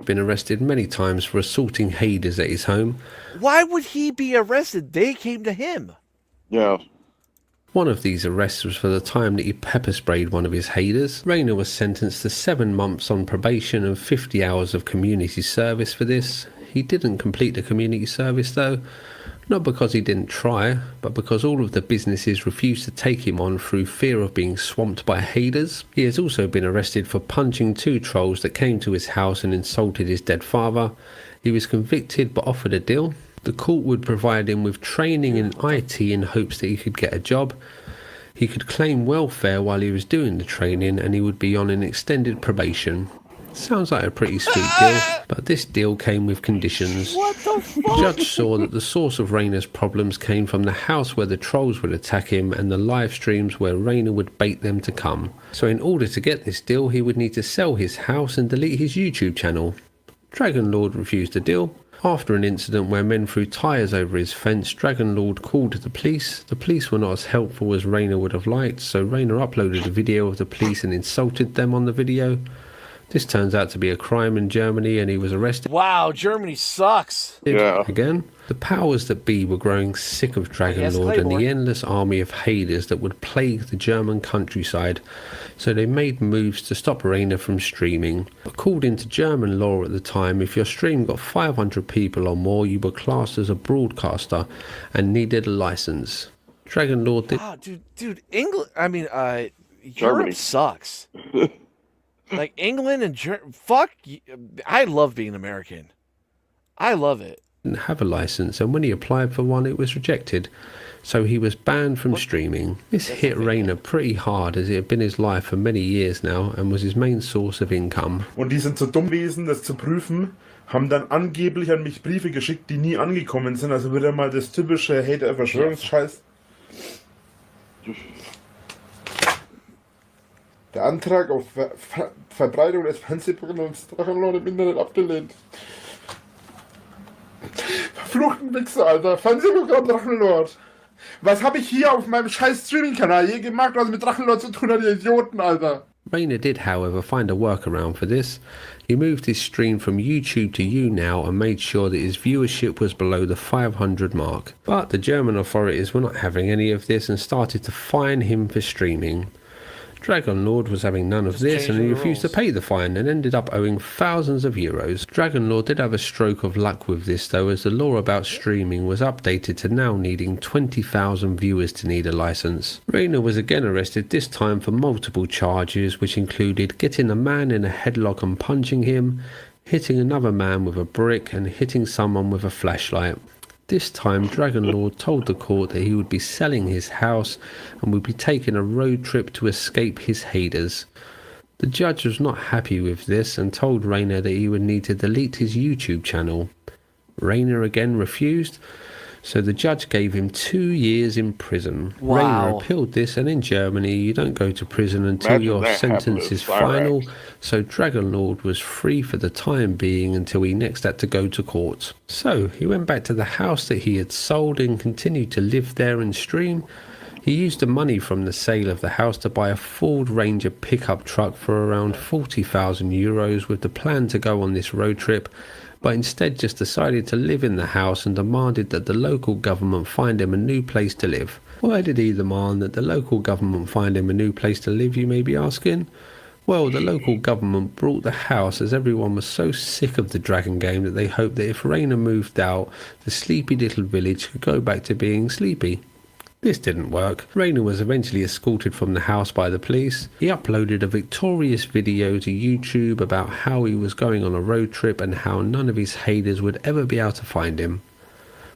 been arrested many times for assaulting haters at his home. Why would he be arrested? They came to him. Yeah. One of these arrests was for the time that he pepper sprayed one of his haters. Rainer was sentenced to 7 months on probation and 50 hours of community service for this. He didn't complete the community service though, not because he didn't try, but because all of the businesses refused to take him on through fear of being swamped by haters. He has also been arrested for punching 2 trolls that came to his house and insulted his dead father. He was convicted but offered a deal. The court would provide him with training in IT in hopes that he could get a job. He could claim welfare while he was doing the training, and he would be on an extended probation. Sounds like a pretty sweet deal, but this deal came with conditions. What the fuck? The judge saw that the source of Rainer's problems came from the house where the trolls would attack him and the live streams where Rainer would bait them to come. So in order to get this deal, he would need to sell his house and delete his YouTube channel. Dragon Lord refused the deal. After an incident where men threw tyres over his fence, Dragon Lord called the police. The police were not as helpful as Rainer would have liked, so Rainer uploaded a video of the police and insulted them on the video. This turns out to be a crime in Germany and he was arrested. Wow, Germany sucks. Again, the powers that be were growing sick of Dragon Lord and the endless army of haters that would plague the German countryside, so they made moves to stop Rainer from streaming. According to German law at the time, if your stream got 500 people or more, you were classed as a broadcaster and needed a license. Dragon Lord did... Wow, dude, England, I mean, Germany Europe sucks. Like, England and fuck, I love being American. I love it. Didn't have a license, and when he applied for one, it was rejected. So he was banned from streaming. This hit Rainer pretty hard, as it had been his life for many years now and was his main source of income. Und die sind so dumm gewesen, das zu prüfen, haben dann angeblich an mich Briefe geschickt, die nie angekommen sind. Also wieder mal das typische Hater-Verschwörungsscheiß. Der Antrag auf Verbreitung des Fernsehprogramms Drachenlord im Internet abgelehnt. Verfluchten Wichser, Alter. Fernsehprogramm Drachenlord. Was habe ich hier auf meinem scheiß Streaming-Kanal je gemacht, was mit Drachenlord zu tun hat, ihr Idioten, Alter? Rainer did, however, find a workaround for this. He moved his stream from YouTube to YouNow and made sure that his viewership was below the 500 mark. But the German authorities were not having any of this and started to fine him for streaming. Dragon Lord was having none of this and he refused to pay the fine and ended up owing thousands of euros. Dragon Lord did have a stroke of luck with this though, as the law about streaming was updated to now needing 20,000 viewers to need a license. Rainer was again arrested, this time for multiple charges, which included getting a man in a headlock and punching him, hitting another man with a brick and hitting someone with a flashlight. This time, Dragon Lord told the court that he would be selling his house and would be taking a road trip to escape his haters. The judge was not happy with this and told Rainer that he would need to delete his YouTube channel. Rainer again refused, so the judge gave him 2 years in prison. Wow. Rainer appealed this, and in Germany you don't go to prison until your sentence is final, so Dragon Lord was free for the time being until he next had to go to court. So he went back to the house that he had sold and continued to live there and stream. He used the money from the sale of the house to buy a Ford Ranger pickup truck for around 40,000 euros with the plan to go on this road trip, but instead just decided to live in the house and demanded that the local government find him a new place to live. Why did he demand that the local government find him a new place to live, you may be asking? Well, the local government brought the house as everyone was so sick of the dragon game that they hoped that if Rainer moved out, the sleepy little village could go back to being sleepy. This didn't work. Rainer was eventually escorted from the house by the police. He uploaded a victorious video to YouTube about how he was going on a road trip and how none of his haters would ever be able to find him.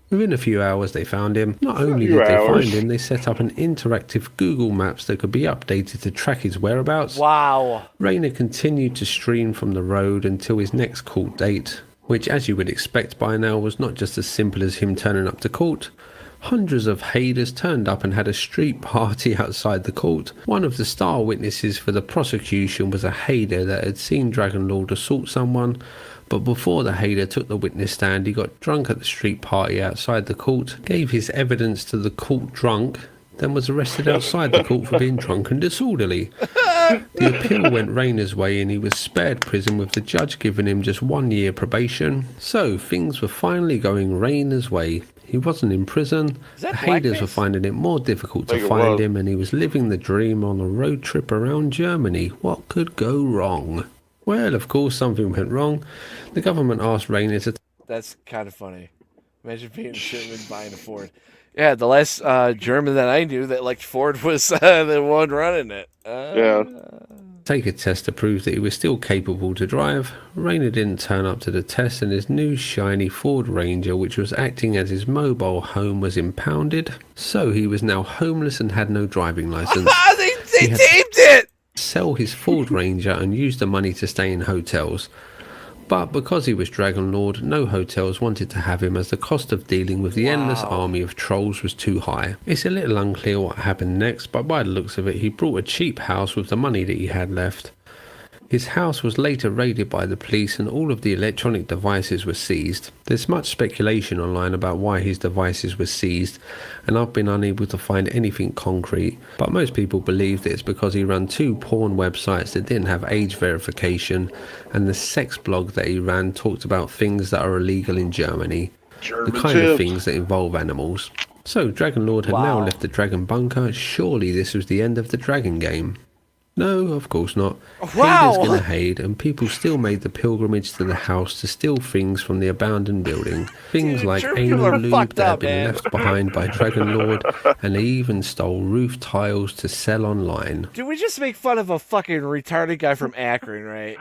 Within a few hours they found him. Not only did they find him, they set up an interactive Google Maps that could be updated to track his whereabouts. Wow. Rainer continued to stream from the road until his next court date, which, as you would expect by now, was not just as simple as him turning up to court. Hundreds of haters turned up and had a street party outside the court. One of the star witnesses for the prosecution was a hater that had seen Dragon Lord assault someone, but before the hater took the witness stand, he got drunk at the street party outside the court, gave his evidence to the court drunk, then was arrested outside the court for being drunk and disorderly. The appeal went Rainer's way and he was spared prison, with the judge giving him just 1 year probation. So things were finally going Rainer's way. He wasn't in prison, the haters were finding it more difficult to find him, and he was living the dream on a road trip around Germany. What could go wrong? Well, of course something went wrong. The government asked Rainer to... That's kind of funny. Imagine being German buying a Ford. Yeah, the last German that I knew that liked Ford was the one running it. Take a test to prove that he was still capable to drive. Rainer didn't turn up to the test, and his new shiny Ford Ranger, which was acting as his mobile home, was impounded. So he was now homeless and had no driving license. they taped it! Sell his Ford Ranger and use the money to stay in hotels. But because he was Dragon Lord, no hotels wanted to have him, as the cost of dealing with the endless army of trolls was too high. It's a little unclear what happened next, but by the looks of it, he bought a cheap house with the money that he had left. His house was later raided by the police and all of the electronic devices were seized. There's much speculation online about why his devices were seized, and I've been unable to find anything concrete, but most people believe that it's because he ran 2 porn websites that didn't have age verification, and the sex blog that he ran talked about things that are illegal in Germany, the kind of things that involve animals. So Dragon Lord had now left the Dragon Bunker. Surely this was the end of the Dragon game. No, of course not. Haters gonna hate, and people still made the pilgrimage to the house to steal things from the abandoned building. Things like anal lube that had been left behind by Dragon Lord, and they even stole roof tiles to sell online. Did we just make fun of a fucking retarded guy from Akron, right?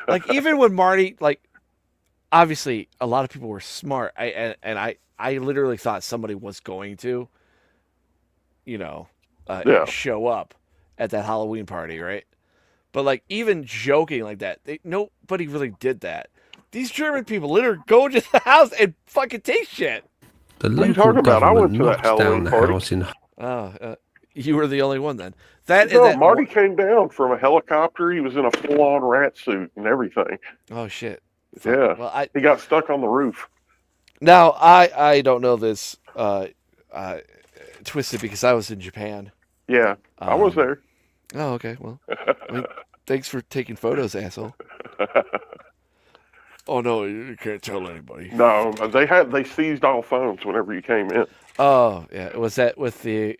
Like, even when Marty, like, obviously a lot of people were smart. I literally thought somebody was going to, show up at that Halloween party, right? But like, even joking like that, nobody really did that. These German people literally go to the house and fucking take shit. The local government knocked down the house in... You were the only one then. Marty came down from a helicopter. He was in a full-on rat suit and everything. Oh shit! Yeah, well, he got stuck on the roof. Now I don't know this Twisted, because I was in Japan. Yeah, I was there. Oh, okay. Well, I mean, thanks for taking photos, asshole. Oh no, you can't tell anybody. No, they seized all phones whenever you came in. Oh yeah, was that with the,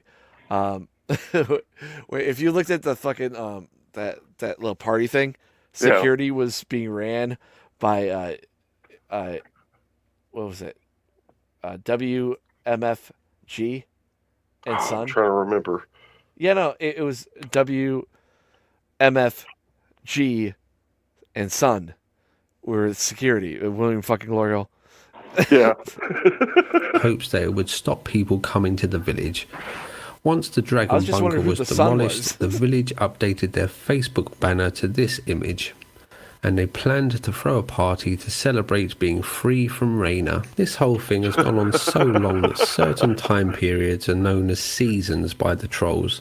if you looked at the fucking that little party thing, security was being ran by what was it, WMFG and Son. I'm trying to remember. Yeah, no, it was WMFG and Son were security. William fucking L'Oreal. Yeah. Hopes that it would stop people coming to the village. Once the dragon just bunker wondering who was the son demolished, was. the village updated their Facebook banner to this image, and they planned to throw a party to celebrate being free from Raina. This whole thing has gone on so long that certain time periods are known as seasons by the trolls.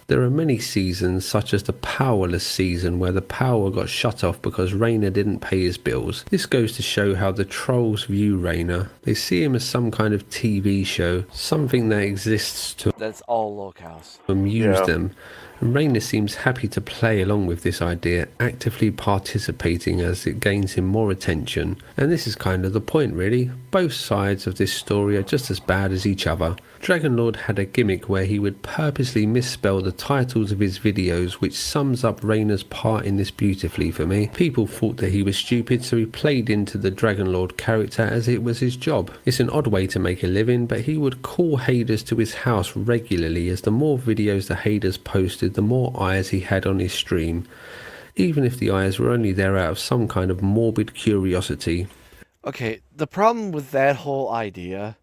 There are many seasons, such as the powerless season, where the power got shut off because Raina didn't pay his bills. This goes to show how the trolls view Raina. They see him as some kind of TV show, something that exists to That's all lolcows. amuse them. And Raina seems happy to play along with this idea, actively participating as it gains him more attention. And this is kind of the point, really. Both sides of this story are just as bad as each other. Dragonlord had a gimmick where he would purposely misspell the titles of his videos, which sums up Raina's part in this beautifully for me. People thought that he was stupid, so he played into the Dragonlord character as it was his job. It's an odd way to make a living, but he would call haters to his house regularly, as the more videos the haters posted, the more eyes he had on his stream, even if the eyes were only there out of some kind of morbid curiosity. Okay, the problem with that whole idea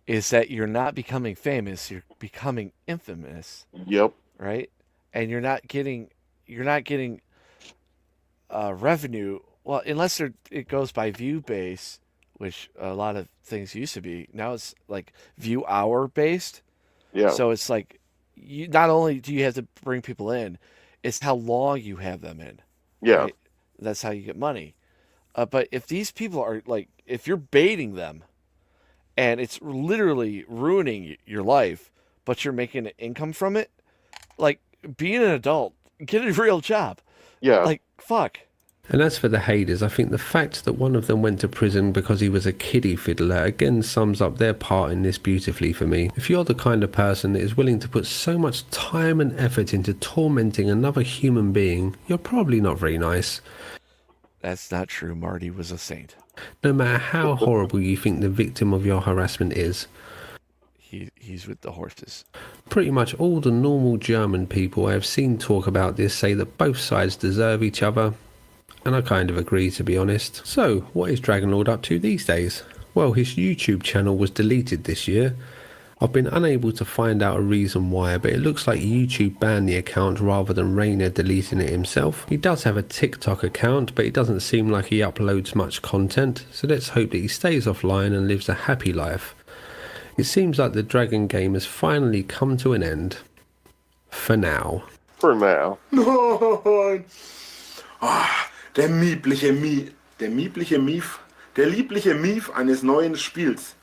is that you're not becoming famous, you're becoming infamous. Yep. Right? And you're not getting revenue. Well, unless it goes by view base, which a lot of things used to be. Now it's like view hour based. Yeah. So it's like you not only do you have to bring people in, it's how long you have them in. Yeah. Right? That's how you get money. But if these people are like, if you're baiting them, and it's literally ruining your life, but you're making an income from it, like, being an adult, get a real job. Yeah. Like, fuck. And as for the haters, I think the fact that one of them went to prison because he was a kiddie fiddler again sums up their part in this beautifully for me. If you're the kind of person that is willing to put so much time and effort into tormenting another human being, you're probably not very nice. That's not true. Marty was a saint. No matter how horrible you think the victim of your harassment is. He's with the horses. Pretty much all the normal German people I have seen talk about this say that both sides deserve each other. And I kind of agree, to be honest. So, what is Dragonlord up to these days? Well, his YouTube channel was deleted this year. I've been unable to find out a reason why, but it looks like YouTube banned the account rather than Rainer deleting it himself. He does have a TikTok account, but it doesn't seem like he uploads much content, so let's hope that he stays offline and lives a happy life. It seems like the Dragon game has finally come to an end. For now. For now. Nein! Ah, der liebliche Mief eines neuen Spiels.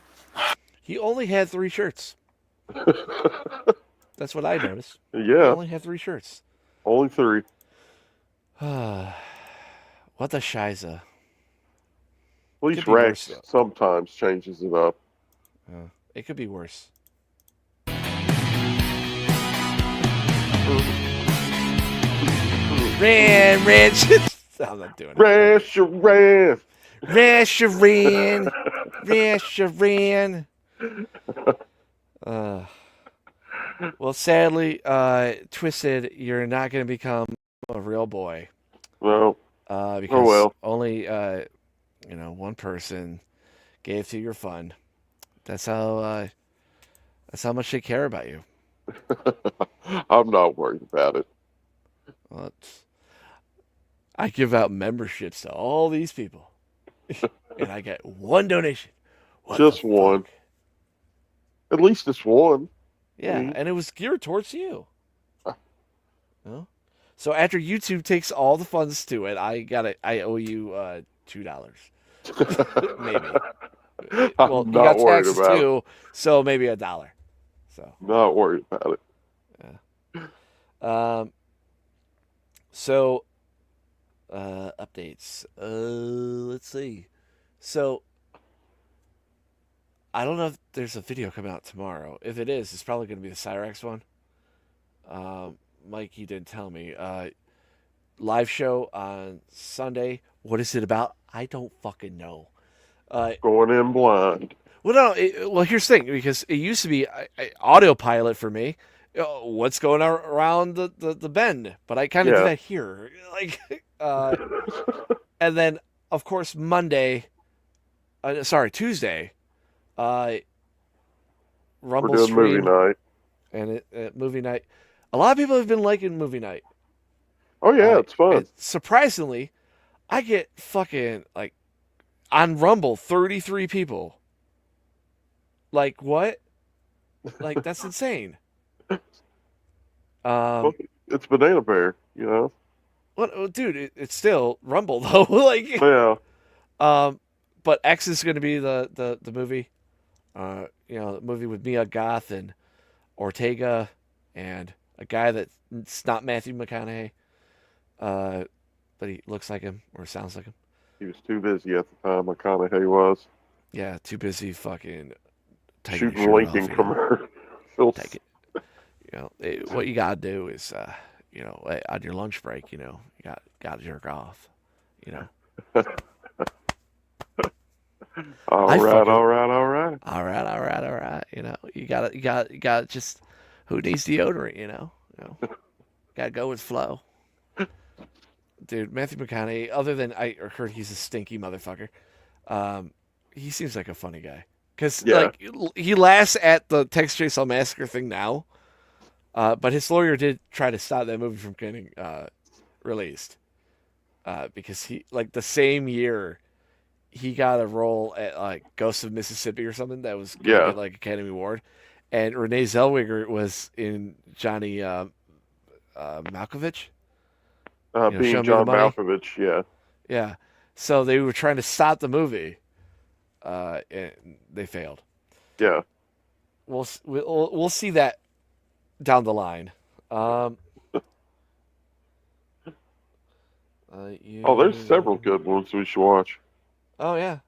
He only had 3 shirts. That's what I noticed. Yeah. He only had 3 shirts. Only 3. What the shiza. At least Rex sometimes changes it up. It could be worse. Ran. I'm not doing it. Rasharan. Well, sadly, Twisted, you're not going to become a real boy. No. Because only, one person gave to your fund. That's how much they care about you. I'm not worried about it. Well, I give out memberships to all these people. And I get 1 donation. Just 1. At least it's 1. Yeah, and it was geared towards you. So after YouTube takes all the funds to it, I owe you $2. Maybe. Well, you got taxes too, so maybe $1. So not worried about it. Yeah. So, updates. Let's see. So, I don't know if there's a video coming out tomorrow. If it is, it's probably going to be the Cyrax one. Mike, you didn't tell me. Live show on Sunday. What is it about? I don't fucking know. Going in blind. Well, no. Well, here's the thing, because it used to be autopilot for me. What's going around the bend? But I kind of did that here, like, and then of course Tuesday, Rumble We're doing stream movie night. and movie night. A lot of people have been liking movie night. Oh yeah, it's fun. Surprisingly, I get fucking like on Rumble 33 people. Like what? Like that's insane. Well, it's Banana Bear, you know. Well, dude, it's still Rumble though. Like yeah. But X is going to be the movie. The movie with Mia Goth and Ortega and a guy that's not Matthew McConaughey. But he looks like him or sounds like him. He was too busy at the time. McConaughey was. Yeah, too busy fucking shooting Lincoln commercials. Take it. What you gotta do is, on your lunch break, you gotta jerk off. All right. You gotta just, who needs deodorant? Gotta go with flow. Dude, Matthew McConaughey, other than I heard he's a stinky motherfucker, he seems like a funny guy. Because he laughs at the Texas Chainsaw Massacre thing now, but his lawyer did try to stop that movie from getting released. Because the same year, he got a role at Ghost of Mississippi or something that was going to get Academy Award, and Renee Zellweger was in Johnny Malkovich. Being John Malkovich, yeah. Yeah. So they were trying to stop the movie, and they failed. Yeah. We'll see that down the line. There's several good ones we should watch. Oh yeah,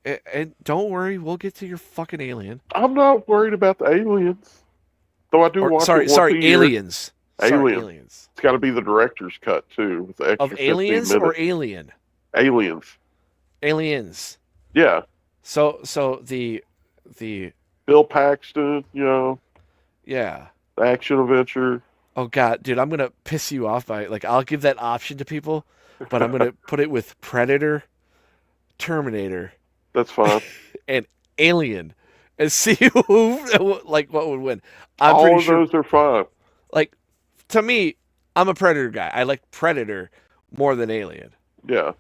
and don't worry, we'll get to your fucking Alien. I'm not worried about the aliens, though I do watch. Sorry, Aliens. Aliens. It's got to be the director's cut too, with the extra of Aliens 15 or minutes. Alien. Aliens. Yeah. So the Bill Paxton, Yeah. The action adventure. Oh god, dude, I'm gonna piss you off by I'll give that option to people, but I'm gonna put it with Predator, Terminator. That's fine. And Alien, and see who what would win. I'm All pretty of sure those are fine. To me, I'm a Predator guy. I like Predator more than Alien. Yeah.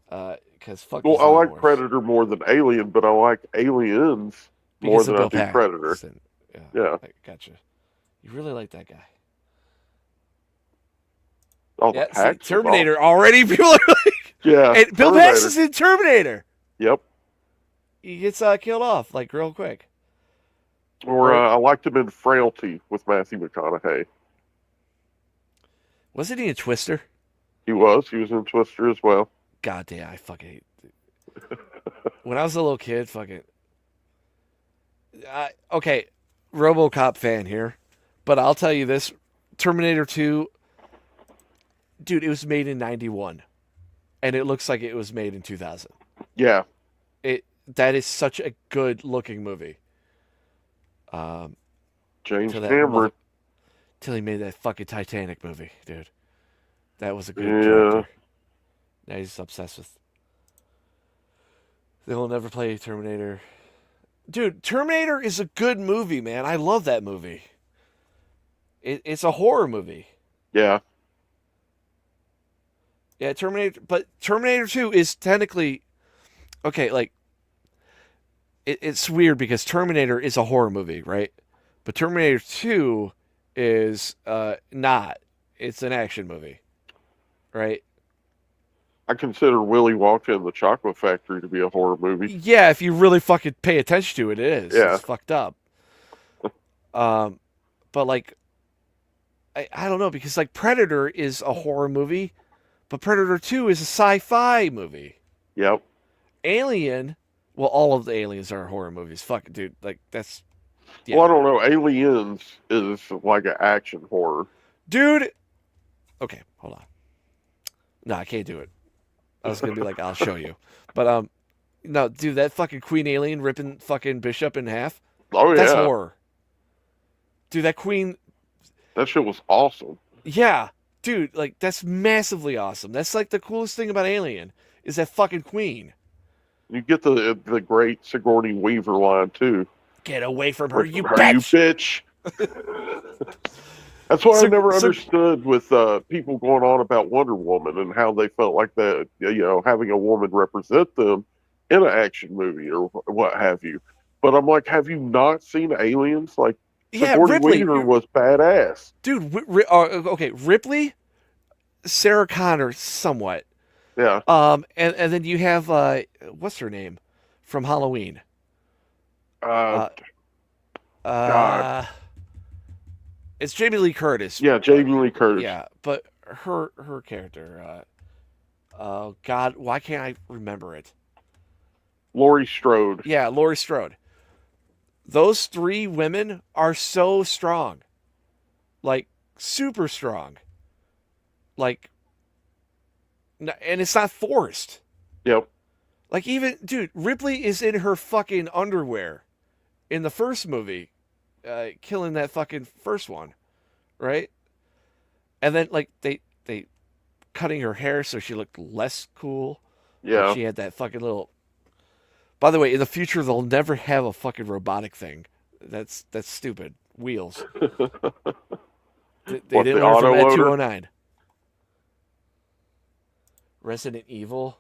Because fuck. Well, I like Predator more than Alien, but I like Aliens more than I do Predator. Yeah. Gotcha. You really like that guy. Oh, the Pax was Terminator awesome. already. People are like, yeah. And Bill Paxton's in Terminator. Yep. He gets killed off real quick. Or I liked him in Frailty with Matthew McConaughey. Wasn't he in Twister? He was. He was in Twister as well. God damn, I fucking hate it. When I was a little kid, fucking. Okay, RoboCop fan here, but I'll tell you this: Terminator 2, dude, it was made in '91, and it looks like it was made in 2000. Yeah. That is such a good looking movie. James Cameron. Till he made that fucking Titanic movie, dude. That was a good character. Now he's obsessed with. They will never play Terminator. Dude, Terminator is a good movie, man. I love that movie. It's a horror movie. Yeah. Yeah, Terminator, but Terminator 2 is technically okay. It's weird because Terminator is a horror movie, right? But Terminator 2 is not. It's an action movie, right? I consider Willy Wonka and the Chocolate Factory to be a horror movie. Yeah, if you really fucking pay attention to it, it is. Yeah. It's fucked up. But I don't know, because Predator is a horror movie, But Predator 2 is a sci-fi movie. Yep. Alien, well, all of the Aliens are horror movies. Fuck, dude, like that's. Yeah. Well, I don't know. Aliens is like an action horror. Dude. Okay, hold on. No, I can't do it. I was gonna be like, I'll show you, but no, dude, that fucking Queen Alien ripping fucking Bishop in half. Oh yeah, that's horror. Dude, that Queen. That shit was awesome. Yeah, dude, like that's massively awesome. That's like the coolest thing about Alien is that fucking Queen. You get the great Sigourney Weaver line too. Get away from her, you bitch! That's what I never understood with people going on about Wonder Woman and how they felt like that, having a woman represent them in an action movie or what have you. But I'm like, have you not seen Aliens? Like, Sigourney Ripley Weaver was badass. Dude, okay, Ripley, Sarah Connor, somewhat. Yeah. And then you have what's her name from Halloween? God. It's Jamie Lee Curtis. Yeah, Jamie Lee Curtis. Yeah, but her character. Oh God, why can't I remember it? Laurie Strode. Yeah, Laurie Strode. Those three women are so strong, like super strong, like, and it's not forced. Yep. Like even, dude, Ripley is in her fucking underwear in the first movie, killing that fucking first one, right? And then like they cutting her hair so she looked less cool. Yeah. She had that fucking little. By the way, in the future they'll never have a fucking robotic thing. That's stupid. Wheels. They didn't learn from Ed 209. Resident Evil.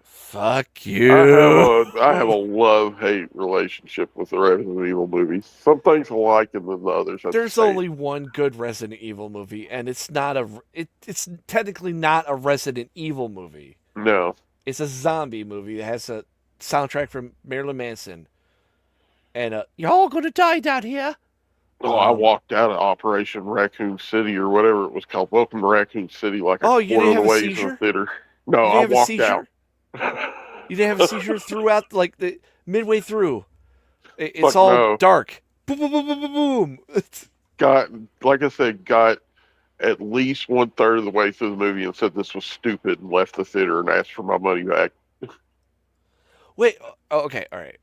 Fuck you. I have a love-hate relationship with the Resident Evil movies. Some things I like and then the others. There's only one good Resident Evil movie, and it's not it's technically not a Resident Evil movie. No. It's a zombie movie that has a soundtrack from Marilyn Manson. And you're all gonna die down here. Oh, I walked out of Operation Raccoon City or whatever it was called. Welcome to Raccoon City, like a quarter of the way from the theater. No, I walked out. You didn't have a seizure throughout, like the midway through. It's all dark. Boom, boom, boom, boom, boom, boom. Like I said, got at least 1/3 of the way through the movie and said this was stupid and left the theater and asked for my money back. Wait, okay, all right.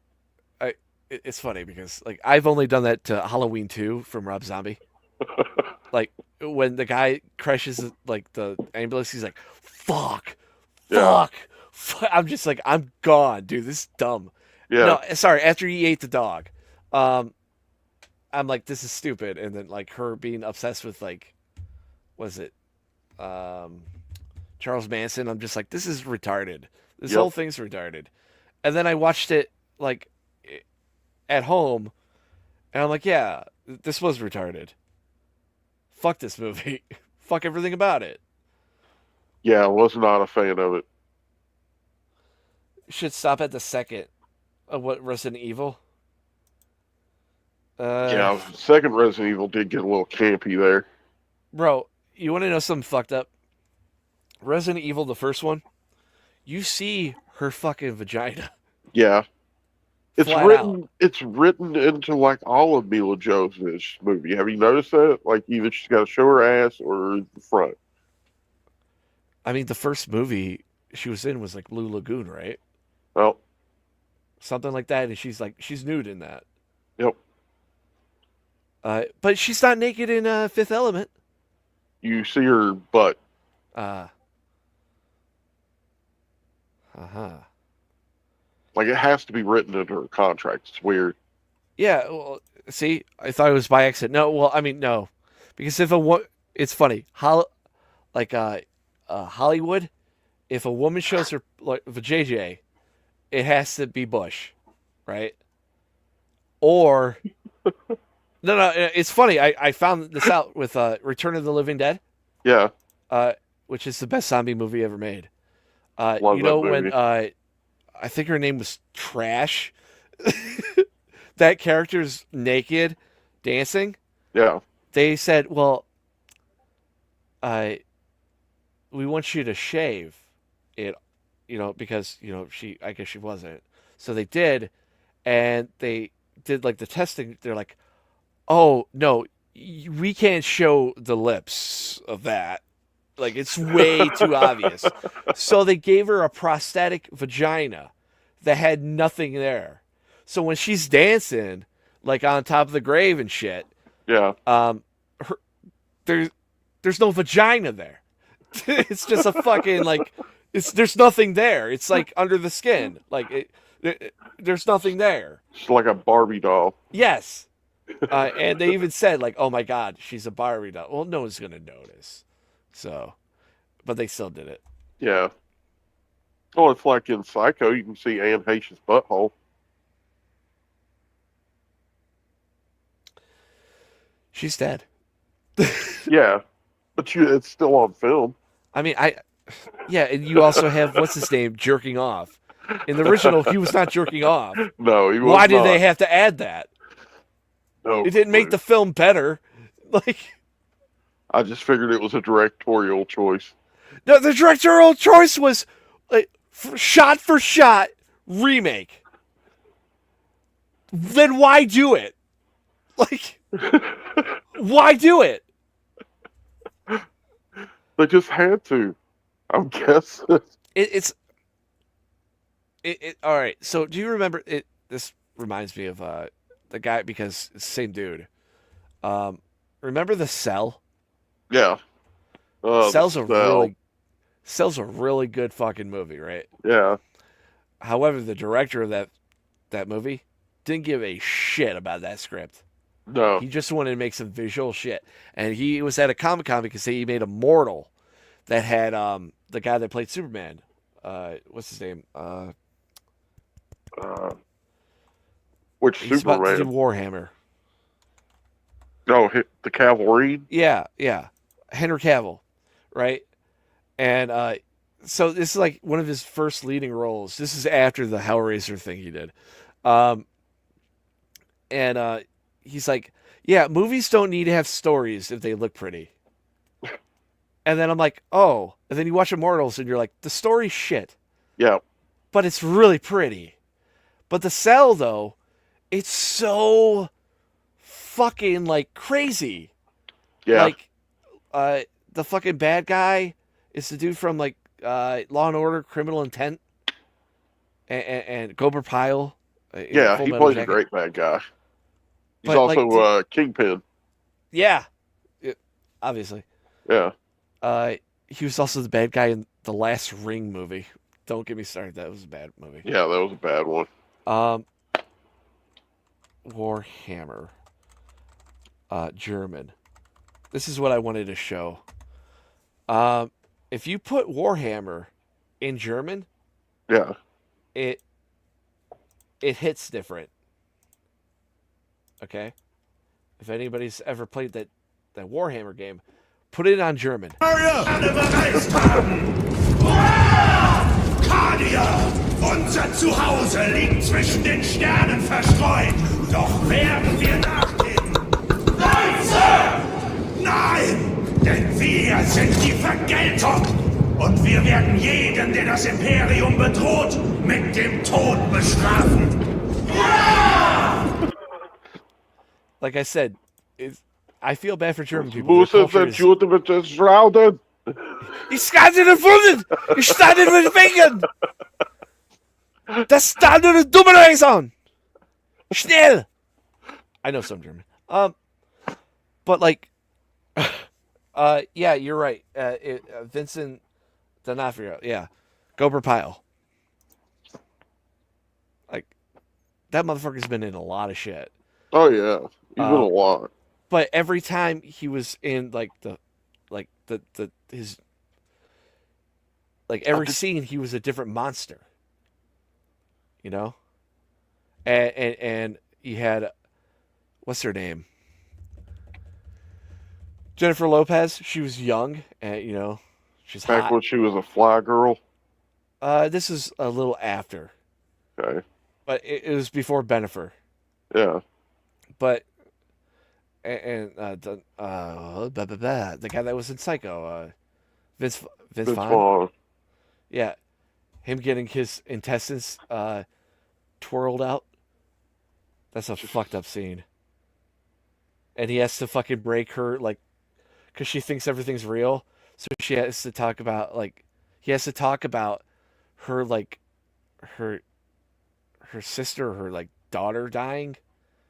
It's funny because like I've only done that to Halloween 2 from Rob Zombie. Like when the guy crashes like the ambulance, he's like, "Fuck, fuck." I'm just like, I'm gone, dude. This is dumb. Yeah. No, sorry. After he ate the dog, I'm like, this is stupid. And then like her being obsessed with like, was it, Charles Manson? I'm just like, this is retarded. This whole thing's retarded. And then I watched it like at home, and I'm like, yeah, this was retarded. Fuck this movie. Fuck everything about it. Yeah, I was not a fan of it. Should stop at the second of what Resident Evil. Yeah, second Resident Evil did get a little campy there. Bro, you want to know something fucked up? Resident Evil, the first one, you see her fucking vagina. Yeah. It's Flat written. out. It's written into like all of Mila Jovovich's movie. Have you noticed that? Like either she's got to show her ass or the front. I mean, the first movie she was in was like Blue Lagoon, right? Well, something like that, and she's nude in that. Yep. But she's not naked in Fifth Element. You see her butt. Like it has to be written into her contract. It's weird. Yeah. Well, see, I thought it was by accident. No. Well, I mean, no, because it's funny. Hollywood, if a woman shows her like the JJ, it has to be Bush, right? Or no, it's funny. I found this out with Return of the Living Dead. Yeah. Which is the best zombie movie ever made. Love you know that movie. when I think her name was Trash. That character's naked, dancing. Yeah. they said, well, we want you to shave it, because, I guess she wasn't. So they did, and they did like the testing. They're like, oh, no, we can't show the lips of that. Like, it's way too obvious. So they gave her a prosthetic vagina that had nothing there. So when she's dancing, like on top of the grave and shit, yeah, there's no vagina there. It's just a fucking there's nothing there. It's like under the skin. Like there's nothing there. It's like a Barbie doll. Yes. And they even said like, oh my God, she's a Barbie doll. Well, no one's gonna notice. So, but they still did it. Yeah. Oh, it's like in Psycho, you can see Anne Heche's butthole. She's dead. Yeah, but it's still on film. I mean, yeah, and you also have what's his name jerking off. In the original, he was not jerking off. No, he was Why did not. they have to add that? No, it didn't make the film better. Like, I just figured it was a directorial choice. No, the directorial choice was like shot for shot remake. Then why do it? Like, why do it? They just had to, I guess. It's all right. So, do you remember it? This reminds me of the guy because it's the same dude. Remember The Cell? Yeah. Cell's a really good fucking movie, right? Yeah. However, the director of that movie didn't give a shit about that script. No. He just wanted to make some visual shit. And he was at a Comic-Con because he made Immortal that had the guy that played Superman. What's his name? Which he's Superman? about to do Warhammer. No, the Cavalry? Yeah. Henry Cavill, right? And so this is like one of his first leading roles. This is after the Hellraiser thing he did. And he's like, yeah, movies don't need to have stories if they look pretty. And then I'm like, oh. And then you watch Immortals and you're like, the story's shit. Yeah. But it's really pretty. But The Cell, though, it's so fucking like crazy. Yeah. Like, the fucking bad guy is the dude from like Law and Order, Criminal Intent, and Gober Pyle. Yeah, he plays a great bad guy. He's also Kingpin. Yeah, obviously. Yeah. He was also the bad guy in the Last Ring movie. Don't get me started. That was a bad movie. Yeah, that was a bad one. Warhammer. German. This is what I wanted to show. If you put Warhammer in German, yeah, it hits different. Okay? If anybody's ever played that Warhammer game, put it on German. Kadia! Unser Zuhause liegt zwischen den Sternen verstreut. Doch werden wir nachgeben? Nein, Sir! Nein! Denn wir sind die Vergeltung! Und wir werden jeden, der das Imperium bedroht, mit dem Tod bestrafen! Like I said, I feel bad for German people. Wo sind Juden mit den Shrouden? Ich stand in den Wunden! Ich stand in den Wegen! Das stand in den Dummerreisern! Schnell! I know some German. But like, yeah, you're right. Vincent D'Onofrio, yeah. Gober Pyle. Like, that motherfucker's been in a lot of shit. Oh, yeah. He's been a lot. But every time he was in, every scene, he was a different monster. You know? And he had, what's her name? Jennifer Lopez. She was young, and, she's hot. Back when she was a fly girl? This is a little after. Okay. But it was before Bennifer. Yeah. But and the guy that was in Psycho, Vince Vince Vaughn. Vaughn. Yeah, him getting his intestines twirled out. That's a fucked up scene. And he has to fucking break her, like, because she thinks everything's real. So she has to talk about, like, he has to talk about her, like, her sister, her, like, daughter dying.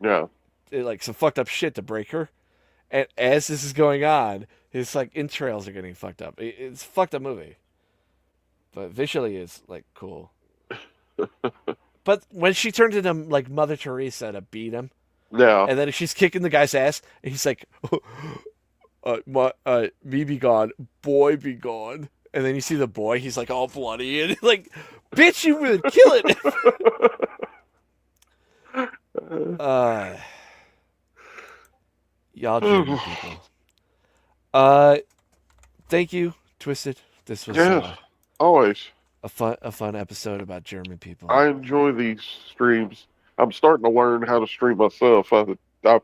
Yeah. Like, some fucked up shit to break her. And as this is going on, his, like, entrails are getting fucked up. It's a fucked up movie. But visually it's, like, cool. But when she turned into, like, Mother Teresa to beat him. Yeah. And then she's kicking the guy's ass, and he's like, me be gone, boy be gone. And then you see the boy, he's like all bloody, and like, bitch, you would kill it. Y'all German people. Thank you, Twisted. This was always a fun episode about German people. I enjoy these streams. I'm starting to learn how to stream myself. I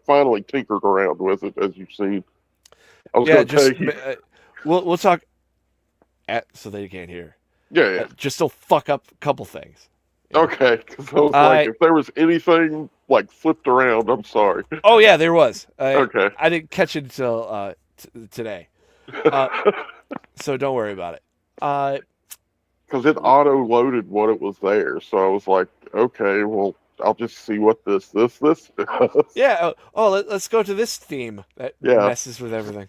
finally tinkered around with it, as you've seen. I was going to tell you. We'll talk so they can't hear. Yeah. Just to fuck up a couple things. Okay, because I was like, if there was anything like flipped around, I'm sorry. Oh yeah, there was. Okay. I didn't catch it until today, so don't worry about it. Because it auto-loaded what it was there, so I was like, okay, well, I'll just see what this does. Yeah. Let's go to this theme that messes with everything.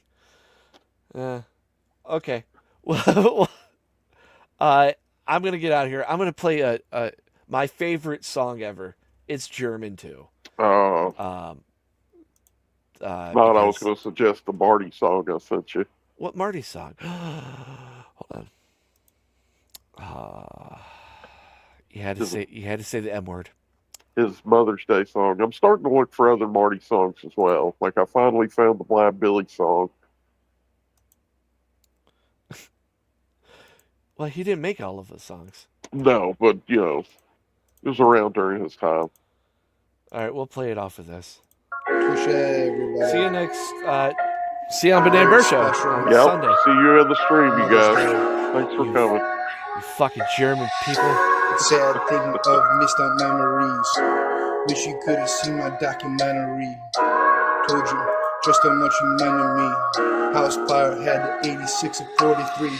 Okay. Well, I'm gonna get out of here. I'm gonna play my favorite song ever. It's German too. Oh. I was going to suggest the Marty song I sent you. What Marty song? Hold on. You had to say the M word. His Mother's Day song. I'm starting to look for other Marty songs as well. Like I finally found the Blind Billy song. Well, he didn't make all of the songs. No, but you know, it was around during his time. All right, we'll play it off of this. Touche, everybody. See you next. See you on Banana Bear Show on Sunday. See you in the stream, you guys. Thanks for coming. You fucking German people. Sad thinking of missed out memories. Wish you could have seen my documentary. Told you just how much you meant to me. House fire had the 86 and 43.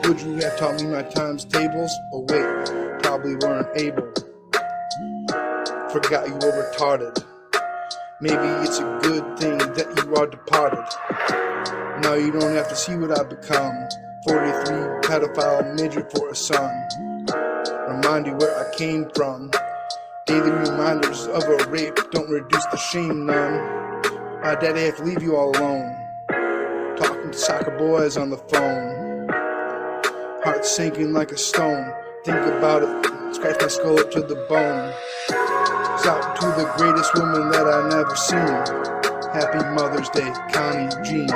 Would you have taught me my times tables? Oh wait, probably weren't able. Forgot you were retarded. Maybe it's a good thing that you are departed. Now you don't have to see what I've become. 43 pedophile midget for a son. Remind you where I came from. Daily reminders of a rape don't reduce the shame none. My daddy had to leave you all alone. Talking to soccer boys on the phone. Heart sinking like a stone. Think about it. Scratch my skull up to the bone. Shout to the greatest woman that I never seen. Happy Mother's Day, Connie Jean.